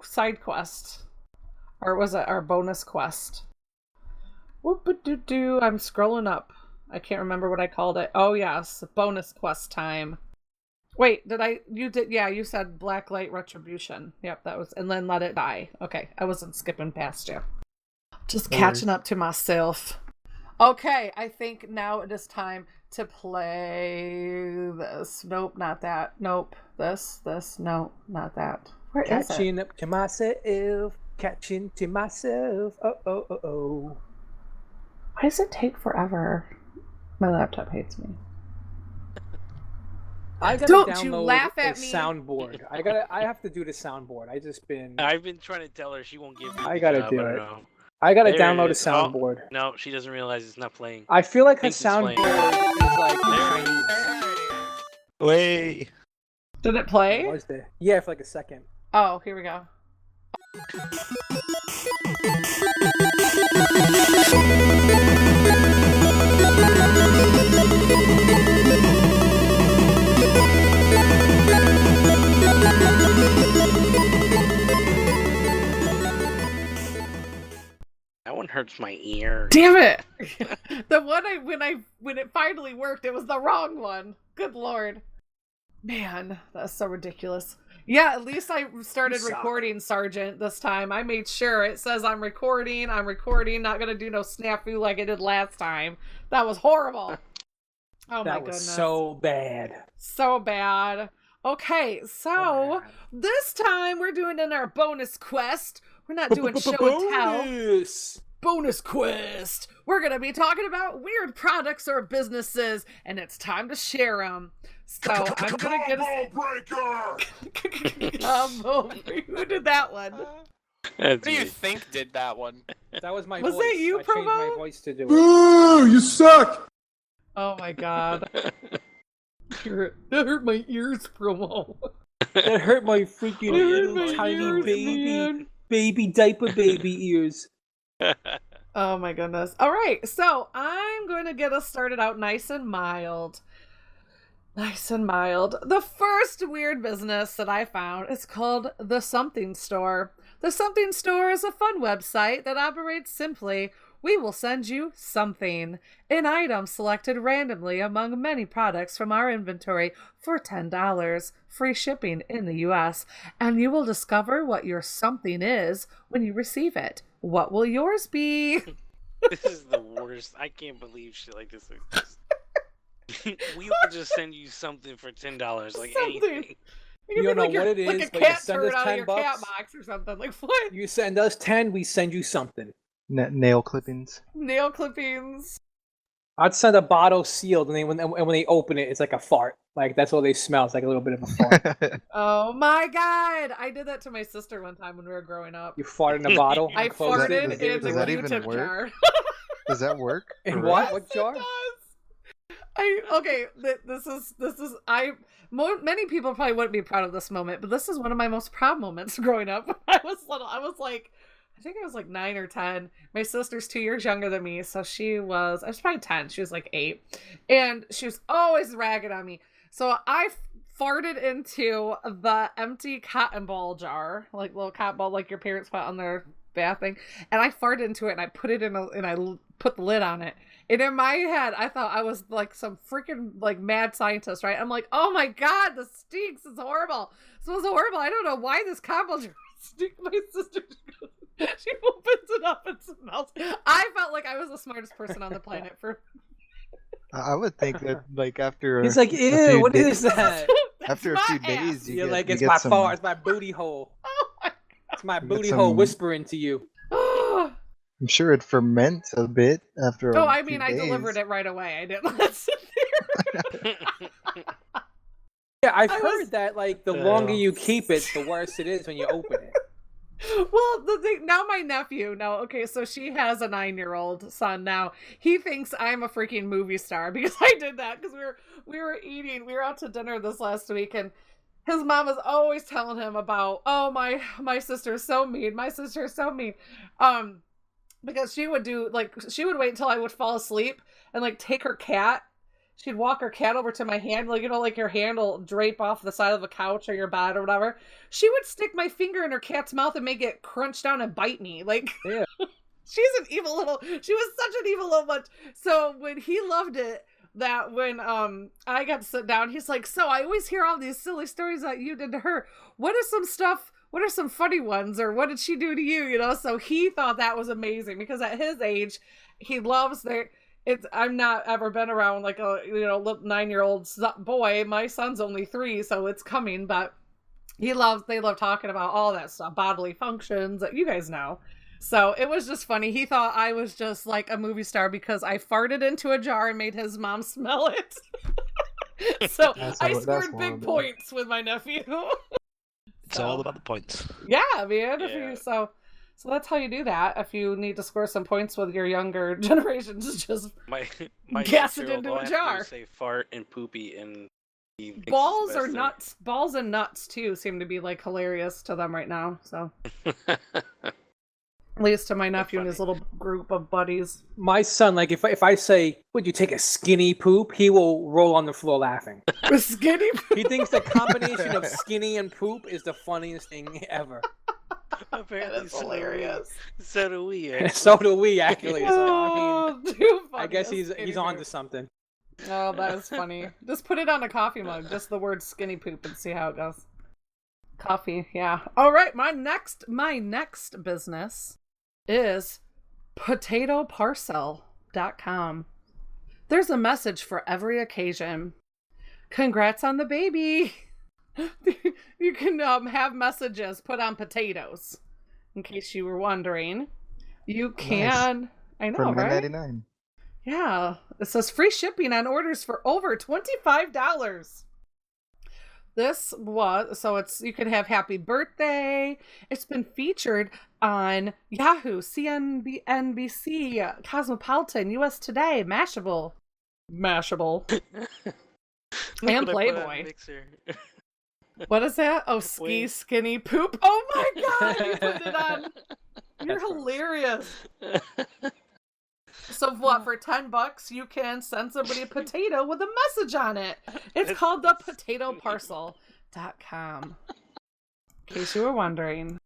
side quest. Or was it our bonus quest? Whoop-a-doo-doo. I'm scrolling up. I can't remember what I called it. Oh yes, bonus quest time. Wait, you said Blacklight Retribution. Yep, that was, and then Let It Die. Okay, I wasn't skipping past you. Just catching up to myself. Okay, I think now it is time to play this. Nope, not that. Nope, this, no, not that. Where is it? Catching up to myself. Catching to myself. Oh. Why does it take forever? My laptop hates me. I gotta Don't download you laugh at a me. soundboard. I have to do the soundboard. I've been trying to tell her she won't give me. I gotta the job, do I don't it. know. I gotta There download it a is. Oh, soundboard. no, she doesn't realize it's not playing. I feel like her Thinks it's playing. soundboard is like Chinese. Wait. Did it play? Was there? Yeah, for like a second. Oh, here we go. That one hurts my ear. Damn it! The one when it finally worked, it was the wrong one. Good lord. Man, that's so ridiculous. Yeah, at least I started recording, Sergeant, this time. I made sure it says I'm recording, not gonna do no snafu like I did last time. That was horrible. Oh my goodness. That was so bad. So bad. Okay, so this time we're doing in our bonus quest. We're not doing show and tell. Bonus quest. We're going to be talking about weird products or businesses, and it's time to share them. So I'm going to get a... Combo breaker. Who did that one? Who do you think did that one? That was my Was voice. it you, I changed my Provo? voice to do it. Ooh, you suck! Oh my god. That hurt my ears, Promo. That hurt my freaking That hurt my tiny ears, man. baby diaper baby ears. Oh my goodness. All right, so I'm going to get us started out nice and mild. Nice and mild. The first weird business that I found is called The Something Store. The Something Store is a fun website that operates simply. We will send you something, an item selected randomly among many products from our inventory for $10, free shipping in the US, and you will discover what your something is when you receive it. What will yours be? This is the worst. I can't believe shit like this exists. We will just send you something for $10, like Something. anything. You don't know what it is, like a but you cat send turd us out of your $10. cat box or something. Like what? You send us 10, we send you something. Nail clippings. Nail clippings. I'd send a bottle sealed, and when they open it, it's like a fart. Like that's all they smell. It's like a little bit of a fart. Oh my god! I did that to my sister one time when we were growing up. You fart in a bottle. I and close farted it. in does the that even Q-tip work? jar. Does that work? In For what? real? What jar? It does. Many people probably wouldn't be proud of this moment, but this is one of my most proud moments growing up. When I was little, I think I was like 9 or 10. My sister's 2 years younger than me, so I was probably 10. She was like 8, and she was always ragging on me. So I farted into the empty cotton ball jar, like little cotton ball, like your parents put on their bath thing, and I farted into it, and I put it in and I put the lid on it. And in my head, I thought I was like some freaking like mad scientist, right? I'm like, oh my god, this stinks. It's horrible. It smells horrible. I don't know why this cotton ball jar stinks. My sister she opens it up and smells. I felt like I was the smartest person on the planet for. I would think that like after He's like, ew, what is that? After a few days, You're like, it's my fault. It's my booty hole. Oh my god. It's my booty hole whispering to you. I'm sure it ferments a bit after. I delivered it right away. I didn't let it sit there. Yeah, I've heard that like the longer you keep it, the worse it is when you open it. Well, the thing now, my nephew. No, okay, so she has a 9-year-old son now. He thinks I'm a freaking movie star because I did that because we were out to dinner this last week, and his mom is always telling him about, oh my sister is so mean. My sister is so mean. Because she would wait until I would fall asleep and like take her cat. She'd walk her cat over to my hand, like, you know, like your hand will drape off the side of a couch or your bed or whatever. She would stick my finger in her cat's mouth and make it crunch down and bite me. Like, yeah. She was such an evil little bunch. So when he loved it, that when I got to sit down, he's like, so I always hear all these silly stories that you did to her. What are some funny ones, or what did she do to you? You know, so he thought that was amazing because at his age, he loves I've not ever been around like a 9-year-old boy. My son's only 3, so it's coming. But they love talking about all that stuff, bodily functions that you guys know. So it was just funny. He thought I was just like a movie star because I farted into a jar and made his mom smell it. So I scored big points with my nephew. It's all about the points. Yeah, man. Yeah. So that's how you do that. If you need to score some points with your younger generations, just my gas it into a jar. Say fart and poopy and balls or nuts. Balls and nuts too seem to be like hilarious to them right now. So at least to my nephew and his little group of buddies. My son, like if I say, "Would you take a skinny poop?" he will roll on the floor laughing. A skinny poop. He thinks the combination of skinny and poop is the funniest thing ever. Apparently, that's hilarious. So do we. Actually. So do we actually. So, too funny. I guess he's on to something. Oh, that is funny. Just put it on a coffee mug. Just the word skinny poop and see how it goes. Coffee, yeah. All right, my next business is potatoparcel.com. There's a message for every occasion. Congrats on the baby. You can have messages put on potatoes. In case you were wondering, you can. Nice. I know, for right? $9.99. Yeah, it says free shipping on orders for over $25. You can have happy birthday. It's been featured on Yahoo, CNBC, Cosmopolitan, US Today, Mashable, and Playboy. What is that? Oh, skinny poop. Oh my god, you put it on. You're hilarious. So what, for $10 you can send somebody a potato with a message on it. It's called the potatoparcel.com. In case you were wondering.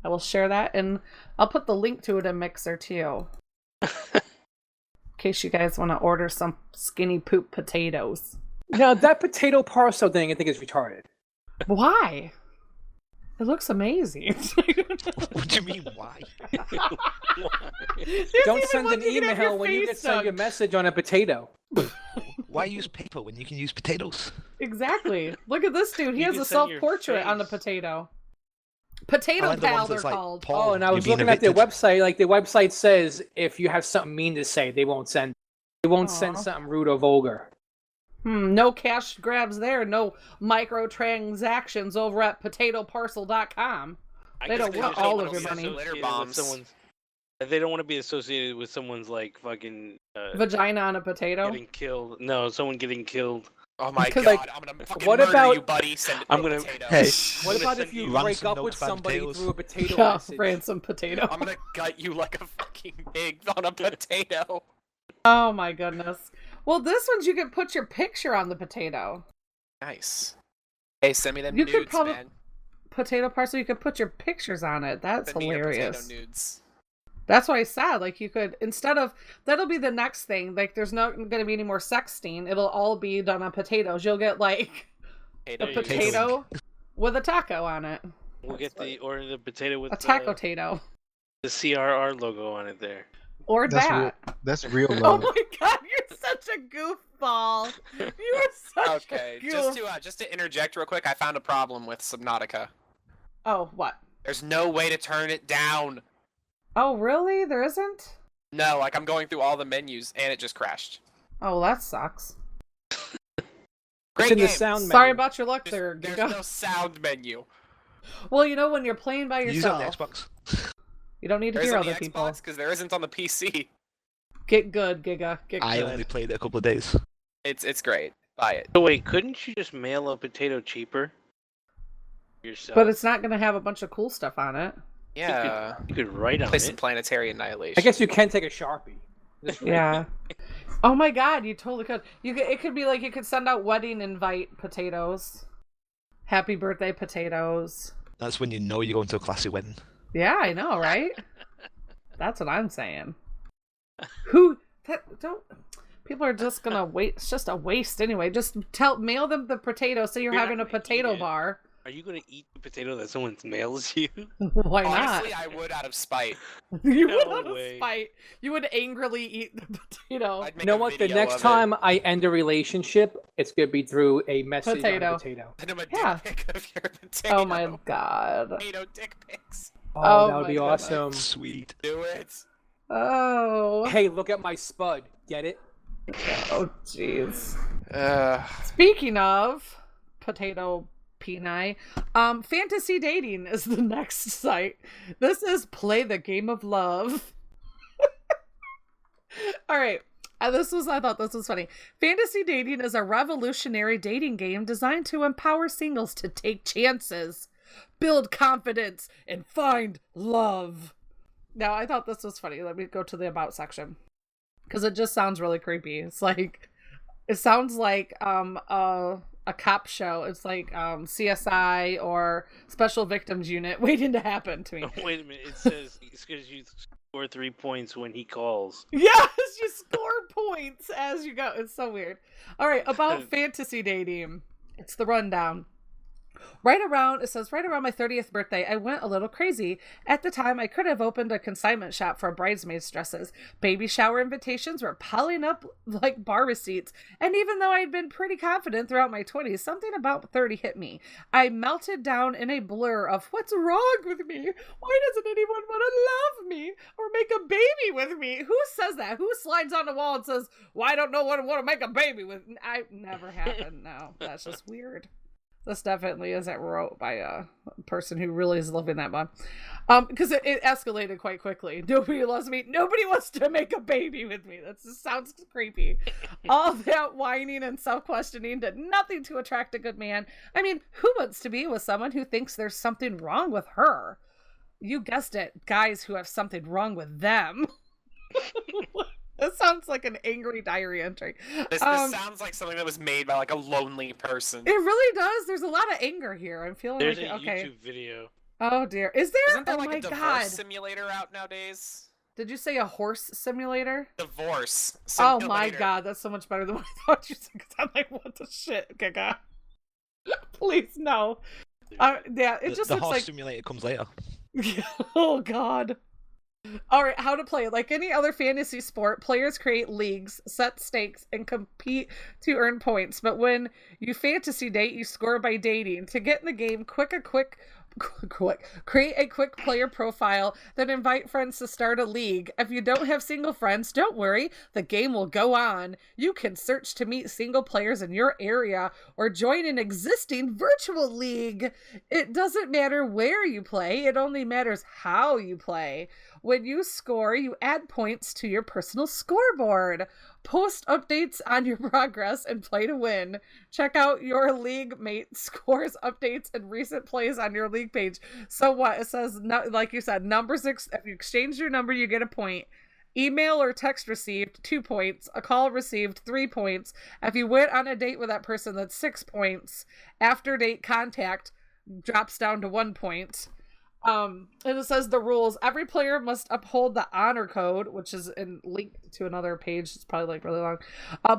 I will share that, and I'll put the link to it in Mixer too. In case you guys want to order some skinny poop potatoes. Now that potato parcel thing I think is retarded. Why? It looks amazing. What do you mean, why? Don't send an email when you get sent your message on a potato. Why use paper when you can use potatoes? Exactly. Look at this dude. He has a self-portrait on the potato. Potato pal, they're called. Oh, and I was looking at their website. Like, their website says if you have something mean to say, they won't send something rude or vulgar. No cash grabs there. No microtransactions over at potatoparcel.com. They don't want all of your money. Litter bombs. They don't want to be associated with someone's like fucking Vagina on a potato. getting killed. No, someone getting killed. Oh my Because, god, like, I'm gonna fucking what murder about- you, buddy. Send it I'm to gonna- potato. Hey, What I'm gonna about send if you ransom break up notes with by somebody potatoes. through a potato Yeah, message? ransom potato. I'm gonna gut you like a fucking pig on a potato. Oh my goodness. Well, this one's you can put your picture on the potato. Nice. Hey, send me them You nudes, could probably man. potato parcel. You could put your pictures on it. That's Send me your hilarious. potato nudes. That's why I said, like, you could, instead of, that'll be the next thing. Like, there's not going to be any more sexting. It'll all be done on potatoes. You'll get, like, a Potato potato with a taco on it. We'll get the potato with A taco-tato. the CRR logo on it there. Or that. That's real Oh love. my god, you're such a goofball. You are such Okay, a goof. just to interject real quick, I found a problem with Subnautica. Oh, what? There's no way to turn it down. Oh, really? There isn't? No, like I'm going through all the menus and it just crashed. Oh, that sucks. Great in the game. sound menu. Sorry about your luck there, There's Giga. no sound menu. Well, you know, when you're playing by Use it on the yourself, Xbox. you don't need to There's hear on the other people. Xbox because there isn't on the PC. Get good, Giga. Get I good. only played it a couple of days. It's great. Buy it. So wait, couldn't you just mail a potato cheaper yourself? But it's not going to have a bunch of cool stuff on it. Yeah. you could write on Play some it. Planetary Annihilation. I guess you can take a Sharpie. Just write- Yeah. Oh my god, you totally could. It could be like you could send out wedding invite potatoes. Happy birthday potatoes. That's when you know you're going to a classy wedding. Yeah, I know, right? That's what I'm saying. People are just gonna wait. It's just a waste anyway. Just mail them the potato so you're You're having a not gonna eat potato it. ar. Are you gonna eat the potato that someone mails you? Why Honestly, not? I would out of spite. You No would out of way. spite. You would angrily eat the potato. I'd make You know a what? The video next of time I end a relationship, it's gonna be through a message Potato. on a potato. Send him a Yeah. dick pic of your potato. Oh my god. Potato dick pics. Oh, Oh that would my be goodness. awesome. Sweet. Do it. Oh. Hey, look at my spud. Get it? Oh jeez. Uh, Speaking of potato peni, fantasy dating is the next site. This is Play the Game of Love. All right. I thought this was funny. Fantasy dating is a revolutionary dating game designed to empower singles to take chances, build confidence, and find love. Now, I thought this was funny. Let me go to the About section. Because it just sounds really creepy. It's like, it sounds like a cop show. It's like CSI or Special Victims Unit waiting to happen to me. Wait a minute. It says it's because you score 3 points when he calls. Yes, you score points as you go. It's so weird. All right, about fantasy dating. It's the rundown. It says, right around my 30th birthday, I went a little crazy. At the time, I could have opened a consignment shop for bridesmaids' dresses. Baby shower invitations were piling up like bar receipts. And even though I'd been pretty confident throughout my 20s, something about 30 hit me. I melted down in a blur of what's wrong with me? Why doesn't anyone want to love me or make a baby with me? Who says that? Who slides on the wall and says, why don't no one want to make a baby with me? I never happened. No, that's just weird. This definitely isn't wrote by a person who really is living that one. Because it escalated quite quickly. Nobody loves me. Nobody wants to make a baby with me. That just sounds creepy. All that whining and self-questioning did nothing to attract a good man. I mean, who wants to be with someone who thinks there's something wrong with her? You guessed it. Guys who have something wrong with them. That sounds like an angry diary entry. this sounds like something that was made by like a lonely person. It really does. There's a lot of anger here. I'm feeling There's like a okay. YouTube video. Oh dear. Is there? Isn't there Oh like my a divorce god. simulator out nowadays? Did you say a horse simulator? Divorce Oh simulator. my god, that's so much better than what I thought you said. Because I'm like, what the shit? Okay, God. Please no. Yeah, it just the looks horse like. simulator comes later. Oh god. All right, how to play. Like any other fantasy sport, players create leagues, set stakes, and compete to earn points. But when you fantasy date, you score by dating. To get in the game, click a quick Create a quick player profile, then invite friends to start a league. If you don't have single friends, don't worry. The game will go on. You can search to meet single players in your area or join an existing virtual league. It doesn't matter where you play. It only matters how you play. When you score, you add points to your personal scoreboard. Post updates on your progress and play to win. Check out your league mate scores, updates, and recent plays on your league page. So what? It says, like you said, number 6. If you exchange your number, you get a point. Email or text received, 2 points. A call received, 3 points. If you went on a date with that person, that's 6 points. After date contact drops down to 1 point. And it says the rules. Every player must uphold the honor code, which is linked to another page. It's probably like really long.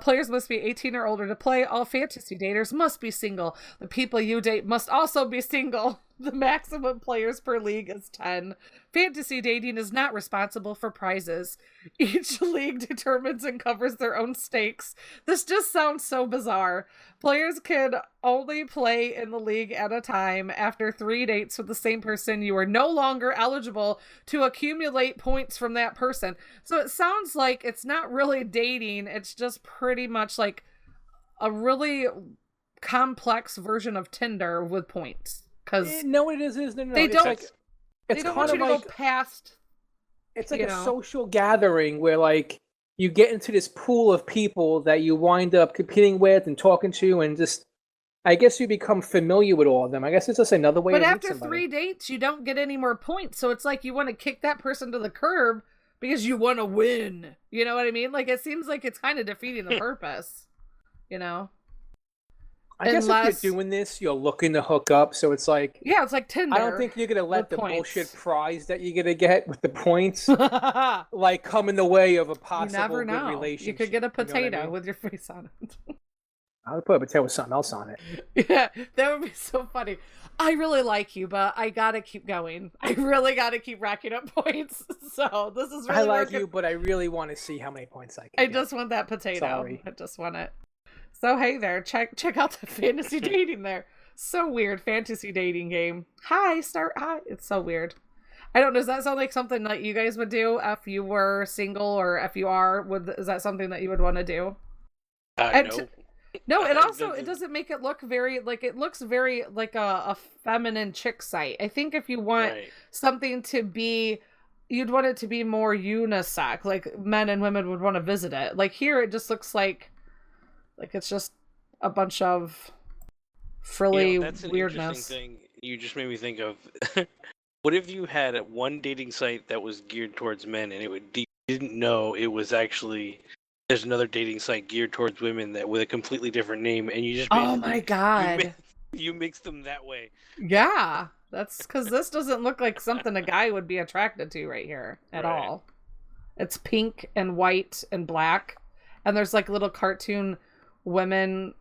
Players must be 18 or older to play. All fantasy daters must be single. The people you date must also be single. The maximum players per league is 10. Fantasy dating is not responsible for prizes. Each league determines and covers their own stakes. This just sounds so bizarre. Players can only play in the league at a time. After 3 dates with the same person, you are no longer eligible to accumulate points from that person. So it sounds like it's not really dating. It's just pretty much like a really complex version of Tinder with points. Because no, it is. No. They it's don't. Like, it's they don't kind want you of to like go past. It's like a social gathering where like you get into this pool of people that you wind up competing with and talking to, and just I guess you become familiar with all of them. I guess it's just another way. But to meet after somebody. 3 dates, you don't get any more points. So it's like you want to kick that person to the curb because you want to win. You know what I mean? Like it seems like it's kind of defeating the purpose. You know. I guess if you're doing this, you're looking to hook up, so it's like... Yeah, it's like Tinder. I don't think you're going to let the bullshit prize that you're going to get with the points like come in the way of a possible good relationship. You could get a potato you know what I mean? with your face on it. I would put a potato with something else on it. Yeah, that would be so funny. I really like you, but I got to keep going. I really got to keep racking up points. So this is really I like working. you, but I really want to see how many points I can I get. just want that potato. Sorry. I just want it. So hey there, check out the fantasy dating there. So weird, fantasy dating game. Hi. It's so weird. I don't know. Does that sound like something that you guys would do if you were single, or if you are? Is that something that you would want to do? No. No, it doesn't make it look very like it looks very like a feminine chick site. I think if you want something to be, you'd want it to be more unisex, like men and women would want to visit it. Like here, it just looks like it's just a bunch of frilly that's an weirdness. Interesting thing. You just made me think of what if you had one dating site that was geared towards men, and you didn't know it was actually there's another dating site geared towards women that with a completely different name, and you just oh my god, you mix them that way. Yeah, that's because this doesn't look like something a guy would be attracted to right here at all. It's pink and white and black, and there's like little cartoon women.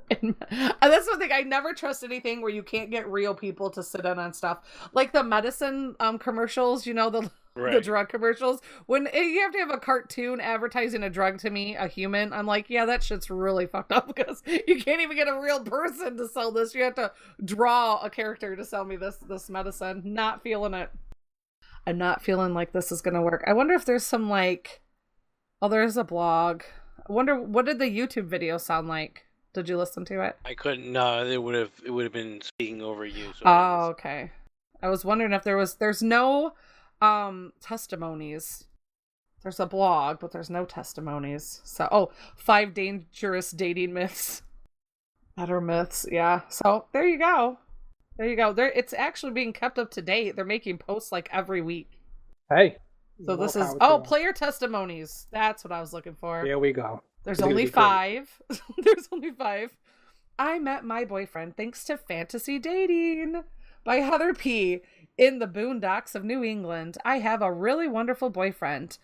And that's one thing, I never trust anything where you can't get real people to sit in on stuff, like the medicine commercials, you know, the drug commercials, when you have to have a cartoon advertising a drug to me, a human. I'm like, yeah, that shit's really fucked up, because you can't even get a real person to sell this. You have to draw a character to sell me this medicine. Not feeling it. I'm not feeling like this is gonna work. I wonder if there's some like, oh, there's a blog. I wonder, what did the YouTube video sound like? Did you listen to it? I couldn't. No, it would have been speaking over you. So okay. I was wondering if there's no testimonies. There's a blog, but there's no testimonies. So 5 dangerous dating myths. Better myths, yeah. So there you go. It's actually being kept up to date. They're making posts like every week. Hey. So this is player testimonies. That's what I was looking for. There we go. There's only 5. There's only 5. I met my boyfriend thanks to Fantasy Dating by Heather P. In the boondocks of New England, I have a really wonderful boyfriend.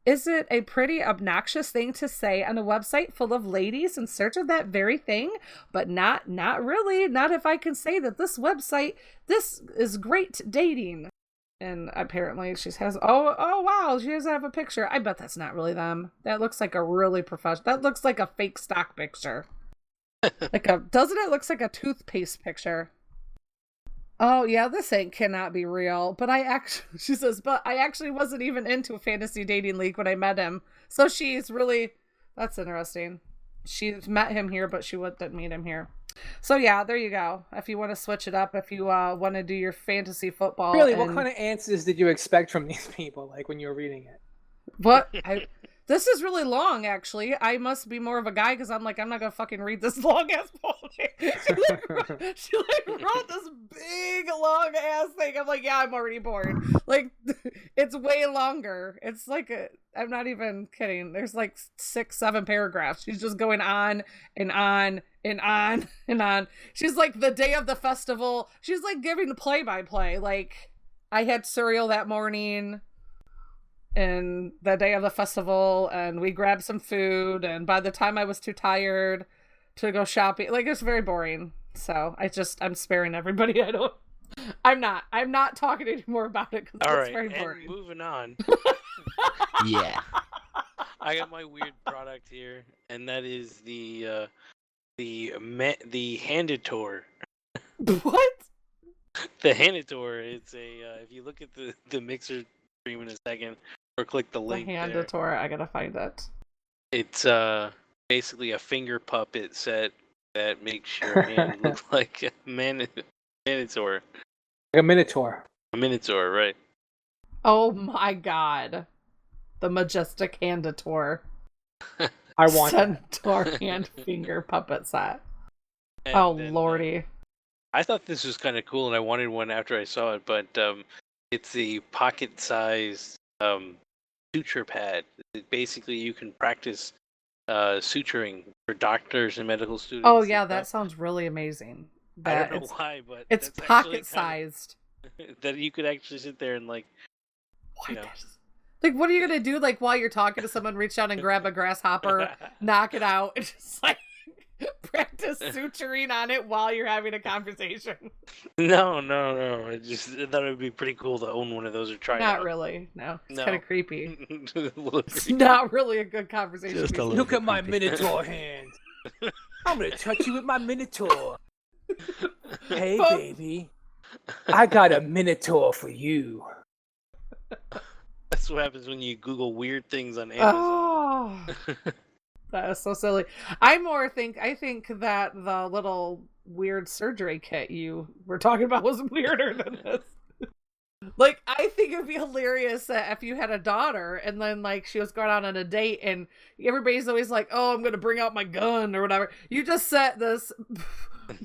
Is it a pretty obnoxious thing to say on a website full of ladies in search of that very thing? But not really. Not if I can say that this is great dating. And apparently she has, oh wow, she doesn't have a picture. I bet that's not really them. That looks like a really professional, that looks like a fake stock picture. Doesn't it look like a toothpaste picture? Oh yeah, this ain't cannot be real. But she says, but I actually wasn't even into a fantasy dating league when I met him. So she's really, that's interesting. She's met him here, but she didn't meet him here. So yeah, there you go. If you want to switch it up, if you want to do your fantasy football. Really, what kind of answers did you expect from these people, like when you were reading it? What? This is really long, actually. I must be more of a guy because I'm not gonna fucking read this long ass poetry. She wrote this big long ass thing. I'm like, yeah, I'm already bored. Like, it's way longer. It's like I'm not even kidding. There's like 6-7 paragraphs. She's just going on and on and on and on. She's like the day of the festival. She's like giving the play-by-play. Like, I had cereal that morning. And the day of the festival, and we grabbed some food, and by the time I was too tired to go shopping, like, it's very boring. So I'm sparing everybody. I'm not talking anymore about it because it's very boring. And moving on. Yeah. I got my weird product here, and that is the Handitor. What? The Handitor. It's if you look at the mixer stream in a second, or click the link. The Handitor. I gotta find it. It's basically a finger puppet set that makes your hand look like a minotaur. Like a minotaur. A minotaur, right? Oh my god. The majestic Handitor. I want Centaur hand finger puppet set. And lordy. I thought this was kind of cool, and I wanted one after I saw it, but it's the pocket-sized suture pad. Basically, you can practice suturing for doctors and medical students. Oh yeah, that sounds really amazing. I don't know why, but it's pocket-sized. That you could actually sit there and like. Like, what are you gonna do? Like, while you're talking to someone, reach down and grab a grasshopper, knock it out, and just like practice suturing on it while you're having a conversation. No. I thought it would be pretty cool to own one of those or try it out. Not really. No, it's kind of creepy. It's creepy. Not really a good conversation. Look at my minotaur hand. I'm gonna touch you with my minotaur. Hey, baby, I got a minotaur for you. That's what happens when you Google weird things on Amazon. Oh. That is so silly. I think that the little weird surgery kit you were talking about was weirder than this. Like, I think it'd be hilarious that if you had a daughter and then like she was going out on a date and everybody's always like, oh, I'm gonna bring out my gun or whatever. You just set this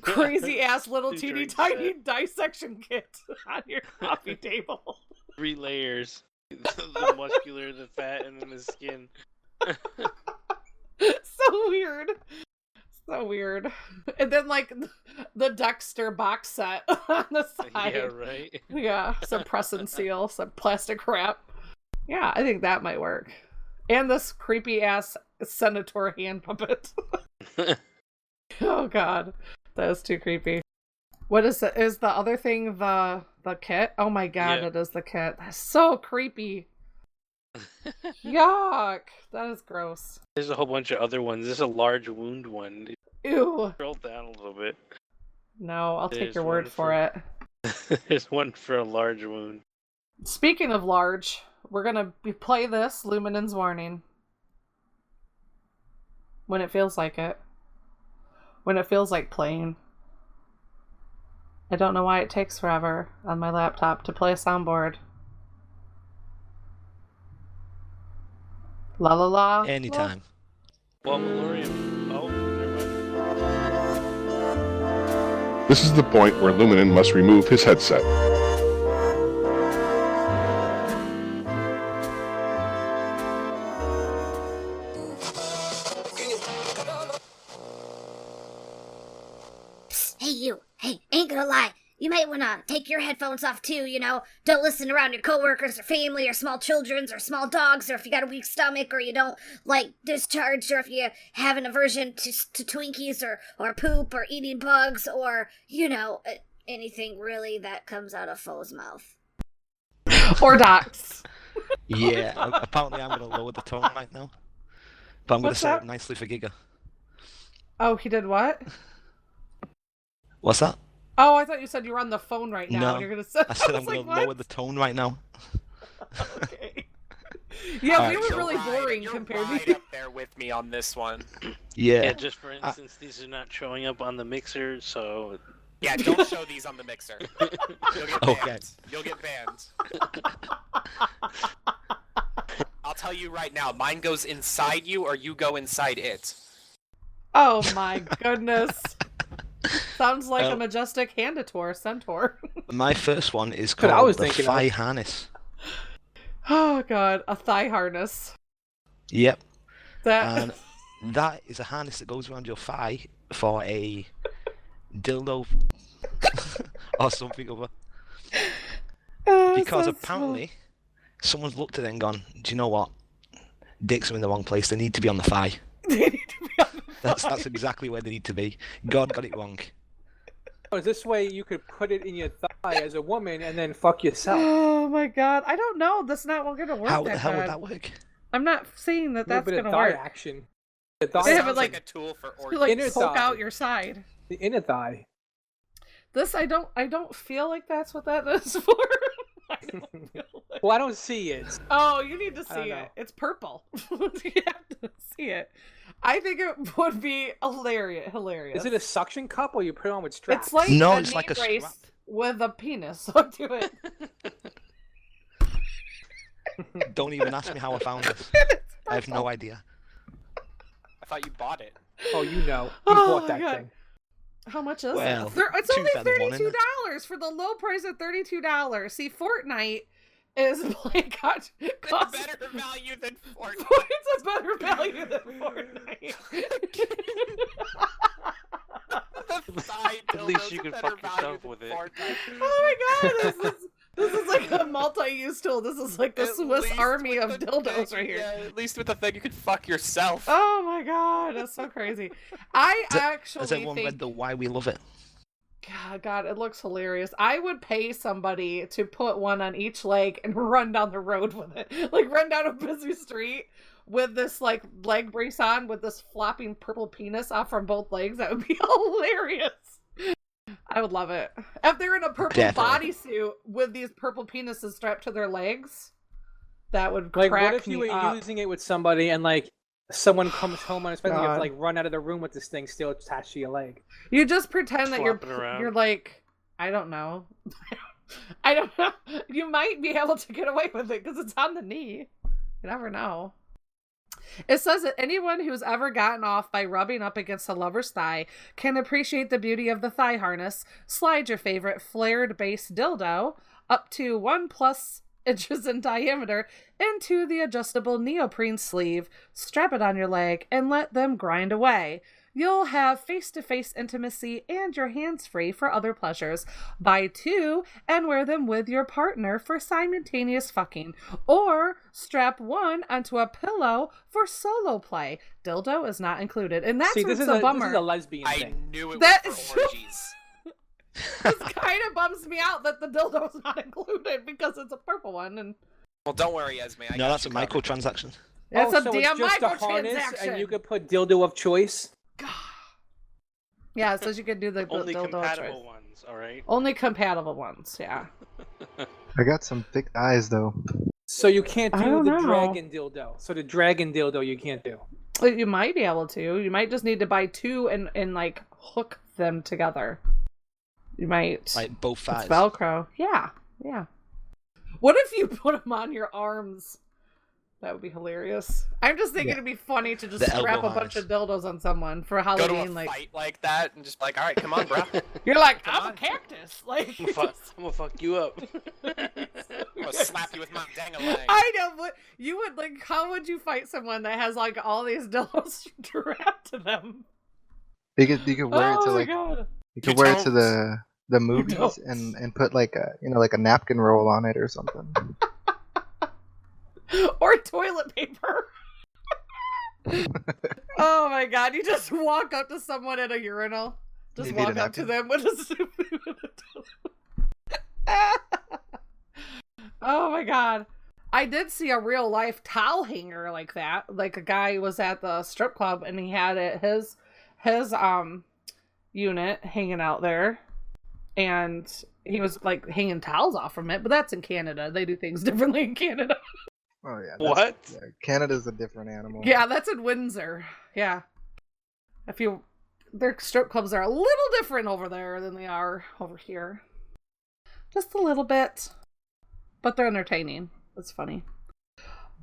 crazy ass little teeny tiny dissection kit on your coffee table. 3 layers. The muscular, the fat, and then the skin. So weird. And then like the Dexter box set on the side. Yeah, right. Yeah, some press and seal, some plastic wrap. Yeah, I think that might work. And this creepy ass senator hand puppet. Oh god, that is too creepy. What is it? Is the other thing the kit? Oh my god, Yeah. It is the kit. That's so creepy. Yuck, that is gross. There's a whole bunch of other ones. There's a large wound one. Ew. Scroll down a little bit. No, I'll take There's your word one for it. There's one for a large wound. Speaking of large, we're gonna play this Luminan's Warning. When it feels like it. When it feels like playing. I don't know why it takes forever on my laptop to play a soundboard. La la la. Anytime. Well, Valorium. Oh, never mind. This is the point where Luminan must remove his headset. Hey, you. Hey, ain't gonna lie. You might wanna take your headphones off too, you know? Don't listen around your coworkers or family or small children's or small dogs, or if you got a weak stomach or you don't like discharge, or if you have an aversion to Twinkies or poop or eating bugs or, you know, anything really that comes out of Foe's mouth. Or Doc's. Yeah, apparently I'm going to lower the tone right now. But I'm going to What's set that? it nicely for Giga. Oh, he did what? What's that? Oh, I thought you said you were on the phone right now. No, And you're gonna say, I said I'm was going like, to lower the tone right now. Okay. Yeah, All we right, were so- really boring You're compared right to you. up there with me on this one. Yeah. Just for instance, these are not showing up on the mixer, so Yeah, don't show these on the mixer. You'll get banned. Okay. You'll get banned. I'll tell you right now, mine goes inside you or you go inside it. Oh my goodness. Sounds like a Well- majestic Handitor centaur. My first one is But I called was the thinking thigh of- harness. Oh god, a thigh harness. Yep. That And that is a harness that goes around your thigh for a dildo or something other. Oh, Because so apparently someone's looked at it and gone, do you know what? Dicks are in the wrong place. They need to be on the thigh. They need to be on the That's exactly where they need to be. God got it wrong. Oh, this way you could put it in your thigh as a woman and then fuck yourself. Oh my god, I don't know. That's not gonna work. How that the hell would good. that work? I'm not saying that A little that's bit of gonna thigh work. action. The thigh They have it Sounds like- like a tool for You orgies. like Inner poke thigh. out your side. the inner thigh. This I don't feel like that's what that is for. I don't feel like- Well, I don't see it. Oh, you need to I don't see know. it. It's purple. You have to see it. I think it would be hilarious. Is it a suction cup or you put it on with straps? It's like No, a it's knee like a brace strap. with a penis. So do it. Don't even ask me how I found this. I have no idea. I thought you bought it. Oh, you know. You Oh bought my that God. thing. How much is Well, it? It's two only for the one, isn't it? $32 for the low price of $32. See, Fortnite is like got cost. Better value than Fortnite. It's a better value than Fortnite. The thigh At least dildo's you a can better fuck value yourself than with it. Fortnite. Oh my god, this is like a multi-use tool. This is like the At Swiss least Army with of the dildos thing- right here. Yeah, at least with the thing you can fuck yourself. Oh my god, that's so crazy. I Has actually everyone think, read the Why We Love It? God, it looks hilarious. I would pay somebody to put one on each leg and run down the road with it. Like run down a busy street with this like leg brace on with this flopping purple penis off from both legs. That would be hilarious. I would love it. If they're in a purple Definitely. bodysuit with these purple penises strapped to their legs, that would Like, crack what if you me were up. using it with somebody and, like, someone comes home unexpectedly, you have to, God. like, run out of the room with this thing still attached to your leg? You just pretend that Flopping around. you're like, I don't know. I don't know. You might be able to get away with it because it's on the knee. You never know. It says that anyone who's ever gotten off by rubbing up against a lover's thigh can appreciate the beauty of the thigh harness. Slide your favorite flared base dildo up to 1+ inches in diameter into the adjustable neoprene sleeve, strap it on your leg, and let them grind away. You'll have face-to-face intimacy and your hands free for other pleasures. Buy 2 and wear them with your partner for simultaneous fucking. Or strap 1 onto a pillow for solo play. Dildo is not included. And that's See, what's this is a a bummer. lesbian I thing. knew it That was is for orgies. This kind of bums me out that the dildo's not included because it's a purple one. And Well, don't worry, Esme. I No, got that's you a covered. microtransaction. it's Oh, a so damn it's just a harness, microtransaction. and you could put dildo of choice. Yeah, it says you can do the Only dildo of compatible choice. ones, alright? Only compatible ones, yeah. I got some thick thighs though. So you can't I do don't the know. dragon dildo. So the dragon dildo you can't do. Well, you might be able to. You might just need to buy 2 and like hook them together. You might. Like both It's thighs. Velcro. Yeah, yeah. What if you put them on your arms? That would be hilarious. I'm just thinking Yeah. it'd be funny to just The strap elbow a bunch of harness. dildos on someone for Go to a Halloween. Like fight like that and just be like, all right, come on, bro. you're like, Come I'm a on. cactus. Like I'm gonna fuck you up. I'm gonna slap you with my dang-a-lang. I know, but you would like. How would you fight someone that has like all these dildos strapped to them? You could wear it Oh to my like god! you could You wear it to don't. the movies don't. and put like a like a napkin roll on it or something. Or toilet paper. Oh my god, you just walk up to someone at a urinal. Just You need a walk up to napkin? them with a Oh my god. I did see a real life towel hanger like that. Like a guy was at the strip club and he had it his unit hanging out there. and he was like hanging towels off from it. But that's in Canada. They do things differently in Canada. Oh yeah. What? Yeah, Canada's a different animal. Yeah, that's in Windsor. Yeah. Their strip clubs are a little different over there than they are over here. Just a little bit. But they're entertaining. It's funny.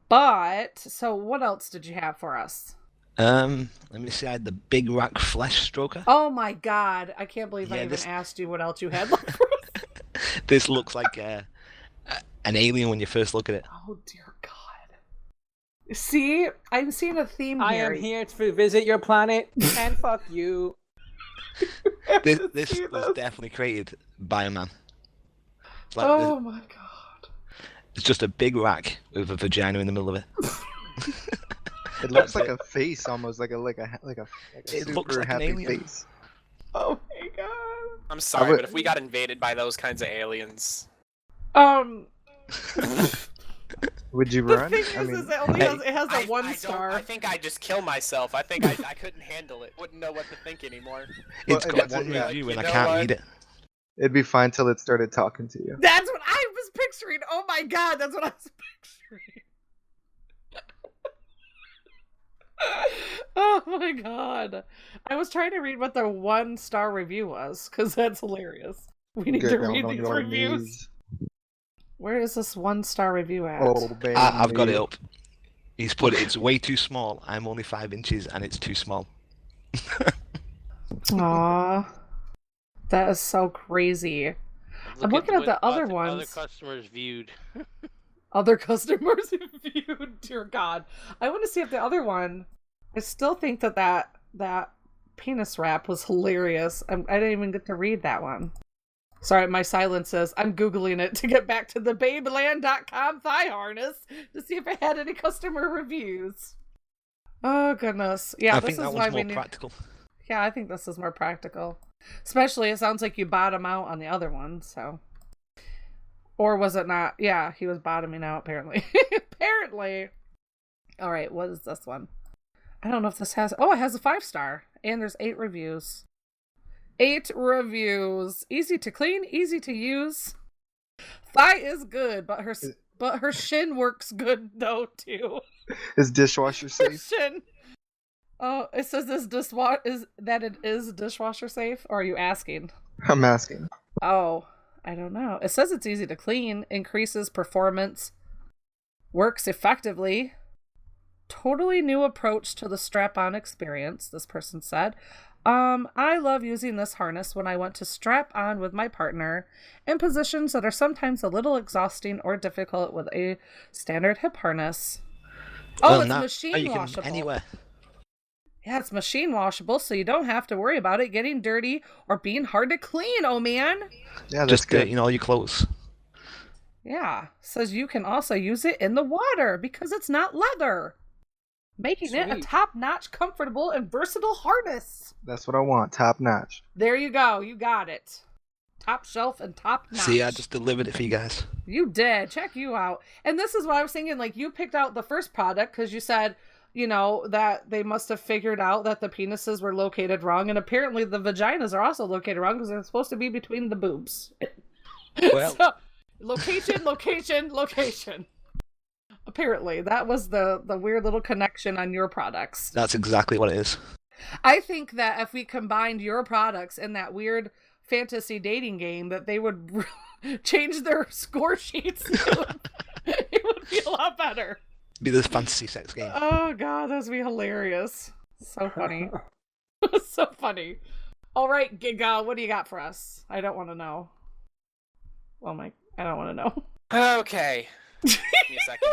But, so what else did you have for us? Let me see. I had the Big Rack Flesh Stroker. Oh my god. I can't believe I even asked you what else you had left for us. This looks like an alien when you first look at it. Oh dear god. See, I'm seeing a theme here. I am here to visit your planet and fuck you. This was definitely created by a man. It's like oh my god. It's just a big rack with a vagina in the middle of it. It looks like a face, almost like a it super looks like happy an alien. face. Oh my god. I'm sorry, but if we got invaded by those kinds of aliens, would you the run? thing is it only has a 1 star. I think I'd just kill myself. I think I couldn't handle it. Wouldn't know what to think anymore. It's Well, got it's- one yeah, review and I you know can't what? read it. It'd be fine till it started talking to you. That's what I was picturing. Oh my god, that's what I was picturing. Oh my god. I was trying to read what the 1 star review was, because that's hilarious. We need to Get down read on these your reviews. knees. Where is this 1 star review at? Oh, baby. I've got it up. He's put it's way too small. I'm only 5 inches and it's too small. Aww. That is so crazy. I'm looking at the other ones. Other customers viewed. Other customers viewed. Dear God. I want to see if the other one. I still think that penis wrap was hilarious. I didn't even get to read that one. Sorry, my silence says I'm Googling it to get back to the babeland.com thigh harness to see if it had any customer reviews. Oh, goodness. Yeah, I this think that is why was we more need... practical. Yeah, I think this is more practical. Especially, it sounds like you bottom out on the other one, so... Or was it not? Yeah, he was bottoming out, apparently. Apparently! Alright, what is this one? I don't know if this has... Oh, it has a 5 star. And there's 8 reviews. 8 reviews. Easy to clean, easy to use. Thigh is good, but her shin works good, though, too. Is dishwasher safe? Shin. Oh, it says it is dishwasher safe? Or are you asking? I'm asking. Oh, I don't know. It says it's easy to clean, increases performance, works effectively. Totally new approach to the strap-on experience, this person said. I love using this harness when I want to strap on with my partner in positions that are sometimes a little exhausting or difficult with a standard hip harness. Oh, it's machine washable. Anywhere. Yeah, it's machine washable, so you don't have to worry about it getting dirty or being hard to clean, oh man. Yeah, that's just good. All your clothes. Yeah, says you can also use it in the water because it's not leather, making it a top-notch, comfortable, and versatile harness. That's what I want, top notch. There you go, you got it. Top shelf and top notch. See, I just delivered it for you guys. You did. Check you out. And this is what I was thinking, like, you picked out the first product because you said, you know, that they must have figured out that the penises were located wrong, and apparently the vaginas are also located wrong because they're supposed to be between the boobs. Well, so, location. Apparently, that was the weird little connection on your products. That's exactly what it is. I think that if we combined your products in that weird fantasy dating game, that they would change their score sheets. It would be a lot better. Be this fantasy sex game. Oh god, that would be hilarious. So funny. So funny. All right, Giga, what do you got for us? I don't want to know. I don't want to know. Okay. Give me a second.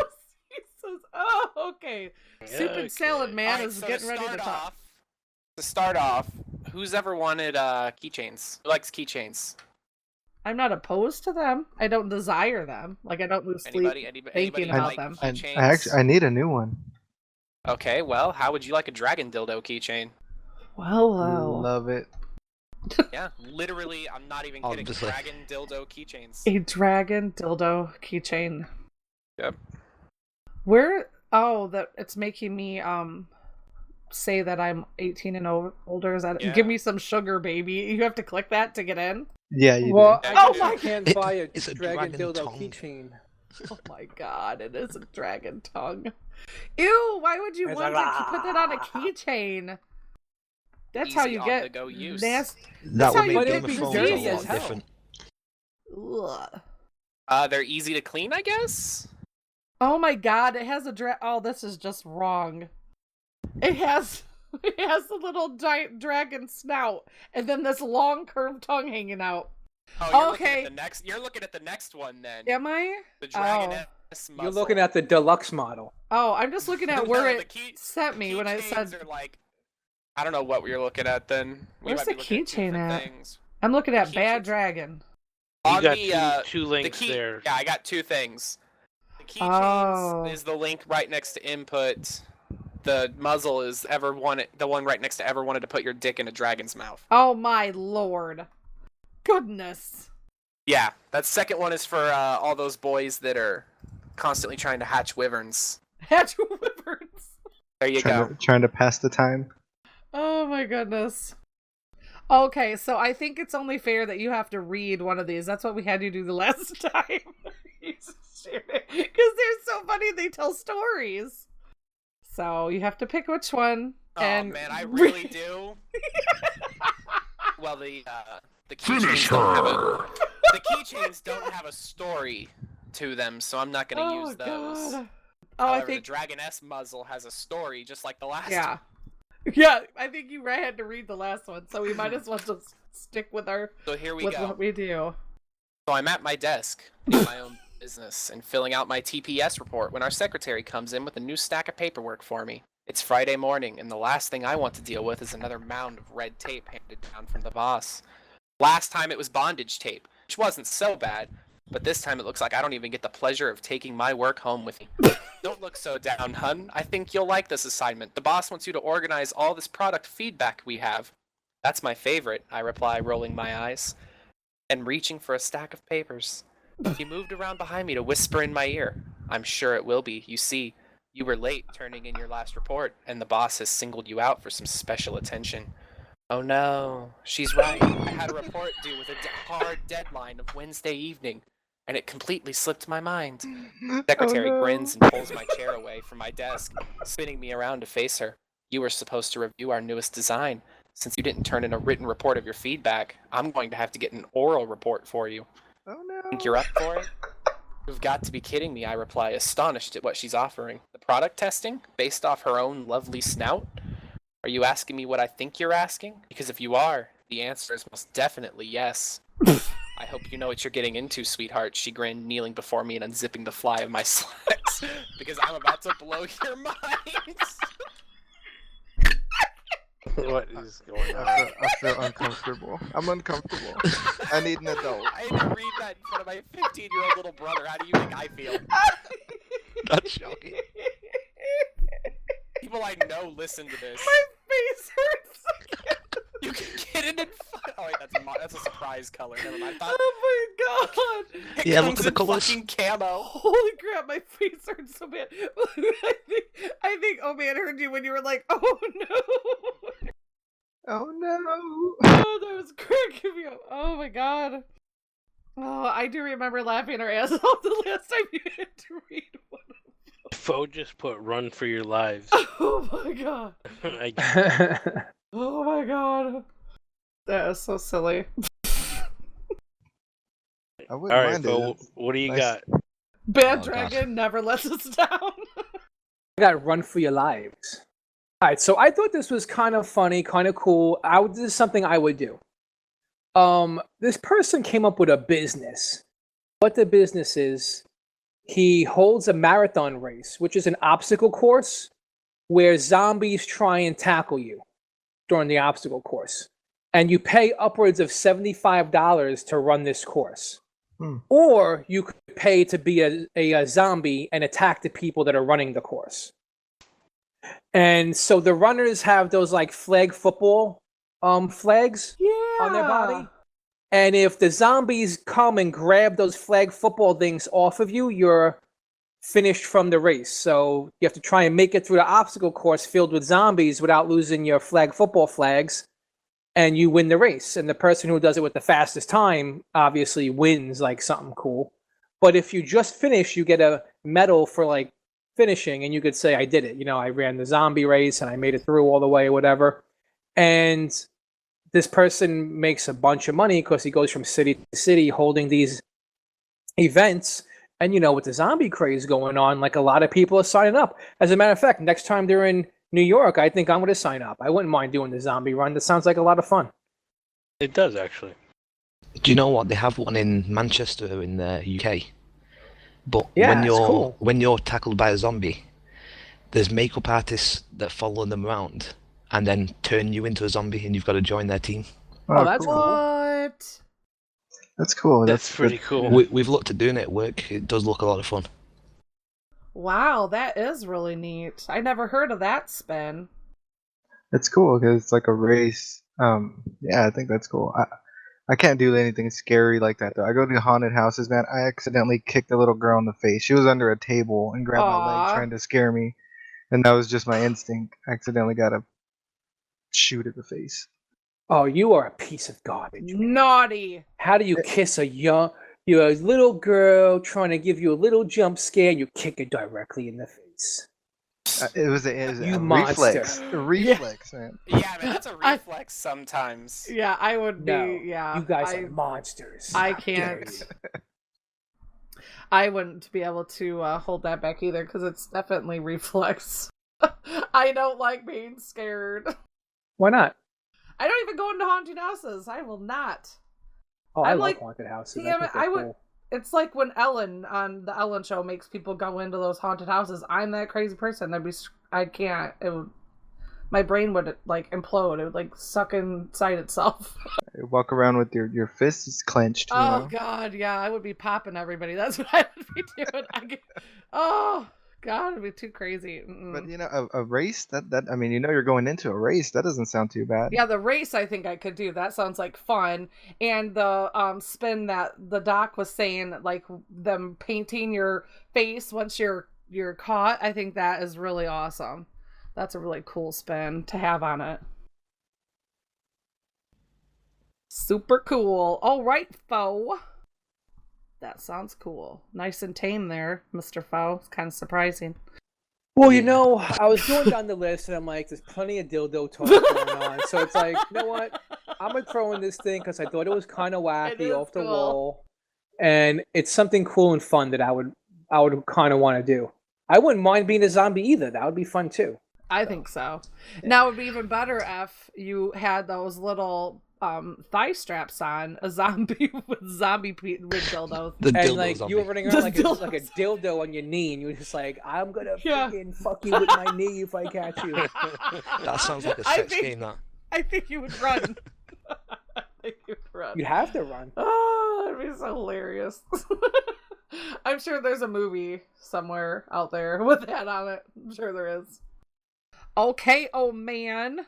He says, oh, okay. Soup and Salad Man Alright, is so getting ready to talk. To start off, who's ever wanted keychains? Who likes keychains? I'm not opposed to them. I don't desire them. Like, I don't lose sleep thinking about them. I need a new one. Okay, well, how would you like a dragon dildo keychain? Well, love it. Yeah, literally, I'm not even kidding. Dragon dildo keychains. A dragon dildo keychain. Yep. That it's making me say that I'm 18 and older. Is that give me some sugar, baby? You have to click that to get in. Yeah, you Well, do. oh my! Can't buy a It's a dragon dragon dildo tongue. keychain. Oh my god! It is a dragon tongue. Ew! Why would you It's want like, to put that on a keychain? That's how Easy you on get the go use. nasty. That how would you make get Game of Thrones dirty a as lot hell. different. Ugh. They're easy to clean, I guess. Oh my god! It has a Oh, this is just wrong. It has the little giant dragon snout, and then this long curved tongue hanging out. Oh, you're Okay. looking at the next. You're looking at the next one then. Am I? The dragon You're muscle. looking at the deluxe model. Oh, I'm just looking at No, where the it key- sent me when I keychains said. are like, I don't know what you're looking at then. We Where's might be the looking at keychain different at? things. I'm looking at Keychains. Bad Dragon. You On got the two the links key, there. yeah, I got two things. The keychains Oh. is the link right next to input. The muzzle is the one right next to ever wanted to put your dick in a dragon's mouth. Oh my lord. Goodness. Yeah, that second one is for all those boys that are constantly trying to hatch wyverns. Hatch wyverns. There you go. Trying to pass the time. Oh my goodness. Okay, so I think it's only fair that you have to read one of these. That's what we had you do the last time. Because they're so funny, they tell stories. So you have to pick which one. Oh and man, I really do. Well, the keychains don't have the keychains don't have a story to them, so I'm not gonna use those. God. However, I think the Dragon S muzzle has a story, just like the last. yeah. one. Yeah, I think you had to read the last one, so we might as well just stick with So here we with go. what we do. So I'm at my desk in my own business and filling out my TPS report when our secretary comes in with a new stack of paperwork for me. It's Friday morning, and the last thing I want to deal with is another mound of red tape handed down from the boss. Last time it was bondage tape, which wasn't so bad, but this time it looks like I don't even get the pleasure of taking my work home with me. Don't look so down, hun. I think you'll like this assignment. The boss wants you to organize all this product feedback we have. That's my favorite, I reply, rolling my eyes and reaching for a stack of papers. He moved around behind me to whisper in my ear. I'm sure it will be. You see, you were late turning in your last report, and the boss has singled you out for some special attention. Oh no, she's right. I had a report due with a hard deadline of Wednesday evening, and it completely slipped my mind. Secretary grins and pulls my chair away from my desk, spinning me around to face her. You were supposed to review our newest design. Since you didn't turn in a written report of your feedback, I'm going to have to get an oral report for you. Oh no. Think you're up for it? You've got to be kidding me, I reply, astonished at what she's offering. The product testing, based off her own lovely snout? Are you asking me what I think you're asking? Because if you are, the answer is most definitely yes. I hope you know what you're getting into, sweetheart, she grinned, kneeling before me and unzipping the fly of my slacks, because I'm about to blow your minds. What is going on? I feel uncomfortable. I'm uncomfortable. I need an adult. I had to read that in front of my 15-year-old little brother. How do you think I feel? That's shocking. People I know listen to this. My face hurts. You can get it in. Oh wait, that's a surprise color. Never mind. Oh my god. It Yeah, look comes at the in colours. fucking camo. Holy crap, my face hurts so bad. I think oh man, heard you when you were like, oh no. Oh no. Oh, that was cracking me up. Oh my god. Oh, I do remember laughing our ass off the last time you had to read one. Foe just put "Run for your lives." Oh my god. Oh my god. That is so silly. I All wouldn't right, mind Foe. it. What do you Nice. got? Bad Oh, Dragon never lets us down. I got Run for Your Lives. Alright, so I thought this was kind of funny, kind of cool. This is something I would do. This person came up with a business. What the business is, he holds a marathon race, which is an obstacle course where zombies try and tackle you during the obstacle course. And you pay upwards of $75 to run this course. Or you could pay to be a zombie and attack the people that are running the course. And so the runners have those like flag football flags on their body. And if the zombies come and grab those flag football things off of you, you're finished from the race. So you have to try and make it through the obstacle course filled with zombies without losing your flag football flags. and you win the race. And the person who does it with the fastest time obviously wins like something cool. But if you just finish, you get a medal for like finishing, and you could say, I did it. You know, I ran the zombie race and I made it through all the way or whatever. And this person makes a bunch of money because he goes from city to city holding these events. And, you know, with the zombie craze going on, like a lot of people are signing up. As a matter of fact, next time they're in New York, I think I'm going to sign up. I wouldn't mind doing the zombie run. That sounds like a lot of fun. It does, actually. Do you know what? They have one in Manchester in the UK. But Yeah, when it's you're cool. when you're tackled by a zombie, there's makeup artists that follow them around and then turn you into a zombie, and you've got to join their team. Oh, that's cool. cool. What? That's cool. That's pretty cool. We've looked at doing it at work. It does look a lot of fun. Wow, that is really neat. I never heard of that spin. It's cool because it's like a race. Yeah, I think that's cool. I can't do anything scary like that though. I go to haunted houses, man. I accidentally kicked a little girl in the face. She was under a table and grabbed my Aw. leg trying to scare me, and that was just my instinct. I accidentally got a shoot at the face. Oh, you are a piece of garbage. Naughty. How do you kiss you're a little girl trying to give you a little jump scare, and you kick her directly in the face? It was a You reflex. monster. A reflex, man. Yeah, man, that's a reflex sometimes. Yeah, I would be. No, Yeah, you guys are monsters. I How dare can't. you. I wouldn't be able to hold that back either because it's definitely reflex. I don't like being scared. Why not? I don't even go into haunted houses. I will not. Oh, I I'm love like, haunted houses. Damn it, think they're I would. cool. It's like when Ellen on the Ellen Show makes people go into those haunted houses. I'm that crazy person. I can't. It would. My brain would like implode. It would like suck inside itself. You walk around with your fists clenched. You Oh know? God, yeah, I would be popping everybody. That's what I would be doing. Oh God, it'd be too crazy. Mm-mm. But you know, a race that I mean, you know, you're going into a race. That doesn't sound too bad. Yeah, the race I think I could do. That sounds like fun. And the spin that the doc was saying, like them painting your face once you're caught. I think that is really awesome. That's a really cool spin to have on it. Super cool. All right, Foe. That sounds cool. Nice and tame there, Mr. Foe. It's kind of surprising. Well, you know, I was going down the list, and I'm like, there's plenty of dildo talk going on. So it's like, you know what? I'm going to throw in this thing because I thought it was kind of wacky, off the wall. And it's something cool and fun that I would kind of want to do. I wouldn't mind being a zombie either. That would be fun, too. I think so. Now it would be even better if you had those little thigh straps on, a zombie with dildos. The And dildo like zombie. you were running around like a dildo on your knee, and you were just like, I'm gonna freaking fuck you with my knee if I catch you. That sounds like a sex game. That. I think you would run. I think you'd run. You'd have to run. Oh, that'd be so hilarious. I'm sure there's a movie somewhere out there with that on it. I'm sure there is. Okay, oh man.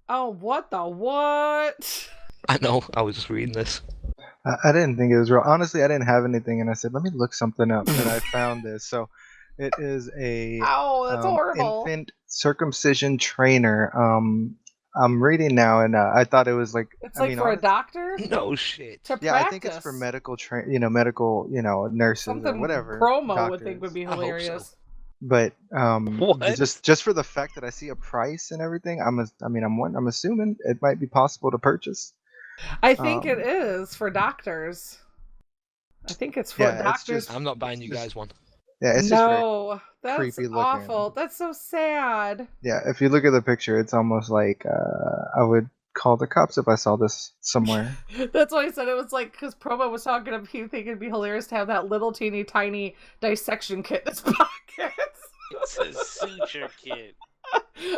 Oh, what the what? I know. I was just reading this. I didn't think it was real. Honestly, I didn't have anything, and I said, let me look something up, and I found this. So, it is a Ow, that's horrible. infant circumcision trainer. I'm reading now, and I thought it was like It's like for a doctor? No shit. To Yeah, I think it's for medical medical, nurses or Something whatever. promo would think doctors. would be I hope so. hilarious. But What? just for the fact that I see a price and everything, I'm assuming it might be possible to purchase. I think it is for doctors. I think it's for Yeah, it's doctors. just- I'm not buying you guys one. Yeah, it's just very, No, that's creepy looking. awful. That's so sad. yeah. If you look at the picture, it's almost like I would call the cops if I saw this somewhere. That's why I said it was like, because Promo was talking about you think it'd be hilarious to have that little teeny tiny dissection kit in his pockets. It's a suture kit.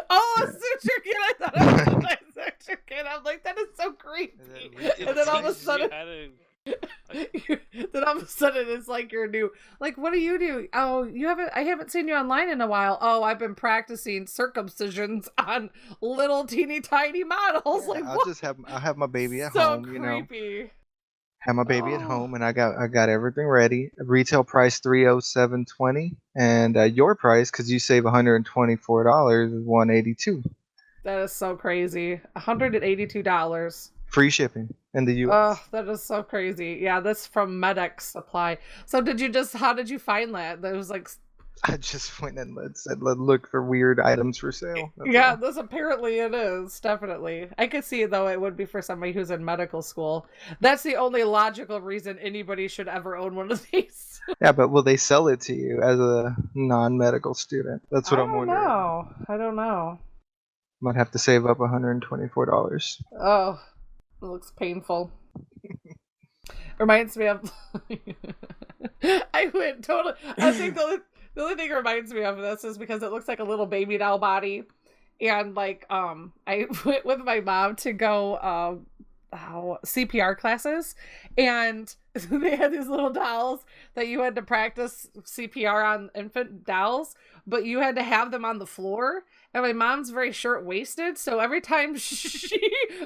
Oh, a suture kit! I thought it was a dissection kit. I'm like, that is so creepy. And then all of a sudden, then all of a sudden it's like your new, like, what do you do? Oh, I haven't seen you online in a while. Oh, I've been practicing circumcisions on little teeny tiny models. Yeah, Like, I'll what? just have my baby at So home, creepy. Have my baby at Oh. home, and I got everything ready. Retail price $307.20, and your price, because you save $124, is $182. That is so crazy. $182. Free shipping in the U.S. Oh, that is so crazy. Yeah, that's from Medex Supply. So how did you find that? That was like... I just went and said, look for weird items for sale. Yeah, this apparently it is, definitely. I could see, though, it would be for somebody who's in medical school. That's the only logical reason anybody should ever own one of these. Yeah, but will they sell it to you as a non-medical student? That's what I'm wondering. I don't know. Might have to save up $124. Oh, it looks painful. Reminds me of... I think the only thing it reminds me of this is because it looks like a little baby doll body. And like, I went with my mom to go CPR classes, and they had these little dolls that you had to practice CPR on infant dolls, but you had to have them on the floor. And my mom's very short-waisted, so every time she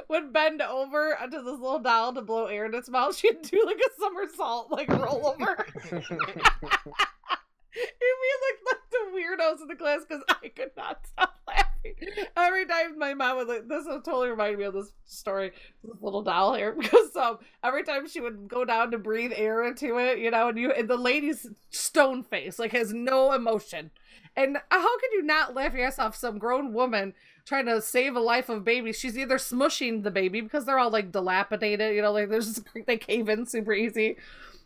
would bend over onto this little doll to blow air in its mouth, she'd do like a somersault, like roll over. We looked like the weirdos in the class because I could not stop laughing. Every time my mom would this will totally remind me of this story, this little doll here, because every time she would go down to breathe air into it, and the lady's stone face, like has no emotion. And how could you not laugh your ass off some grown woman trying to save a life of babies? She's either smushing the baby because they're all like dilapidated, like they cave in super easy.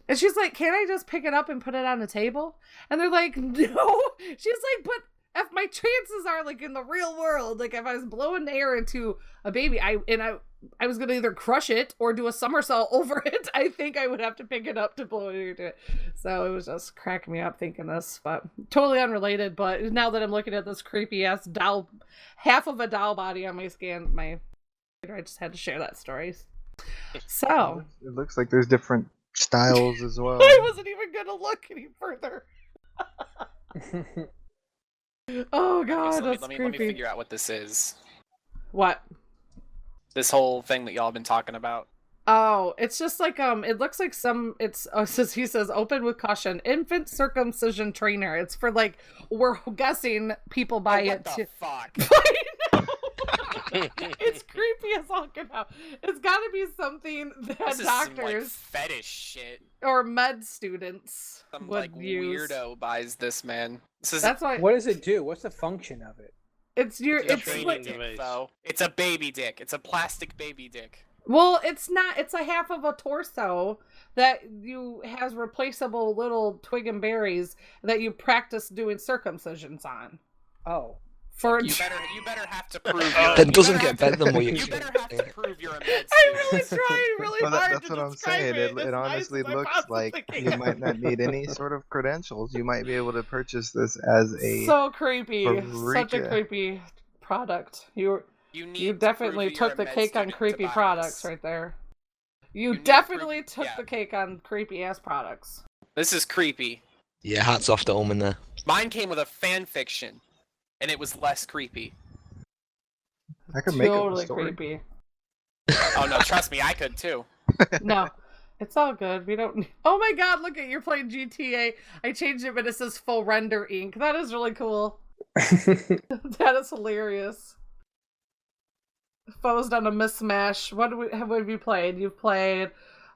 And she's like, "Can't I just pick it up and put it on the table?" And they're like, "No." She's like, "But if my chances are like in the real world, like if I was blowing air into a baby, I was gonna either crush it or do a somersault over it, I think I would have to pick it up to blow it into it." So it was just cracking me up thinking this, but totally unrelated. But now that I'm looking at this creepy ass doll, half of a doll body on my scan, I just had to share that story. So it looks like there's different styles as well. I wasn't even gonna look any further. Oh god, okay, so that's let me creepy. figure out what this is. What? This whole thing that y'all been talking about. Oh, it's just like it looks like he says open with caution, infant circumcision trainer. It's for like, we're guessing people buy it too. Fuck? It's creepy as all get out. It's got to be something that this is doctors some, like, fetish shit or med students some would like use. Weirdo buys this, man. That's why. What does it do? What's the function of it? It's like dick, though. It's a baby dick. It's a plastic baby dick. Well, it's not. It's a half of a torso that has replaceable little twig and berries that you practice doing circumcisions on. Oh. You better have to prove. That doesn't get better than what you You better have to prove you're a med student. I really try really hard. That's what I'm saying. It honestly looks like you might not need any sort of credentials. You might be able to purchase this as a so creepy, such a creepy product. You definitely took the cake on creepy products right there. You definitely took the cake on creepy ass products. This is creepy. Yeah, hats off to Omen there. Mine came with a fan fiction. And it was less creepy. I could make it totally creepy. Oh no, trust me, I could too. No, it's all good. We don't. Oh my god, look at you're playing GTA. I changed it, but it says full render ink. That is really cool. That is hilarious. Posed on a mismatch. What have you played? You've played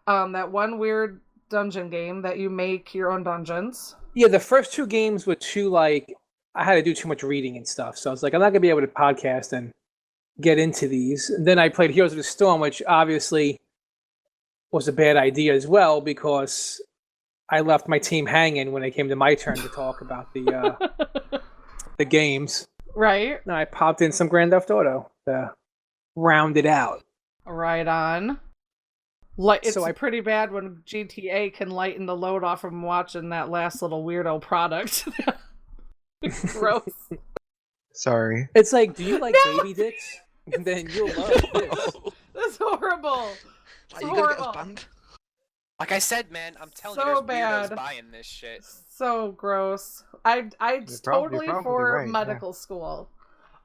that one weird dungeon game that you make your own dungeons. Yeah, the first two games were too like. I had to do too much reading and stuff, so I was like, I'm not gonna be able to podcast and get into these. And then I played Heroes of the Storm, which obviously was a bad idea as well because I left my team hanging when it came to my turn to talk about the games. Right. And I popped in some Grand Theft Auto to round it out. Right on. It's pretty bad when GTA can lighten the load off from watching that last little weirdo product. Gross. Sorry. It's like, do you like baby dicks? Then you'll love this. That's horrible. Are you gonna get us banned? Like I said, man, I'm telling you, there's weirdos buying this shit. So gross. I totally for right, medical school.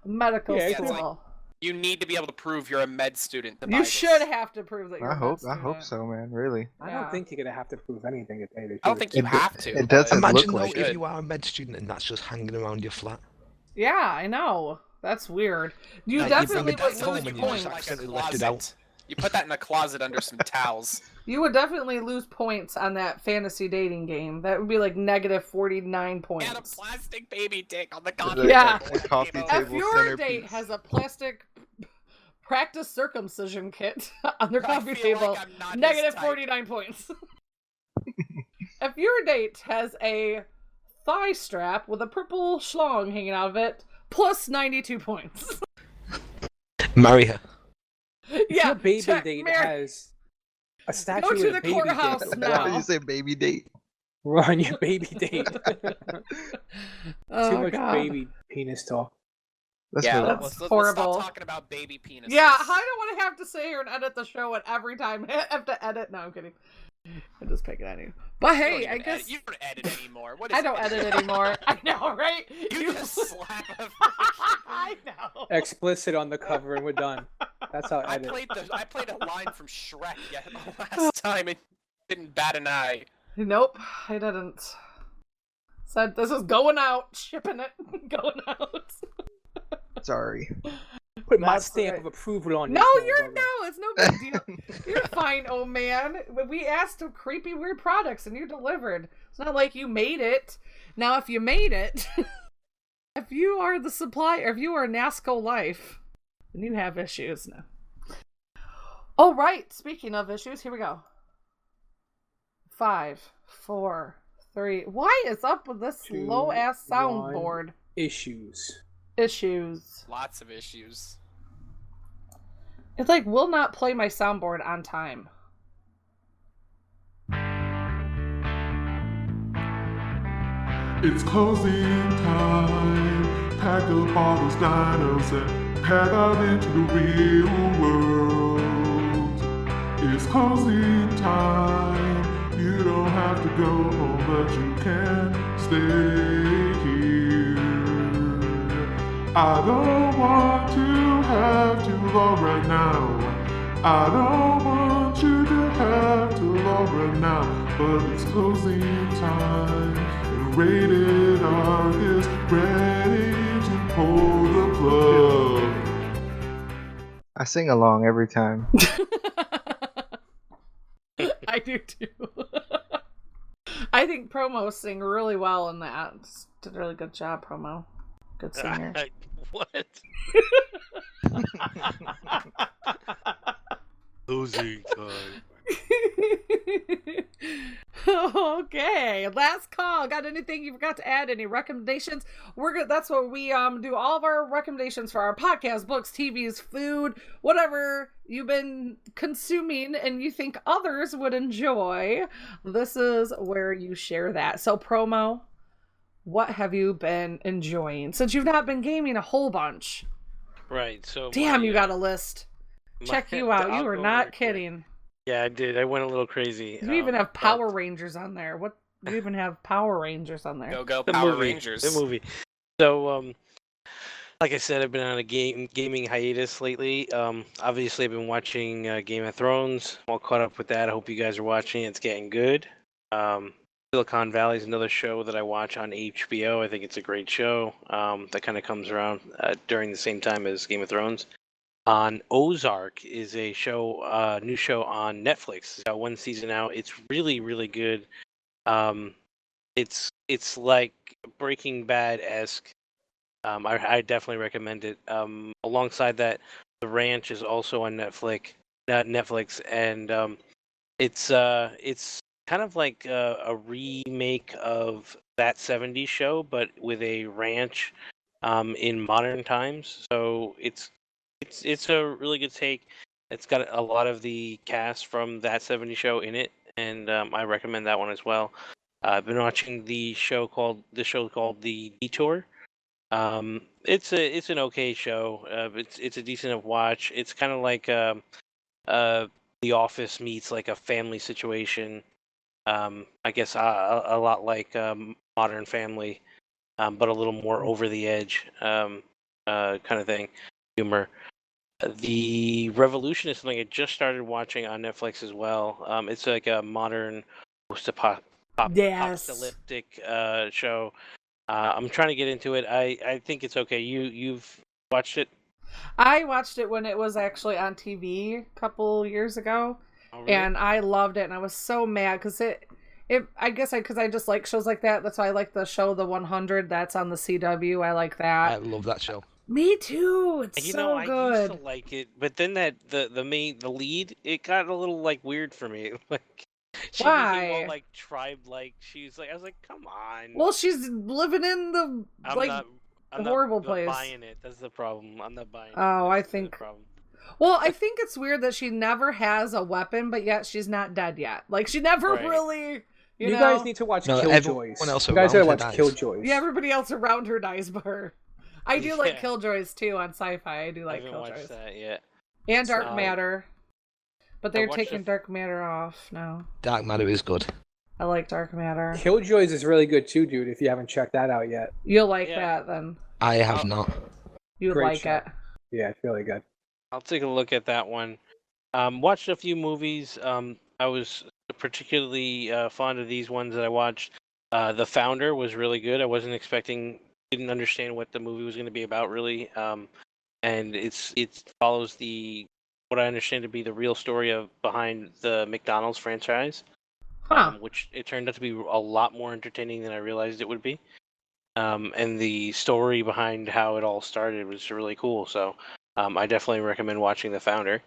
Medical school. Like, you need to be able to prove you're a med student to buy You this. should have to prove that you're I hope so, man. Really. I don't think you're gonna have to prove anything today. I don't think you have to. It doesn't Imagine look like if you are a med student and that's just hanging around your flat. Yeah, I know. That's weird. You Like, definitely you bring would it back home lose and you just points. accidentally left it out. You put that in a closet under some towels. You would definitely lose points on that fantasy dating game. That would be like negative 49 points. And a plastic baby dick on the coffee Yeah. The coffee table. table If your date centerpiece. has a plastic practice circumcision kit on their I coffee feel table, like I'm not his negative type. 49 points. If your date has a thigh strap with a purple schlong hanging out of it, plus 92 points. Marry her. Yeah, Your baby check, date Mary. has a statue Go to of the a baby courthouse dick. now. Why did you say baby date? We're on your baby date. Oh, Too much God. baby penis talk. That's Yeah, really- let's horrible. stop talking about baby penises. Yeah, I don't want to have to sit here and edit the show and every time I have to edit. No, I'm kidding. I'm just picking on you. But You don't hey, even I guess you don't edit anymore. What is I don't edit anymore. I know, right? You just slap a I know. Explicit on the cover and we're done. That's how I I edit. played a line from Shrek last time and didn't bat an eye. Nope, I didn't. Said this is going out, shipping it, going out. Sorry. Put my That's stamp right. of approval on No, this. you're motherfucker. no, it's no big deal. You're fine, oh man. We asked for creepy, weird products and you delivered. It's not like you made it. Now, if you made it, if you are the supplier, if you are Nasco Life, then you have issues now. All right, speaking of issues, here we go. 5, 4, 3. Why is up with this 2, low ass 1. soundboard? Issues. Issues. Lots of issues. It like will not play my soundboard on time. It's closing time. Pack up all those dinos and head out into the real world. It's closing time. You don't have to go home, but you can stay here. I don't want to have too long right now. I don't want you to have too long right now, but it's closing time. And Rated R is ready to pull the plug. I sing along every time. I do too. I think Promo sing really well in that. Did a really good job, Promo. Good singer. What? Losing time. Okay, last call. Got anything you forgot to add? Any recommendations? We're good. That's what we do. All of our recommendations for our podcast, books, TVs, food, whatever you've been consuming and you think others would enjoy. This is where you share that. So, Promo, what have you been enjoying since you've not been gaming a whole bunch? Right. So. Damn, my, you got a list. Check you out. I'll You are go not very quick. kidding. Yeah, I did. I went a little crazy. You even have but- Power Rangers on there. What? You even have Power Rangers on there. Go The Power movie, Rangers. The movie. So, like I said, I've been on a gaming hiatus lately. Obviously, I've been watching Game of Thrones. I'm all caught up with that. I hope you guys are watching. It's getting good. Silicon Valley is another show that I watch on HBO. I think it's a great show. That kind of comes around during the same time as Game of Thrones. On Ozark is a show, new show on Netflix. It's got one season out. It's really, really good. It's like Breaking Bad-esque. I definitely recommend it. Alongside that, The Ranch is also on Netflix, and it's kind of like a remake of That 70s Show, but with a ranch in modern times. So it's a really good take. It's got a lot of the cast from That 70s Show in it, and I recommend that one as well. I've been watching the show called The Detour. It's an okay show. It's a decent enough watch. It's kind of like The Office meets like a family situation. I guess a lot like Modern Family, but a little more over the edge kind of thing, humor. The Revolution is something I just started watching on Netflix as well. It's like a modern post-apocalyptic show. I'm trying to get into it. I think it's okay. You've watched it? I watched it when it was actually on TV a couple years ago, Oh, really? and I loved it. And I was so mad because because I just like shows like that. That's why I like the show The 100. That's on the CW. I like that. I love that show. Me too. It's You so know, I good. used to like it, but then the lead, it got a little like weird for me. Like she became Why? all like tribe-like. She's like, I was like, come on. Well, she's living in the I'm horrible not place. buying it. That's the problem. I'm not buying it. Oh, I That's the think. problem. Well, I think it's weird that she never has a weapon, but yet she's not dead yet. Like she never Right. really. You know? guys need to watch Killjoys. everyone else You guys around gotta her watch dies. Killjoys. Yeah, everybody else around her dies, but her. I do like Yeah. Killjoys too on Sci-Fi. I do like I haven't watched Killjoys that yet. and Dark So, Matter, but they're watched taking the- Dark Matter off now. Dark Matter is good. I like Dark Matter. Killjoys is really good too, dude. If you haven't checked that out yet. You'll like Yeah. that then. I have not. You would Great like show. it. Yeah, it's really good. I'll take a look at that one. Watched a few movies. I was particularly fond of these ones that I watched. The Founder was really good. I didn't understand what the movie was going to be about really. And it follows what I understand to be the real story behind the McDonald's franchise. Huh. Which it turned out to be a lot more entertaining than I realized it would be. And the story behind how it all started was really cool. So I definitely recommend watching The Founder.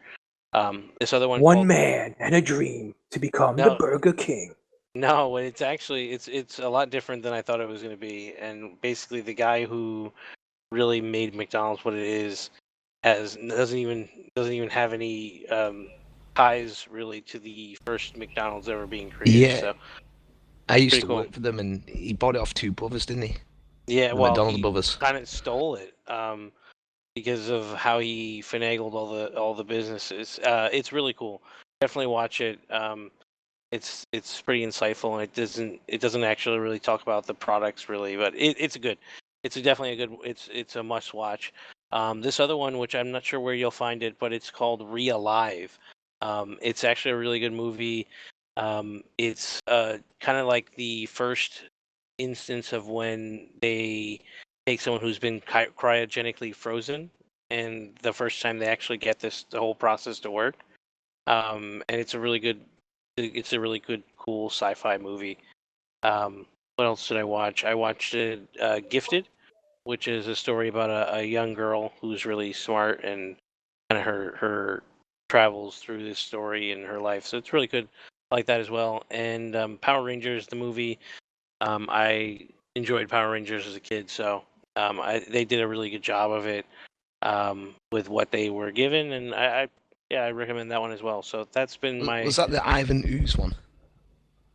This other one. One called- man and a dream to become No. the Burger King. No, it's actually it's a lot different than I thought it was going to be. And basically, the guy who really made McDonald's what it is doesn't even have any ties really to the first McDonald's ever being created. Yeah. So I used pretty to cool. work for them, and he bought it off two brothers, didn't he? Yeah, The well, McDonald's he brothers. kind of stole it because of how he finagled all the businesses. It's really cool. Definitely watch it. It's pretty insightful, and it doesn't actually really talk about the products really, but it's good. It's definitely a good. It's a must watch. This other one, which I'm not sure where you'll find it, but it's called Re-Alive. It's actually a really good movie. It's kind of like the first instance of when they take someone who's been cryogenically frozen, and the first time they actually get the whole process to work. And it's a really good, cool sci-fi movie. What else did I watch? I watched Gifted, which is a story about a young girl who's really smart and kind of her travels through this story in her life. So it's really good. I like that as well. And Power Rangers, the movie. I enjoyed Power Rangers as a kid, so they did a really good job of it with what they were given, and I recommend that one as well. So that's been my. Was that the Ivan Ooze one?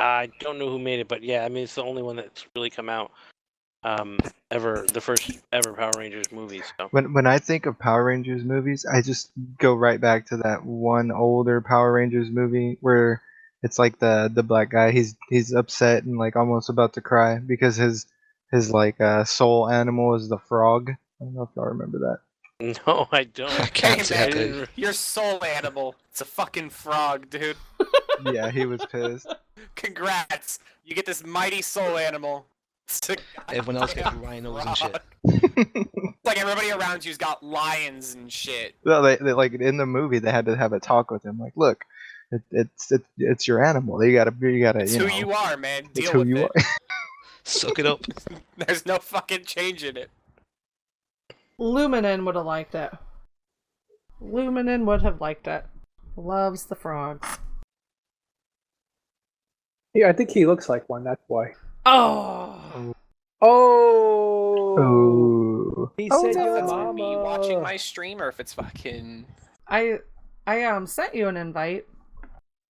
I don't know who made it, but yeah, I mean it's the only one that's really come out ever, the first ever Power Rangers movie. So When I think of Power Rangers movies, I just go right back to that one older Power Rangers movie where it's like the black guy. He's upset and like almost about to cry because his like soul animal is the frog. I don't know if y'all remember that. no, I don't. I can't say I I do. didn't- Your soul animal. It's a fucking frog, dude. Yeah, he was pissed. Congrats. You get this mighty soul animal. It's a Everyone else gets goddamn rhinos and shit. frog. Like everybody around you's got lions and shit. Well, they like in the movie they had to have a talk with him. Like, look, it's your animal. You gotta It's you who know, you are, man. it's Deal who with you it. are. Suck it up. There's no fucking changing it. Luminen would have liked it. Luminen would have liked it. Loves the frogs. Yeah, I think he looks like one. That's why. Oh. Oh. Oh. He Oh, said no. your That's mama. me watching my stream, or if it's fucking. I sent you an invite.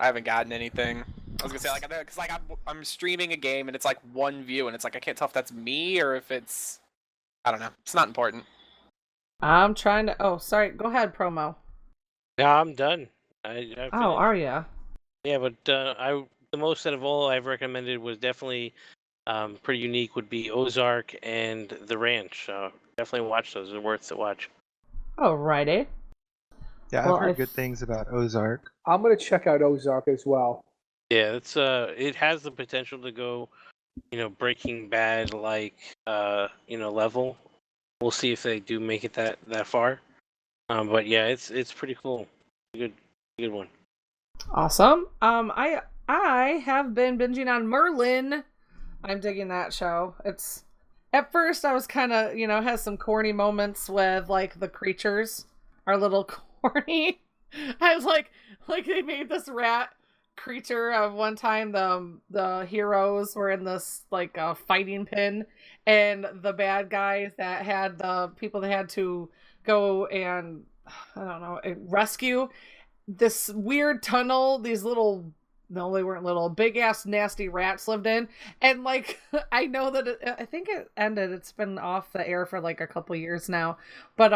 I haven't gotten anything. I was gonna say because like I'm streaming a game and it's like one view and it's like I can't tell if that's me or if it's. I don't know. It's not important. I'm trying to. Oh, sorry. Go ahead, promo. No, I'm done. I Oh, finished. are ya? Yeah, but the most out of all I've recommended was definitely pretty unique. Would be Ozark and The Ranch. So definitely watch those. They're worth the watch. Alrighty. Yeah, Well, I've heard I- good things about Ozark. I'm gonna check out Ozark as well. Yeah, it's it has the potential to go, Breaking Bad like level. we'll see if they do make it that far. But yeah, it's pretty cool. Good one. Awesome. I have been binging on Merlin. I'm digging that show. It's at first I was kind of, has some corny moments with like the creatures are a little corny. I was like they made this rat creature of one time. The heroes were in this like fighting pin, and the bad guys that had the people that had to go and rescue this weird tunnel. These little, no, they weren't little, big ass nasty rats lived in, and like I know that I think it ended. It's been off the air for like a couple years now, but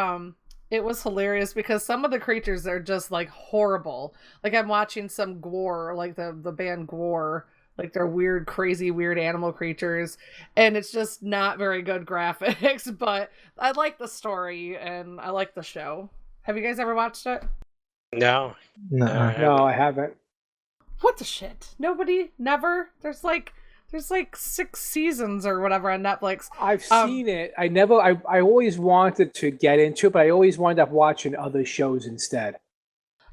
it was hilarious because some of the creatures are just like horrible. Like I'm watching some Gwar, like the band Gwar, like they're weird, crazy, weird animal creatures, and it's just not very good graphics. But I like the story and I like the show. Have you guys ever watched it? No, I haven't. What the shit? Nobody? Never? There's like 6 seasons or whatever on Netflix. I've seen it. I always wanted to get into it, but I always wound up watching other shows instead.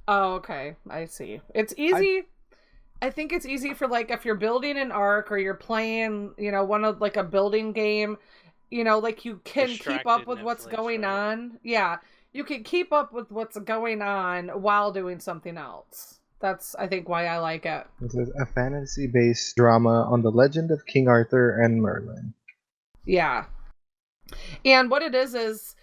Oh, okay. I see. It's easy. I think it's easy for like if you're building an arc or you're playing, one of like a building game, like you can keep up with what's going on. Yeah. You can keep up with what's going on while doing something else. That's, I think, why I like it. It's a fantasy-based drama on the legend of King Arthur and Merlin. Yeah. And what it is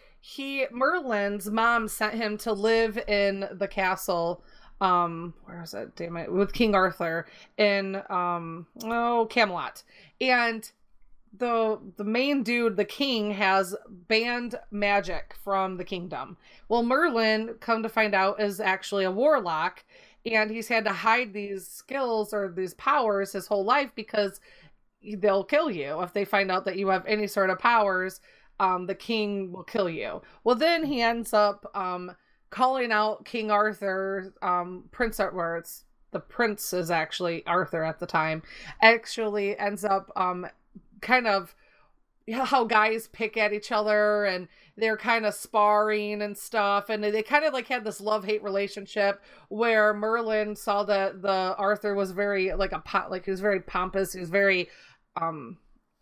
Merlin's mom sent him to live in the castle, where is it? Damn it. With King Arthur in, Camelot. And the main dude, the king, has banned magic from the kingdom. Well, Merlin, come to find out, is actually a warlock, and he's had to hide these skills or these powers his whole life because they'll kill you. If they find out that you have any sort of powers, the king will kill you. Well, then he ends up calling out King Arthur, where it's the prince is actually Arthur at the time, actually ends up kind of how guys pick at each other and they're kind of sparring and stuff, and they kind of like had this love-hate relationship where Merlin saw that the Arthur was very he was very pompous, he was very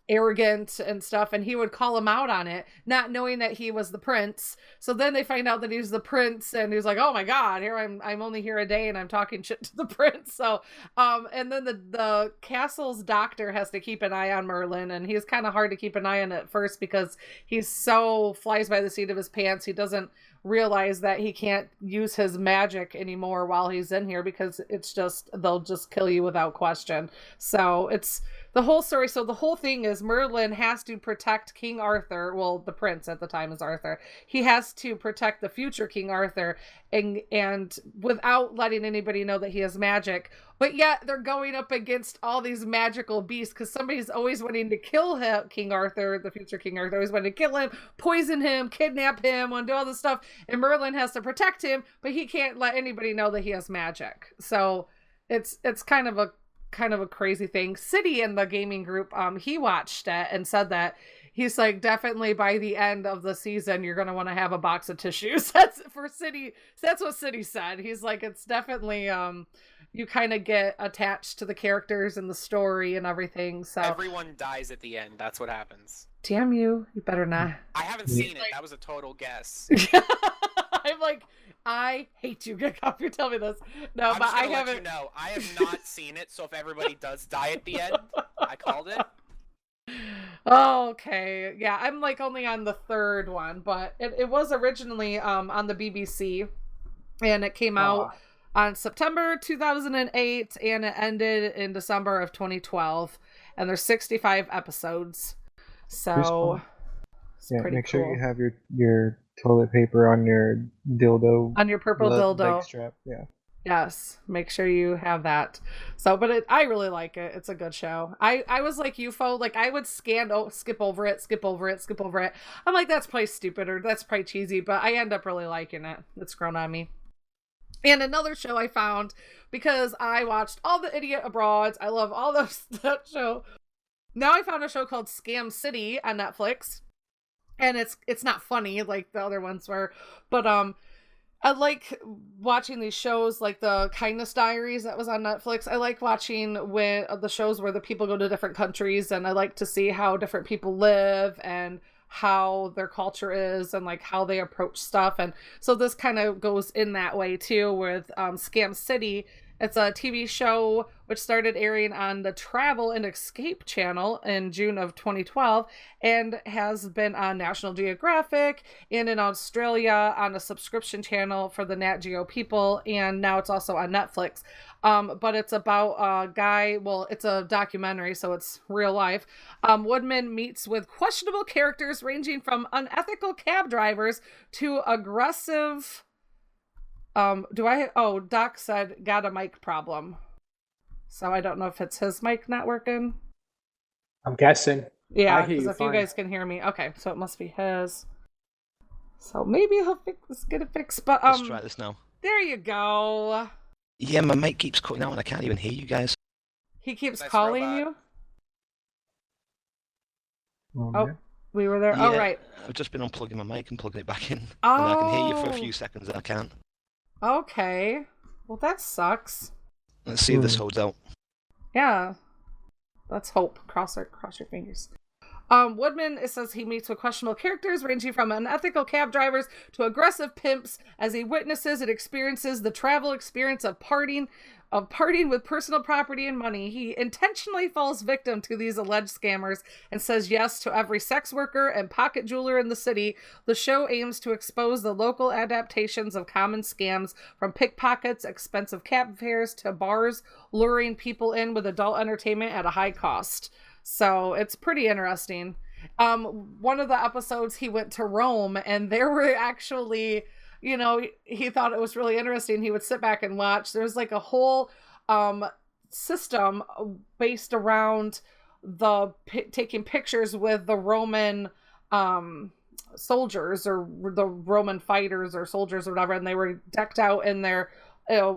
arrogant and stuff, and he would call him out on it, not knowing that he was the prince. So then they find out that he's the prince, and he's like, oh my god, here I'm only here a day and I'm talking shit to the prince. So and then the castle's doctor has to keep an eye on Merlin, and he's kind of hard to keep an eye on at first because he's so flies by the seat of his pants. He doesn't realize that he can't use his magic anymore while he's in here because it's just, they'll just kill you without question. So it's the whole story. So the whole thing is Merlin has to protect King Arthur. Well, the prince at the time is Arthur. He has to protect the future King Arthur and without letting anybody know that he has magic. But yet they're going up against all these magical beasts because somebody's always wanting to kill him, King Arthur, the future King Arthur, always wanting to kill him, poison him, kidnap him, and do all this stuff. And Merlin has to protect him, but he can't let anybody know that he has magic. So it's kind of a crazy thing. City in the gaming group, he watched it and said that he's like, definitely by the end of the season, you're going to want to have a box of tissues. That's for City. That's what City said. He's like, it's definitely, you kind of get attached to the characters and the story and everything. So everyone dies at the end. That's what happens. Damn you. You better not. I haven't seen it. That was a total guess. I'm like, I hate you. You tell me this. No, I'm but just I gonna let haven't. you know, I have not seen it. So if everybody does die at the end, I called it. Oh, okay. Yeah, I'm like only on the third one, but it was originally on the BBC, and it came out on September 2008, and it ended in December of 2012, and there's 65 episodes. So yeah, pretty make sure cool. you have your toilet paper on your dildo, on your purple dildo leg strap. Yeah. Yes, make sure you have that. So, but I really like it. It's a good show. I was like UFO, like I would skip over it. I'm like, that's probably stupid or that's probably cheesy, but I end up really liking it. It's grown on me. And another show I found, because I watched all the Idiot Abroads. I love all that show. Now I found a show called Scam City on Netflix. and it's not funny like the other ones were, but I like watching these shows like the Kindness Diaries that was on Netflix. I like watching when the shows where the people go to different countries, and I like to see how different people live and how their culture is and like how they approach stuff. And so this kind of goes in that way too with Scam City. It's a TV show which started airing on the Travel and Escape channel in June of 2012 and has been on National Geographic and in Australia on a subscription channel for the Nat Geo people, and now it's also on Netflix. But it's about a guy, well, it's a documentary, so it's real life. Woodman meets with questionable characters ranging from unethical cab drivers to aggressive... Doc said got a mic problem. So I don't know if it's his mic not working. I'm guessing. Yeah, because if you guys can hear me. Okay, so it must be his. So maybe he'll get it fixed. But let's try this now. There you go. Yeah, my mic keeps cutting out and I can't even hear you guys. He keeps calling you? Oh, we were there. Yeah, Oh, right. I've just been unplugging my mic and plugging it back in. Oh. And I can hear you for a few seconds and I can't. Okay. Well, that sucks. Let's see if this holds out. Yeah. Let's hope. Cross your fingers. Woodman, it says he meets with questionable characters ranging from unethical cab drivers to aggressive pimps as he witnesses and experiences the travel experience of partying with personal property and money. He intentionally falls victim to these alleged scammers and says yes to every sex worker and pocket jeweler in the city. The show aims to expose the local adaptations of common scams, from pickpockets, expensive cab fares, to bars luring people in with adult entertainment at a high cost. So it's pretty interesting. One of the episodes he went to Rome, and there were actually, you know, he thought it was really interesting. He would sit back and watch. There's like a whole system based around taking pictures with the Roman soldiers or the Roman fighters or soldiers or whatever, and they were decked out in their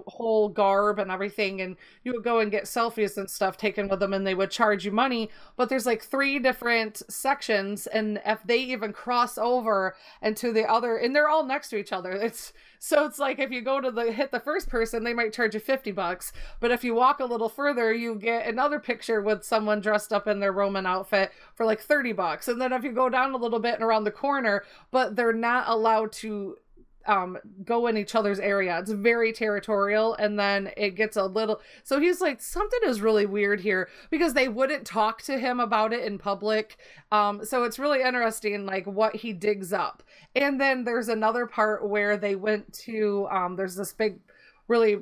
whole garb and everything, and you would go and get selfies and stuff taken with them, and they would charge you money. But there's like 3 different sections, and if they even cross over into the other, and they're all next to each other, it's like if you go to hit the first person, they might charge you $50, but if you walk a little further, you get another picture with someone dressed up in their Roman outfit for like $30. And then if you go down a little bit and around the corner, but they're not allowed to go in each other's area. It's very territorial, and then it gets a little, so he's like, something is really weird here, because they wouldn't talk to him about it in public. So it's really interesting, like what he digs up. And then there's another part where they went to there's this big, really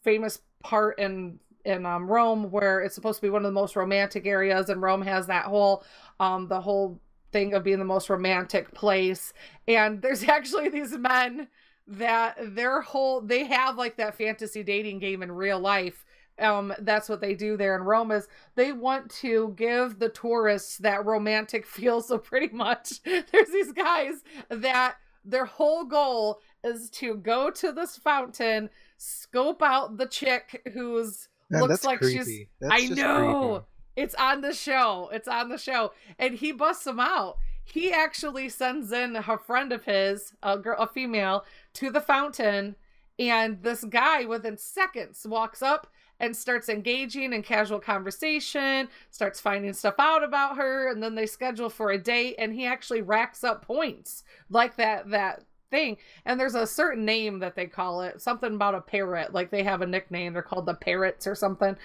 famous part in Rome where it's supposed to be one of the most romantic areas, and Rome has that whole the whole thing of being the most romantic place. And there's actually these men that they have like that fantasy dating game in real life. That's what they do there in Rome, is they want to give the tourists that romantic feel. So pretty much there's these guys that their whole goal is to go to this fountain, scope out the chick who's looks like creepy. I know. Creepy. It's on the show. And he busts them out. He actually sends in a friend of his, a female, to the fountain. And this guy within seconds walks up and starts engaging in casual conversation, starts finding stuff out about her. And then they schedule for a date, and he actually racks up points like that thing. And there's a certain name that they call it, something about a parrot, like they have a nickname, they're called the Parrots or something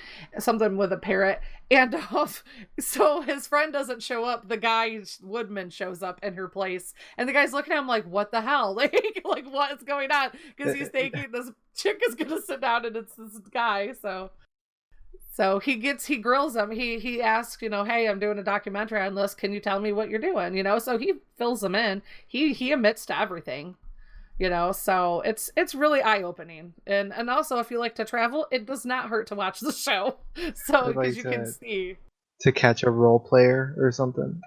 with a parrot. And so his friend doesn't show up, the guy Woodman shows up in her place, and the guy's looking at him like, what the hell, like what is going on, because he's thinking this chick is gonna sit down and it's this guy. So he grills him. He asks, you know, hey, I'm doing a documentary on this. Can you tell me what you're doing? You know, so he fills him in. He admits to everything, you know, so it's really eye-opening. And also, if you like to travel, it does not hurt to watch the show. So because you can see. To catch a role player or something.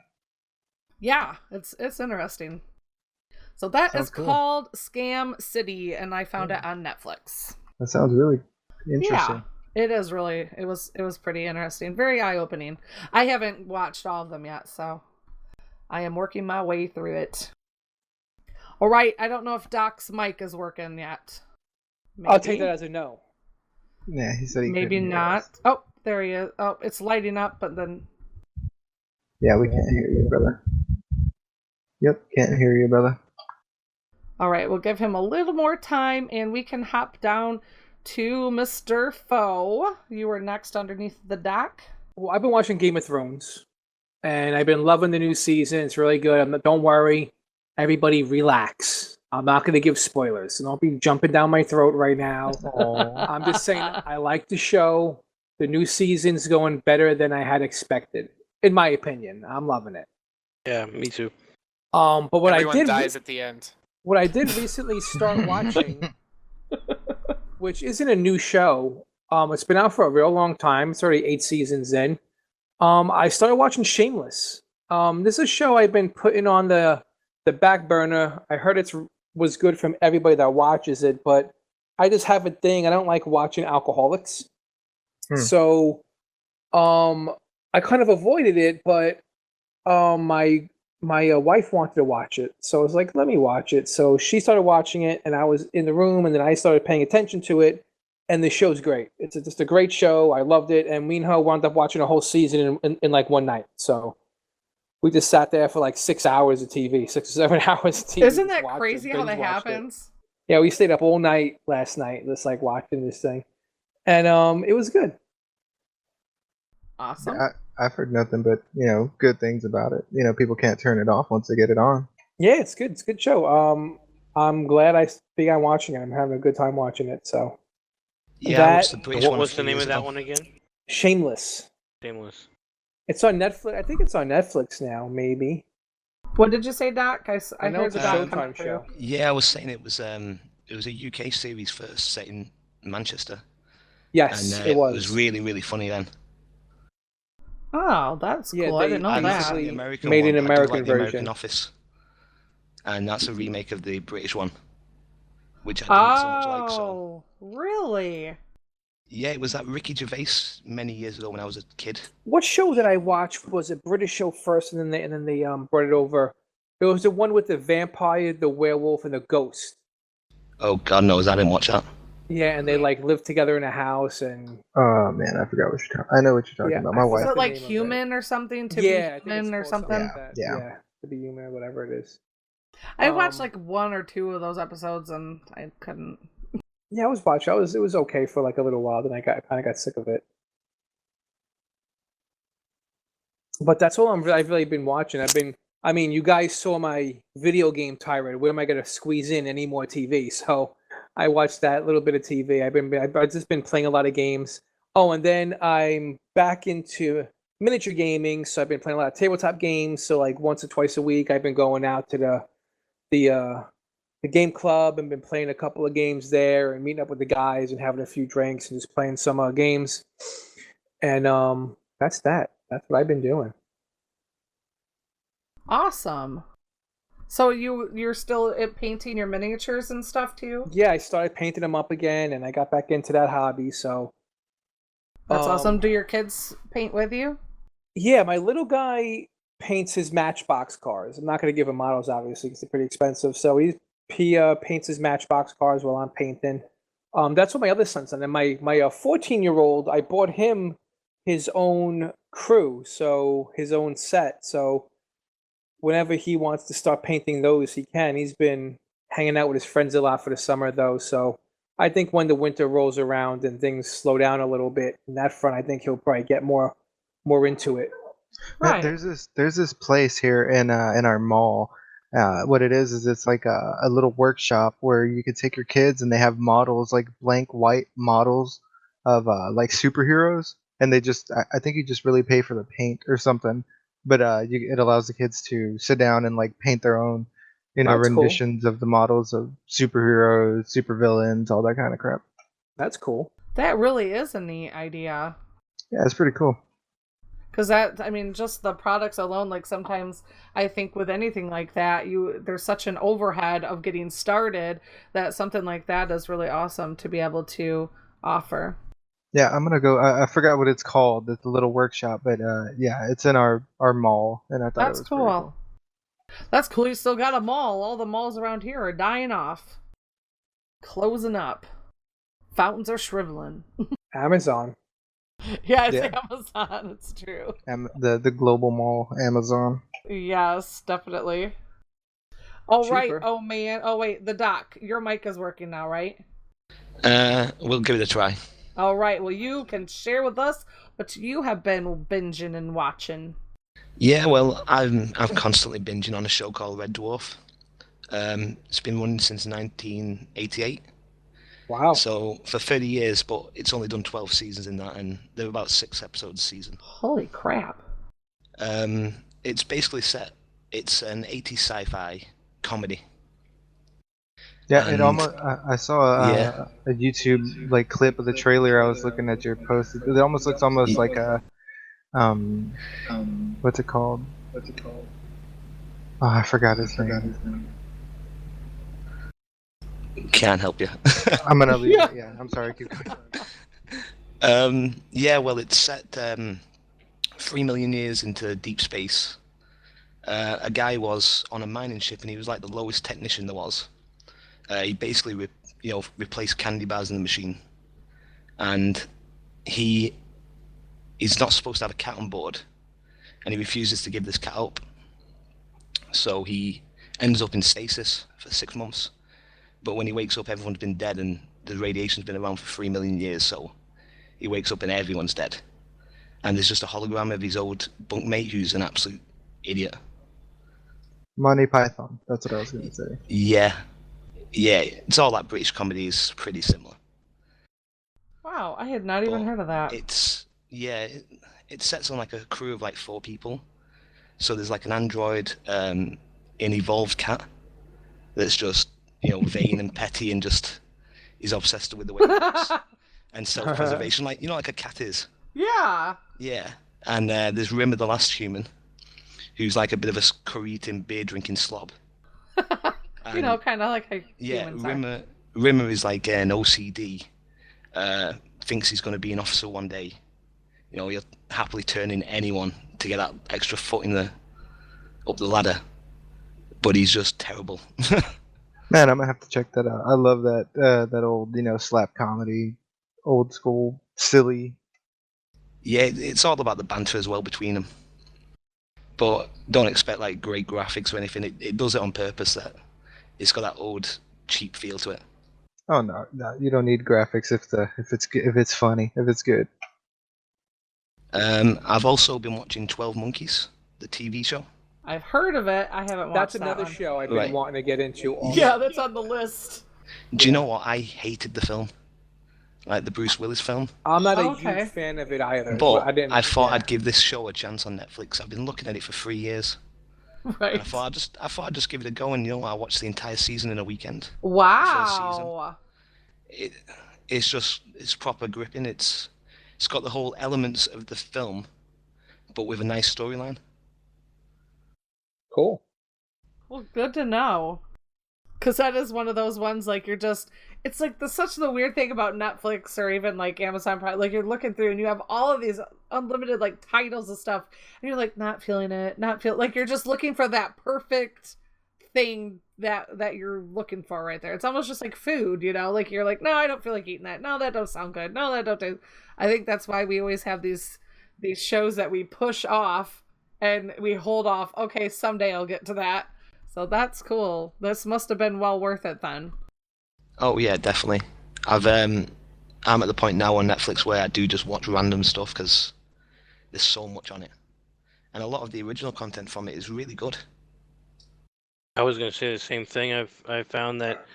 Yeah, it's interesting. So that is called Scam City, and I found it on Netflix. That sounds really interesting. Yeah. It was pretty interesting. Very eye-opening. I haven't watched all of them yet, so I am working my way through it. All right, I don't know if Doc's mic is working yet. I'll take that as a no. Yeah, he said he Maybe couldn't hear not. us. Oh, there he is. Oh, it's lighting up, but then... Yeah, we can't hear you, brother. Yep, can't hear you, brother. All right, we'll give him a little more time, and we can hop down to Mr. Foe. You were next underneath the dock. Well, I've been watching Game of Thrones, and I've been loving the new season. It's really good. Don't worry. Everybody relax. I'm not going to give spoilers, so don't be jumping down my throat right now. I'm just saying I like the show. The new season's going better than I had expected, in my opinion. I'm loving it. Yeah, me too. But what Everyone dies at the end. What I did recently start watching, which isn't a new show, it's been out for a real long time. It's already 8 seasons in. I started watching Shameless. This is a show I've been putting on the back burner. I heard it was good from everybody that watches it, but I just have a thing. I don't like watching alcoholics. So I kind of avoided it, but my wife wanted to watch it, so I was like, let me watch it. So she started watching it, and I was in the room, and then I started paying attention to it, and the show's great. It's just a great show. I loved it, and me and her wound up watching a whole season in like one night. So we just sat there for like 6 hours of TV, 6 or 7 hours of TV. Isn't that crazy how that happens? Yeah, we stayed up all night last night, just like watching this thing, and it was good. Awesome. I've heard nothing but good things about it. People can't turn it off once they get it on. Yeah, it's good. It's a good show. I'm glad I began watching it. I'm having a good time watching it. So yeah, what's the name of that one again? Shameless. Shameless. It's on Netflix. I think it's on Netflix now. Maybe. What did you say, Doc? I know heard it's the a Doc Showtime show. Yeah, I was saying it was a UK series first set in Manchester. Yes, and, it was. It was really, really funny then. Oh, that's cool. I didn't know that. The American made one. an American I do like the version. American Office, and that's a remake of the British one, which I didn't so much like. So really? yeah, it was that Ricky Gervais many years ago when I was a kid. What show did I watch? Was a British show first, and then they brought it over. It was the one with the vampire, the werewolf, and the ghost. Oh God knows, I didn't watch that. Yeah, and they like lived together in a house, and Oh man, I forgot what you're talking. I know what you're talking about. My wife. Is it like Human or something? To be Human or something? Yeah, To Be Human, or whatever it is. I watched like 1 or 2 of those episodes, and I couldn't. Yeah, I was watching. It was okay for like a little while. Then I kind of got sick of it. But that's all I've really been watching. You guys saw my video game tirade. Where am I going to squeeze in any more TV? So I watched that little bit of TV. I've just been playing a lot of games. Oh, and then I'm back into miniature gaming. So I've been playing a lot of tabletop games. So like once or twice a week, I've been going out to the game club and been playing a couple of games there and meeting up with the guys and having a few drinks and just playing some games. And that's that. That's what I've been doing. Awesome. So you're still painting your miniatures and stuff too? Yeah, I started painting them up again, and I got back into that hobby. So that's awesome. Do your kids paint with you? Yeah, my little guy paints his Matchbox cars. I'm not going to give him models, obviously, because they're pretty expensive. So he paints his Matchbox cars while I'm painting. That's what my other son's done. And my 14-year-old, I bought him his own crew, so his own set. So whenever he wants to start painting those, he can. He's been hanging out with his friends a lot for the summer, though. So I think when the winter rolls around and things slow down a little bit in that front, I think he'll probably get more into it. Right. There's this place here in our mall. What it is it's like a little workshop where you could take your kids and they have models, like blank white models of like superheroes, and I think you just really pay for the paint or something. But it allows the kids to sit down and like paint their own, That's renditions of the models of superheroes, supervillains, all that kind of crap. That's cool. That really is a neat idea. Yeah, it's pretty cool. Because just the products alone, like sometimes I think with anything like that, there's such an overhead of getting started that something like that is really awesome to be able to offer. Yeah, I'm gonna go. I forgot what it's called. It's a little workshop, but yeah, it's in our mall, and I thought That's it was pretty cool. That's cool. You still got a mall. All the malls around here are dying off. Closing up. Fountains are shriveling. Amazon. Yeah, it's Yeah. Amazon. It's true. The global mall, Amazon. Yes, definitely. All right. Cheaper. Oh, man. Oh, wait. The doc. Your mic is working now, right? We'll give it a try. All right. Well, you can share with us what you have been binging and watching. Yeah, well, I'm constantly binging on a show called Red Dwarf. It's been running since 1988. Wow. So for 30 years, but it's only done 12 seasons in that, and they're about 6 episodes a season. Holy crap. It's basically set. It's an 80s sci-fi comedy. Yeah, it And- almost. I saw a YouTube like clip of the trailer. I was looking at your post. It almost looks almost like a what's it called? Oh, I forgot his name. Can't help you. I'm gonna leave it. Yeah, I'm sorry. Keep going. Yeah, well, it's set 3 million years into deep space. A guy was on a mining ship, and he was like the lowest technician there was. He basically, replaced candy bars in the machine, and he's not supposed to have a cat on board, and he refuses to give this cat up. So he ends up in stasis for 6 months. But when he wakes up, everyone's been dead, and the radiation's been around for 3 million years. So he wakes up and everyone's dead, and there's just a hologram of his old bunkmate who's an absolute idiot. Monty Python. That's what I was gonna say. Yeah, it's all that British comedy is pretty similar. Wow, I had not even heard of that. It sets on like a crew of like 4 people. So there's like an android, an evolved cat that's just vain and petty and just is obsessed with the way it looks and self-preservation, like a cat is. Yeah. Yeah, and there's Rimmer the last human, who's like a bit of a curry-eating, beer-drinking slob. Kind of like a Yeah, human side. Rimmer is like an OCD. Thinks he's going to be an officer one day. He'll happily turn in anyone to get that extra foot up the ladder. But he's just terrible. Man, I'm gonna have to check that out. I love that old slap comedy, old school, silly. Yeah, it's all about the banter as well between them. But don't expect like great graphics or anything. It does it on purpose. That it's got that old cheap feel to it. Oh no, you don't need graphics if it's funny, if it's good. I've also been watching 12 Monkeys, the TV show. I've heard of it. I haven't watched That's that another one. show I've been wanting to get into. Yeah, that's on the list. Do you know what? I hated the film, like the Bruce Willis film. I'm not a huge fan of it either. But I thought I'd give this show a chance on Netflix. I've been looking at it for 3 years. Right. I thought I'd just give it a go, and I watched the entire season in a weekend. Wow. It's proper gripping. It's got the whole elements of the film, but with a nice storyline. Cool. Well, good to know. Because that is one of those ones, like, it's like such the weird thing about Netflix or even, like, Amazon Prime. Like, you're looking through and you have all of these unlimited, like, titles and stuff, and you're, like, not feeling it, like, you're just looking for that perfect thing that you're looking for right there. It's almost just like food, like, you're like, no, I don't feel like eating that. No, that don't sound good. No, that don't do. I think that's why we always have these shows that we push off and we hold off. Okay, someday I'll get to that. So that's cool. This must have been well worth it then. Oh yeah, definitely. I'm at the point now on Netflix where I do just watch random stuff because there's so much on it, and a lot of the original content from it is really good. I was going to say the same thing. I've found that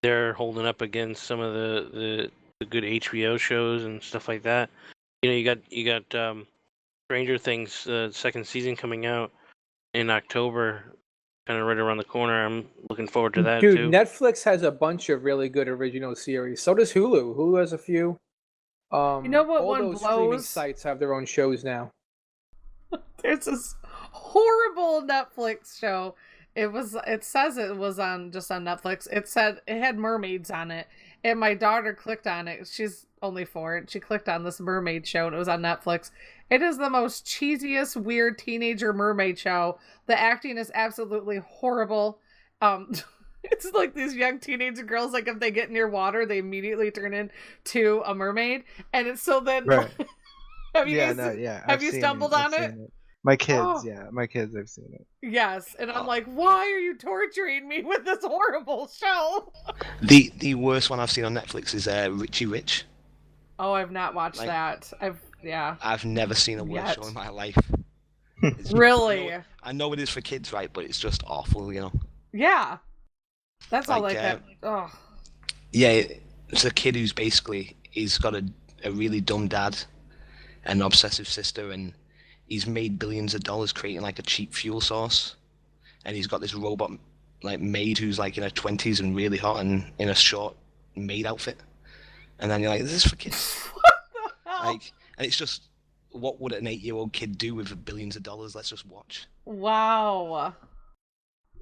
they're holding up against some of the good HBO shows and stuff like that. You got Stranger Things second season coming out in October, kind of right around the corner. I'm looking forward to that Dude, too. Netflix has a bunch of really good original series. So does Hulu. Hulu has a few. You know what all one those streaming blows? sites have their own shows now. There's this horrible Netflix show. It says it was just on Netflix. It said it had mermaids on it, and my daughter clicked on it. only 4, and she clicked on this mermaid show, and it was on Netflix. It is the most cheesiest, weird teenager mermaid show. The acting is absolutely horrible. It's like these young teenage girls, like if they get near water, they immediately turn into a mermaid. And it's so then Right. have you I've you seen stumbled I've on seen it? My kids, Oh. my kids, I've seen it. Yes. And I'm like, why are you torturing me with this horrible show? The worst one I've seen on Netflix is Richie Rich. Oh, I've not watched Like- that. I've never seen a worse Yet. show in my life. Really? I know it is for kids, right? But it's just awful, you know. Yeah. That's all Like, like that. Oh. Yeah, it's a kid who's basically he's got a really dumb dad, and an obsessive sister, and he's made billions of dollars creating like a cheap fuel source, and he's got this robot like maid who's like in her 20s and really hot and in a short maid outfit, and then you're like, this is for kids. Like, and it's just, what would an 8-year-old kid do with billions of dollars? Let's just watch. Wow.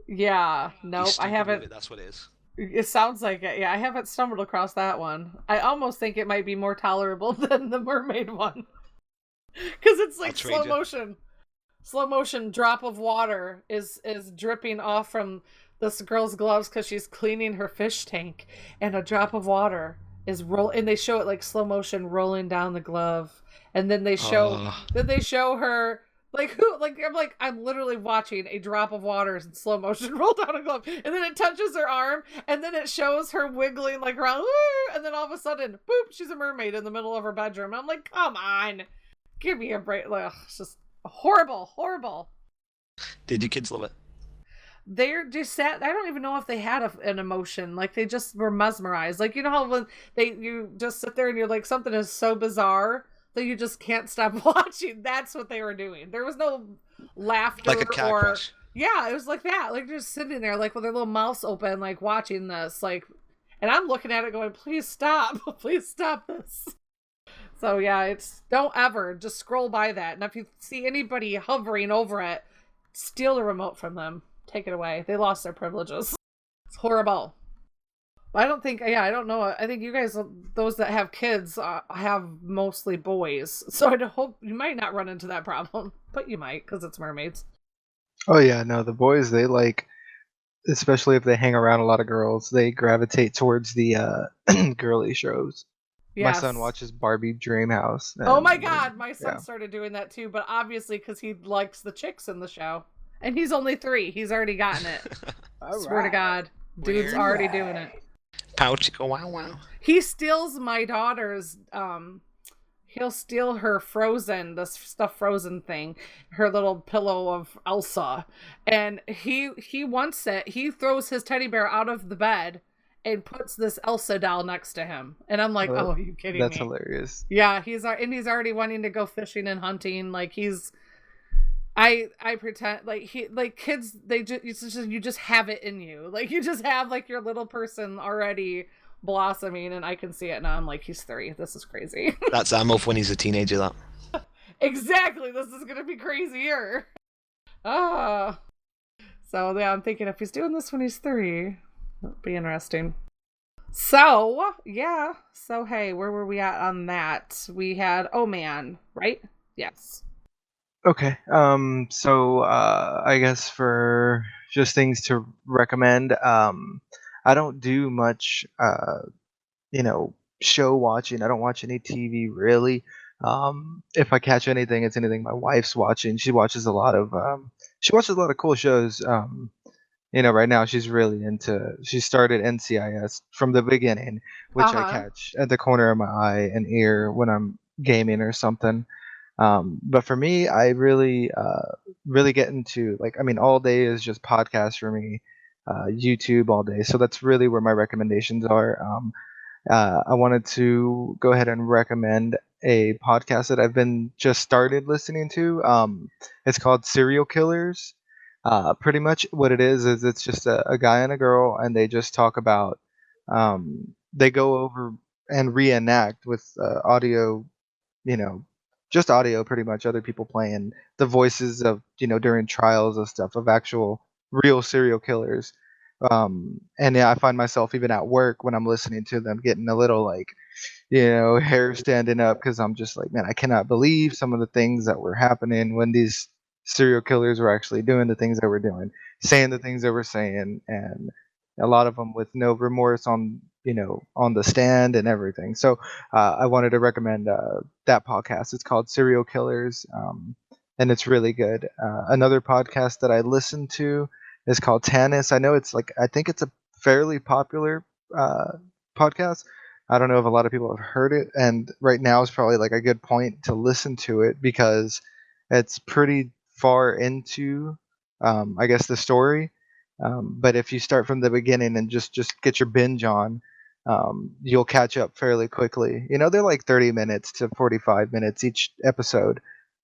Yeah. He's Nope. I stupid haven't. with it, that's what it is. It sounds like it. Yeah, I haven't stumbled across that one. I almost think it might be more tolerable than the mermaid one. Because it's like I'll trade you. slow motion drop of water is dripping off from this girl's gloves because she's cleaning her fish tank, and a drop of water is and they show it like slow motion rolling down the glove, and then they show her I'm literally watching a drop of water in slow motion roll down a glove, and then it touches her arm, and then it shows her wiggling like around, and then all of a sudden, boop, she's a mermaid in the middle of her bedroom. I'm like, come on, give me a break. Like, it's just horrible. Did your kids love it? They're just sat. I don't even know if they had an emotion. Like, they just were mesmerized. Like, you know how when you just sit there and you're like, something is so bizarre that you just can't stop watching. That's what they were doing. There was no laughter Like a car crash. Yeah, it was like that. Like, just sitting there, like with their little mouths open, like watching this. Like, and I'm looking at it going, please stop, please stop this. So yeah, don't ever just scroll by that. And if you see anybody hovering over it, steal the remote from them. Take it away. They lost their privileges. It's horrible. I don't know. I think you guys, those that have kids, have mostly boys. So I hope you might not run into that problem, but you might, because it's mermaids. Oh yeah, no, the boys, they like, especially if they hang around a lot of girls, they gravitate towards the girly shows. Yes. My son watches Barbie Dreamhouse. Oh my god, my son started doing that too, but obviously because he likes the chicks in the show. And he's only 3. He's already gotten it. Swear to God. Dude's already doing it. Pouch, go wow. He steals my daughter's, he'll steal her Frozen, the stuffed Frozen thing, her little pillow of Elsa. And he wants it. He throws his teddy bear out of the bed and puts this Elsa doll next to him. And I'm like, oh, are you kidding me? That's hilarious. Yeah, he's already wanting to go fishing and hunting. Like, I pretend like kids, you just have it in you. Like, you just have like your little person already blossoming, and I can see it now. I'm like, he's 3. This is crazy. That's Ammo when he's a teenager, that. Exactly. This is gonna be crazier. So yeah, I'm thinking if he's doing this when he's 3, that'll be interesting. So yeah. So hey, where were we at on that? We had Oh Man, right? Yes. Okay. So I guess for just things to recommend, I don't do much show watching. I don't watch any TV really. If I catch anything, it's anything my wife's watching. She watches a lot of cool shows. Right now she started NCIS from the beginning, which I catch at the corner of my eye and ear when I'm gaming or something. But for me, I really get into all day is just podcasts for me, YouTube all day. So that's really where my recommendations are. I wanted to go ahead and recommend a podcast that I've been just started listening to. It's called Serial Killers. Pretty much what it is it's just a guy and a girl, and they just talk about, they go over and reenact with audio, just audio, pretty much, other people playing the voices of, during trials of stuff, of actual real serial killers. And yeah, I find myself even at work when I'm listening to them getting a little like, hair standing up because I'm just like, man, I cannot believe some of the things that were happening when these serial killers were actually doing the things they were doing, saying the things they were saying, and a lot of them with no remorse on on the stand and everything. So I wanted to recommend that podcast. It's called Serial Killers, and it's really good. Another podcast that I listen to is called Tanis. I know I think it's a fairly popular uh, podcast. I don't know if a lot of people have heard it, and right now is probably like a good point to listen to it because it's pretty far into, I guess, the story. But if you start from the beginning and just get your binge on, you'll catch up fairly quickly. They're like 30 minutes to 45 minutes each episode,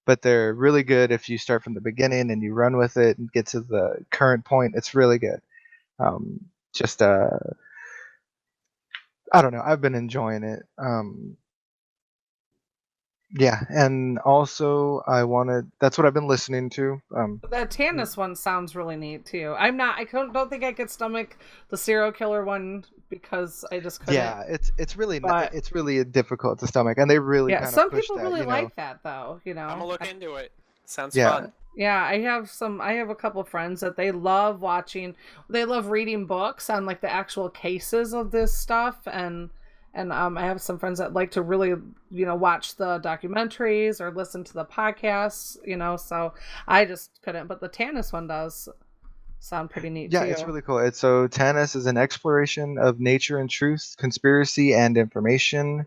but they're really good if you start from the beginning and you run with it and get to the current point. It's really good. Just I don't know. I've been enjoying it. Yeah, and also that's what I've been listening to. That Tanis one sounds really neat too. Don't think I could stomach the serial killer one because I just couldn't. Yeah, it's really difficult to stomach, and they really kind of some push people that, really like that though. I'm gonna look into it. Sounds Yeah. fun. Yeah, I have a couple friends that they love reading books on like the actual cases of this stuff, and I have some friends that like to really, watch the documentaries or listen to the podcasts, so I just couldn't, but the Tanis one does sound pretty neat Yeah, too. it's really cool. So Tanis is an exploration of nature and truth, conspiracy and information.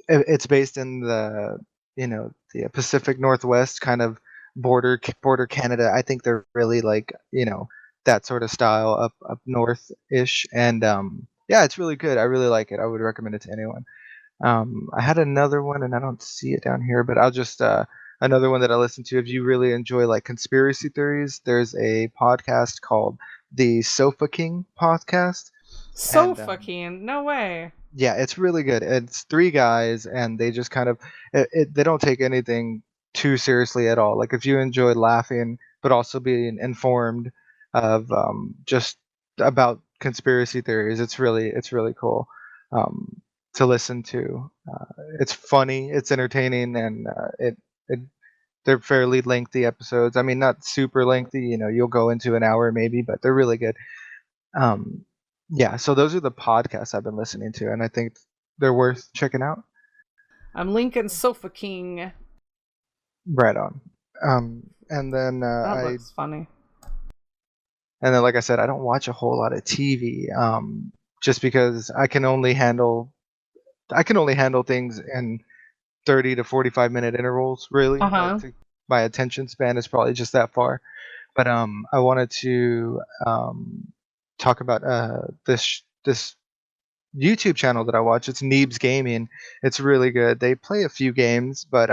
It's based in the the Pacific Northwest kind of border Canada. I think they're really like that sort of style up north ish, and yeah, it's really good. I really like it. I would recommend it to anyone. I had another one, and I don't see it down here, but I'll just another one that I listen to. If you really enjoy like conspiracy theories, there's a podcast called the Sofa King podcast. Sofa King, no way. Yeah, it's really good. It's three guys, and they just kind of they don't take anything too seriously at all. Like if you enjoy laughing, but also being informed of just about conspiracy theories, it's really cool to listen to. It's funny, it's entertaining, and it they're fairly lengthy episodes. I mean, not super lengthy. You'll go into an hour maybe, but they're really good. Yeah, so those are the podcasts I've been listening to, and I think they're worth checking out. I'm linking Sofa King. Right on. And then That looks funny. And then, like I said, I don't watch a whole lot of TV, just because I can only handle things in 30 to 45-minute intervals. Really, my attention span is probably just that far. But I wanted to talk about this YouTube channel that I watch. It's Neebs Gaming. It's really good. They play a few games, but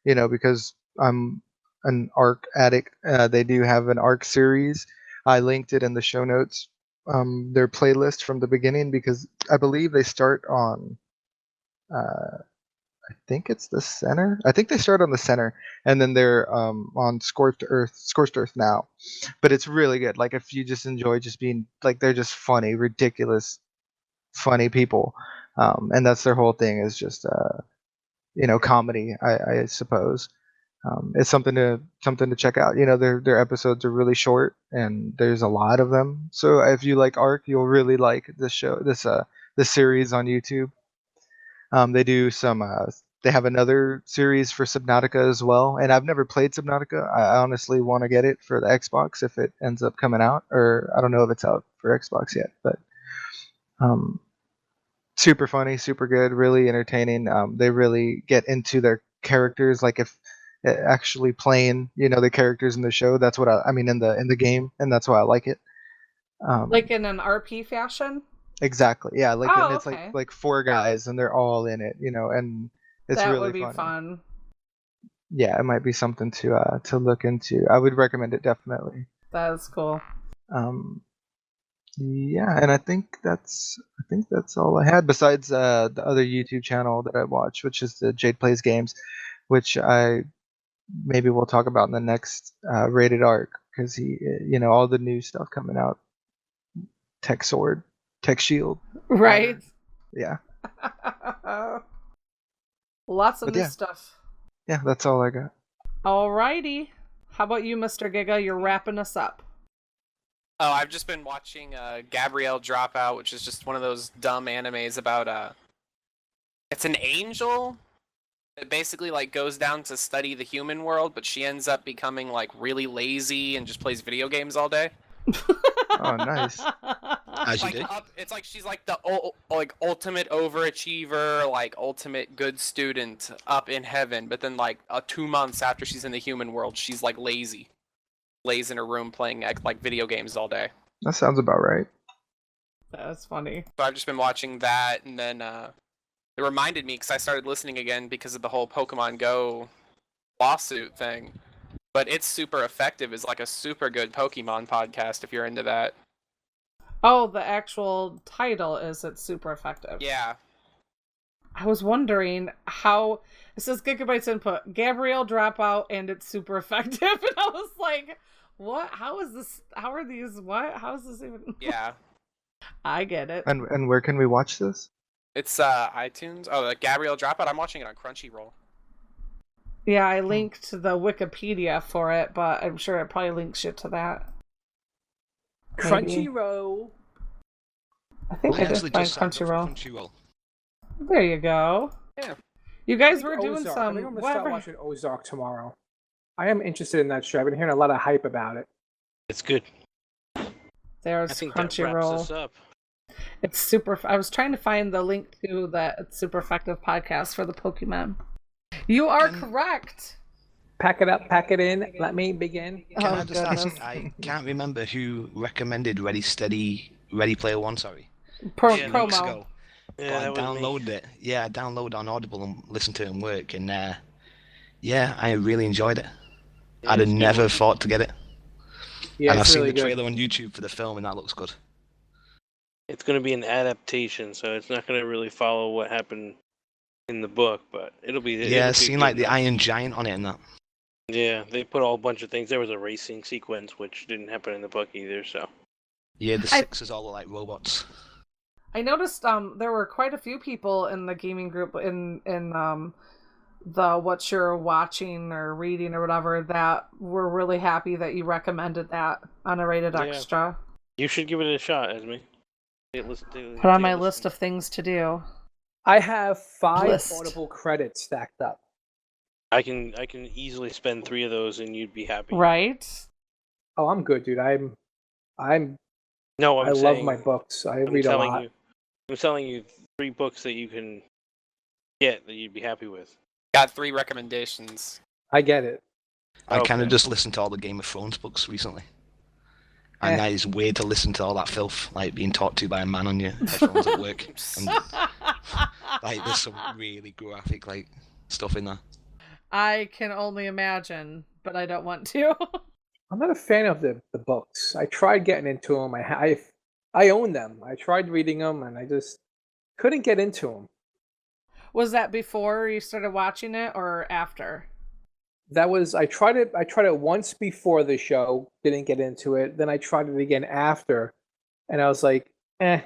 because I'm an Ark addict, they do have an Ark series. I linked it in the show notes. Their playlist from the beginning, because I believe they start on I think it's the center. I think they start on the center, and then they're on Scorched Earth now. But it's really good. Like if you just enjoy just being like, they're just funny, ridiculous, funny people, and that's their whole thing is just comedy. I suppose it's something to check out. Their episodes are really short, and there's a lot of them. So if you like Ark, you'll really like this series on YouTube. They do some. They have another series for Subnautica as well, and I've never played Subnautica. I honestly want to get it for the Xbox if it ends up coming out, or I don't know if it's out for Xbox yet. But super funny, super good, really entertaining. They really get into their characters, like if actually playing, the characters in the show. That's what I mean in the game, and that's why I like it. Like in an RP fashion. Exactly. Yeah. Like it's okay. like four guys, and they're all in it. And it's that really would be funny. fun. Yeah, it might be something to look into. I would recommend it definitely. That is cool. Yeah, and I think that's all I had besides the other YouTube channel that I watch, which is the Jade Plays Games, which maybe we'll talk about in the next Rated Arc, because he all the new stuff coming out Tech Sword, Tech Shield. Right. Yeah. Lots of But new yeah. stuff. Yeah, that's all I got. Alrighty. How about you, Mr. Giga? You're wrapping us up. Oh, I've just been watching Gabrielle Dropout, which is just one of those dumb animes about it's an angel that basically like goes down to study the human world, but she ends up becoming like really lazy and just plays video games all day. Oh, nice. As you Like, do. it's like she's like the ultimate overachiever, like ultimate good student up in heaven, but then like 2 months after she's in the human world, she's like lazy, lays in her room playing like video games all day. That sounds about right. That's funny. So I've just been watching that, and then it reminded me because I started listening again because of the whole Pokemon Go lawsuit thing. But It's Super Effective is like a super good Pokemon podcast if you're into that. Oh, the actual title is It's Super Effective. Yeah. I was wondering how it says Gigabytes input, Gabrielle Dropout, and It's Super Effective, and I was like, what? How is this? How are these? What? How is this even? Yeah. I get it. And where can we watch this? It's iTunes. Oh, the Gabrielle Dropout. I'm watching it on Crunchyroll. Yeah, I linked the Wikipedia for it, but I'm sure it probably links you to that. Maybe. Crunchyroll. I think We I did actually find just signed up for Crunchyroll. Crunchyroll. There you go. Yeah. You guys were doing Ozark. some. I think I'm gonna whatever. start watching Ozark tomorrow. I am interested in that show. I've been hearing a lot of hype about it. It's good. There's I think that wraps Crunchyroll. us up. It's super. I was trying to find the link to that It's Super Effective podcast for the Pokemon. You are correct. Pack it up, pack it in. Let me begin. Can Oh, I just ask? goodness. I can't remember who recommended Ready Player One. Sorry. Weeks Weeks promo. ago. Yeah, But I downloaded it. Yeah, I downloaded on Audible and listened to it in work, and yeah, I really enjoyed it. I'd have never thought to get it. Yeah, and I've it's seen really the good. trailer on YouTube for the film, and that looks good. It's going to be an adaptation, so it's not going to really follow what happened in the book, but it'll be. Yeah, I've seen like the Iron Giant on it and that. Yeah, they put all a bunch of things. There was a racing sequence, which didn't happen in the book either. So. Yeah, the Sixers all look like robots. I noticed there were quite a few people in the gaming group in the what you're watching or reading or whatever that were really happy that you recommended that on a rated Yeah. extra. You should give it a shot, Esme. Put on my list of things to do. I have 5 List. Audible credits stacked up. I can easily spend 3 of those, and you'd be happy. Right? Oh, I'm good, dude. I'm. No, I I'm love saying, my books. I I'm read a telling lot. you. I'm telling you 3 books that you can get that you'd be happy with. Got 3 recommendations. I get it. I kind of Okay. just listened to all the Game of Thrones books recently. And that is weird to listen to all that filth, like being talked to by a man on your headphones at work. And, like, there's some really graphic, like, stuff in there. I can only imagine, but I don't want to. I'm not a fan of the books. I tried getting into them. I own them. I tried reading them, and I just couldn't get into them. Was that before you started watching it or after? That was I tried it once before the show, didn't get into it. Then I tried it again after, and I was like, I'm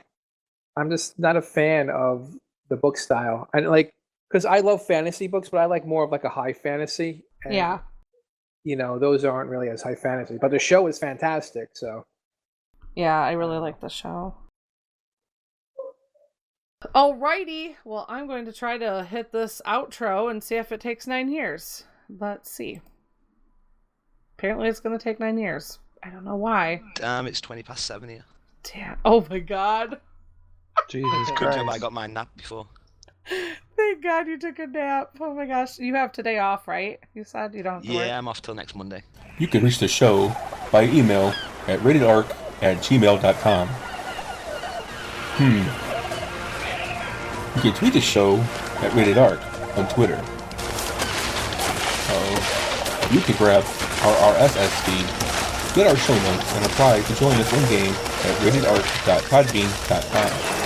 just not a fan of the book style. And like, because I love fantasy books, but I like more of like a high fantasy. And, Yeah. You know, those aren't really as high fantasy, but the show is fantastic. So Yeah, I really like the show. Alrighty, well, I'm going to try to hit this outro and see if it takes 9 years. Let's see. Apparently it's going to take 9 years. I don't know why. Damn, it's 7:20 here. Damn. Oh my god. Jesus Good job I Christ. got my nap before. Thank god you took a nap. Oh my gosh. You have today off, right? You said you don't have to work. Yeah, I'm off till next Monday. You can reach the show by email at ratedark@gmail.com. You can tweet the show at ratedark on Twitter. You can grab our RSS feed, get our show notes, and apply to join us in-game at ratedark.podbean.com.